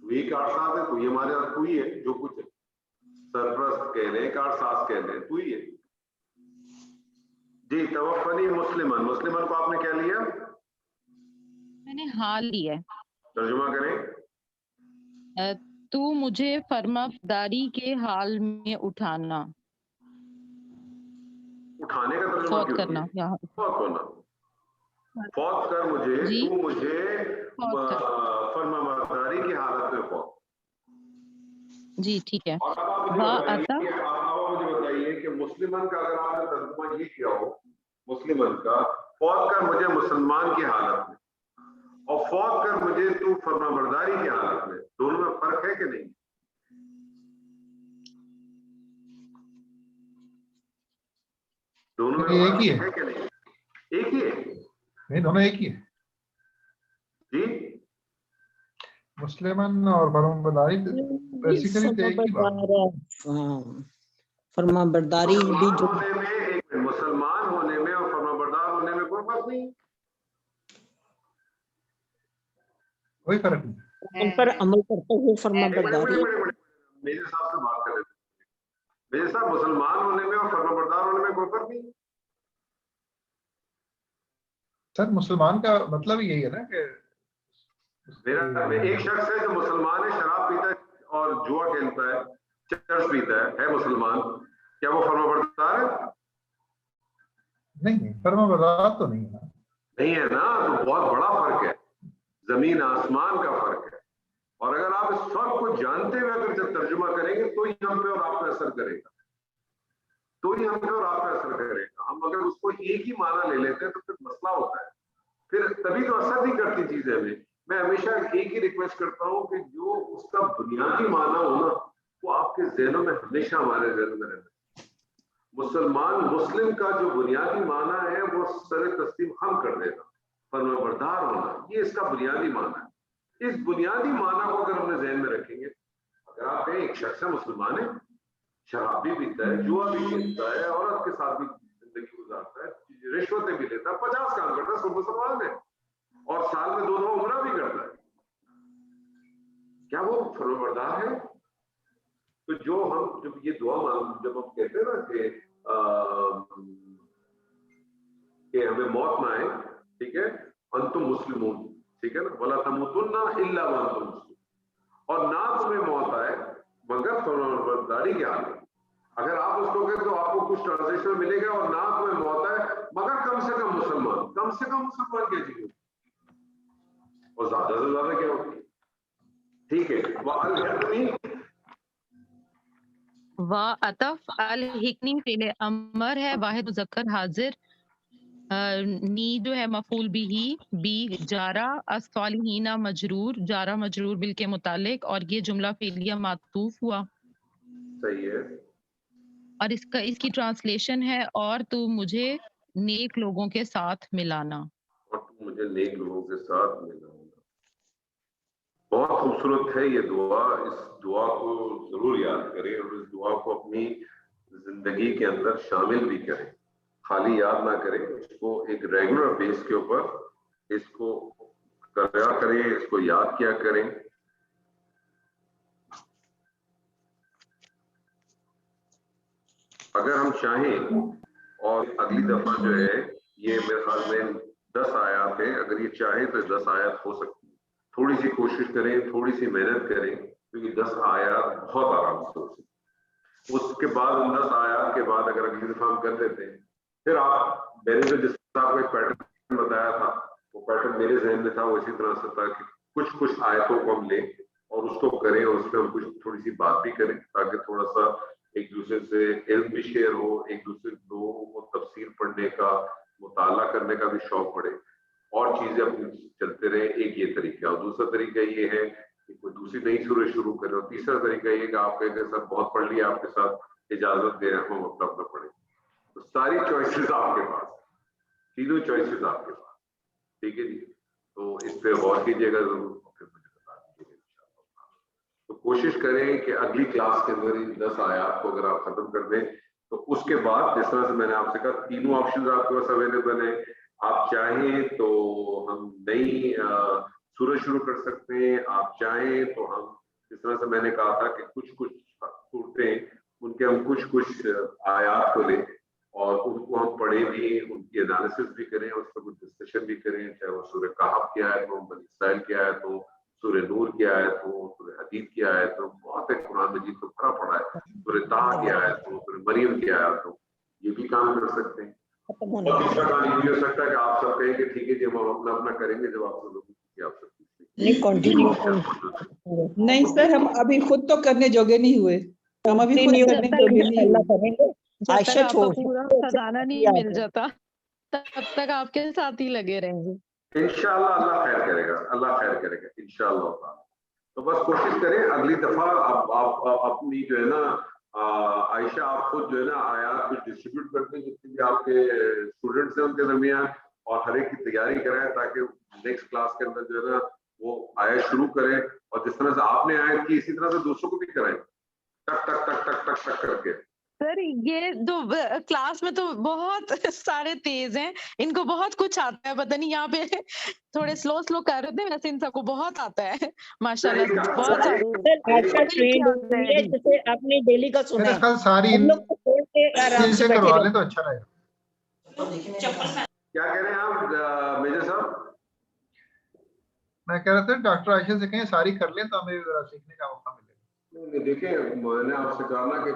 [SPEAKER 1] तू ही कारसाज है, तू ही हमारे, तू ही है जो कुछ है। सरपरस्त कह लें, कारसाज कह लें, तू ही है। जी तवफ़नी मुस्लिमन, मुस्लिमन को आपने क्या लिया?
[SPEAKER 7] मैंने हाल लिया है।
[SPEAKER 1] तर्जुमा करें।
[SPEAKER 7] तू मुझे फरमाबरदारी के हाल में उठाना।
[SPEAKER 1] उठाने का तर्जुमा
[SPEAKER 7] फौत
[SPEAKER 1] क्यों
[SPEAKER 7] करना,
[SPEAKER 1] किया?
[SPEAKER 7] यहाँ
[SPEAKER 1] फौत होना। फौत कर मुझे,
[SPEAKER 7] जी।
[SPEAKER 1] तू मुझे
[SPEAKER 7] फौत कर।
[SPEAKER 1] फरमाबरदारी की हालत में फौत।
[SPEAKER 7] जी ठीक है।
[SPEAKER 1] और अब आप मुझे
[SPEAKER 7] वा
[SPEAKER 1] बताइए
[SPEAKER 7] अता
[SPEAKER 1] कि आप मुझे बताइए कि मुस्लिमन का अगर आपने तर्जुमा ये किया हो, मुस्लिमन का फौत कर मुझे मुसलमान की हालत में, और फौत कर मुझे तू फरमाबरदारी की हालत में, दोनों में फर्क है कि नहीं? दोनों में
[SPEAKER 5] एक ही
[SPEAKER 1] फर्क है कि नहीं? एक ही है।
[SPEAKER 5] नहीं, दोनों एक ही है।
[SPEAKER 1] जी
[SPEAKER 5] मुस्लिमन और फरमाबरदारी बेसिकली तो एक ही बात।
[SPEAKER 3] फरमाबरदारी भी जो
[SPEAKER 1] होने में, एक मुसलमान होने में और फरमाबरदार होने में कोई फर्क नहीं।
[SPEAKER 5] कोई फर्क नहीं।
[SPEAKER 3] उन पर अमल करते हुए फरमाबरदारी।
[SPEAKER 1] मेरे साहब से बात करें, मेरे साहब मुसलमान होने में और फरमाबरदार होने में कोई फर्क नहीं।
[SPEAKER 5] सर मुसलमान का मतलब ही यही है ना कि
[SPEAKER 1] मेरा एक शख्स है जो मुसलमान है, शराब पीता है और जुआ खेलता है, चर्च पीता है मुसलमान, क्या वो फरमाबरदार है?
[SPEAKER 5] नहीं, फरमाबरदार तो नहीं है।
[SPEAKER 1] नहीं है ना, तो बहुत बड़ा फर्क है, जमीन आसमान का फर्क है। और अगर आप इस फर्क को जानते हुए अगर जब तर्जुमा करेंगे तो ही हम पे और आप पे असर करेगा, तो ही हम पे और आप पे असर करेगा। हम अगर उसको एक ही माना ले लेते हैं तो फिर मसला होता है, फिर तभी तो असर नहीं करती चीजें हमें। मैं हमेशा एक ही रिक्वेस्ट करता हूँ कि जो उसका बुनियादी माना हो ना, वो आपके ज़हनों में हमेशा, हमारे ज़हनों में रहना। मुसलमान, मुस्लिम का जो बुनियादी माना है वो सर तस्लीम हम कर देना, फरमाबरदार होना, ये इसका बुनियादी माना है। इस बुनियादी माना को अगर हमने ज़हन में रखेंगे, अगर आप कहें एक शख्स मुसलमान है, शराब भी पीता है, जुआ भी खेलता है, औरत के साथ भी जिंदगी गुजारता है, रिश्वतें भी लेता है, 50 काम करता है, सब मुसलमान है, और साल में 2 दफा उम्रा भी करता है, क्या वो फरमाबरदार है? तो जो हम जब ये दुआ जब हम कहते हैं ना कि हमें मौत ना आए, ठीक है, अंतुम मुस्लिमून, ठीक है ना, वला तमूतुन्ना इल्ला व अंतुम मुस्लिमून, और ना तुम्हें मौत आए मगर फरमाबरदारी के हाल में। अगर आप उसको कहें तो आपको कुछ ट्रांसलेशन मिलेगा, और ना तुम्हें मौत आए मगर कम से कम मुसलमान, कम से कम मुसलमान क्या चीज होती, और ज्यादा से ज्यादा क्या होती है? ठीक है,
[SPEAKER 7] वा अतफ अल हिकनी फिले अमर है, वाहिद मुज़क्कर हाजिर। नी जो है मफूल बिही, बी जारा अस्सालिहीना मजरूर, जारा मजरूर बिल के मुतालिक, और ये जुमला फेलिया मातूफ हुआ।
[SPEAKER 1] सही है।
[SPEAKER 7] और इसकी ट्रांसलेशन है, और तू मुझे नेक लोगों के साथ मिलाना।
[SPEAKER 1] और तू मुझे नेक लोगों के साथ मिलाना। बहुत खूबसूरत है ये दुआ। इस दुआ को जरूर याद करें और इस दुआ को अपनी जिंदगी के अंदर शामिल भी करें, खाली याद ना करें, इसको एक रेगुलर बेस के ऊपर इसको करा करें, इसको याद किया करें। اگر ہم چاہیں اور اگلی دفعہ جو ہے یہ میرے خیال میں 10 آیات ہیں، اگر یہ چاہیں تو 10 آیات ہو سکتی ہیں. تھوڑی سی کوشش کریں، تھوڑی سی محنت کریں، کیونکہ 10 آیات بہت آرام سے ہو سکتی. اس کے بعد ان 10 آیات کے بعد اگر اگلی دفعہ ہم کر لیتے ہیں، پھر آپ میں نے جو جس طرح آپ کو ایک پیٹرن بتایا تھا وہ پیٹرن میرے ذہن میں تھا، وہ اسی طرح سے تھا کہ کچھ آیتوں کو ہم لیں اور اس کو کریں اور اس پہ ہم کچھ تھوڑی سی بات بھی کریں تاکہ تھوڑا سا ایک دوسرے سے علم بھی شیئر ہو، ایک دوسرے لوگوں کو تفسیر پڑھنے کا، مطالعہ کرنے کا بھی شوق پڑے اور چیزیں اپنی چلتے رہیں. ایک یہ طریقہ. اور دوسرا طریقہ یہ ہے کہ کوئی دوسری نئی سورج شروع کرے. اور تیسرا طریقہ یہ کہ آپ کہیں کہ سر بہت پڑھ لیا، آپ کے ساتھ اجازت دے رہے ہوں اپنا اپنا پڑھیں. تو ساری چوائسیز آپ کے پاس، تینوں چوائسیز آپ کے پاس. ٹھیک ہے جی. تو اس پہ غور کیجیے گا ضرور، پھر مجھے بتا دیجیے گا انشاءاللہ. تو کوشش کریں کہ اگلی کلاس کے اندر ان 10 آیات کو اگر آپ ختم کر دیں تو اس کے بعد جس طرح سے میں نے آپ سے کہا تینوں آپشنز آپ کے پاس اویلیبل ہیں. آپ چاہیں تو ہم نئی سورج شروع کر سکتے ہیں، آپ چاہیں تو ہم جس طرح سے میں نے کہا تھا کہ کچھ صورتیں ان کے ہم کچھ آیات کو لیں اور ان کو ہم پڑھیں بھی، ان کی انالیسس بھی کریں، اس پر کچھ ڈسکشن بھی کریں، چاہے وہ سورہ کہف کی آیت ہو، بنی اسرائیل کی آیت ہو، سورہ نور کی آیت ہو، سورہ حدید کی آیت ہو. بہت ہے قرآن مجید تو بھرا پڑا ہے. سورہ طٰہٰ کی آیت ہو، سورہ مریم کی آیت ہو. یہ بھی کام کر سکتے ہیں. اور تیسرا کام یہ بھی ہو سکتا ہے کہ آپ سب کہیں کہ ٹھیک ہے جی ہم اپنا اپنا کریں گے. جب آپ سب لوگوں کی آپ
[SPEAKER 2] نہیں سر، ہم ابھی خود تو کرنے جوگے نہیں ہوئے، ہم ابھی خود کرنے جوگے نہیں ہوئے.
[SPEAKER 7] جب
[SPEAKER 2] عائشہ
[SPEAKER 7] تک آپ
[SPEAKER 2] چھوڑ
[SPEAKER 7] کو پورا خزانہ نہیں مل جاتا تب تک آپ کے ساتھ ہی لگے رہیں گے.
[SPEAKER 1] انشاءاللہ. اللہ خیر کرے گا، اللہ خیر کرے گا انشاءاللہ تعالی. تو بس کوشش کریں اگلی دفعہ آپ اپنی جو ہے نا عائشہ آپ خود جو ہے نا آیات کچھ ڈسٹریبیوٹ کرتے ہیں جتنے بھی آپ کے اسٹوڈنٹس ہیں ان کے درمیان، اور ہر ایک کی تیاری کرائیں تاکہ نیکسٹ کلاس کے اندر جو ہے نا وہ آیت شروع کریں. اور جس طرح سے آپ نے آیت کی اسی طرح سے دوسروں کو بھی کرائیں، ٹک ٹک ٹک ٹک ٹک ٹک کر کے.
[SPEAKER 7] سر یہ تو کلاس میں تو بہت سارے تیز ہیں، ان کو بہت کچھ آتا ہے. پتہ نہیں یہاں پہ تھوڑے سلو کر رہے تھے، ویسے ان سب کو بہت آتا ہے ماشاءاللہ. بہت
[SPEAKER 3] جیسے آپ نے ڈیلی کا سنا ہے،
[SPEAKER 5] کل ساری
[SPEAKER 3] ہم لوگ کو چھوڑ کے آرام سے
[SPEAKER 5] سے
[SPEAKER 3] بیٹھے
[SPEAKER 5] کروا
[SPEAKER 3] رہے.
[SPEAKER 5] لیں تو اچھا رہے گا.
[SPEAKER 1] کیا کہہ رہے ہیں آپ میجر صاحب؟
[SPEAKER 5] میں کہہ رہا تھا ڈاکٹر عائشہ سے کہیں ساری کر لیں تو ہمیں بھی ذرا سیکھنے کا موقع ملے گا.
[SPEAKER 1] دیکھیں میں نے آپ سے کہا نا کہ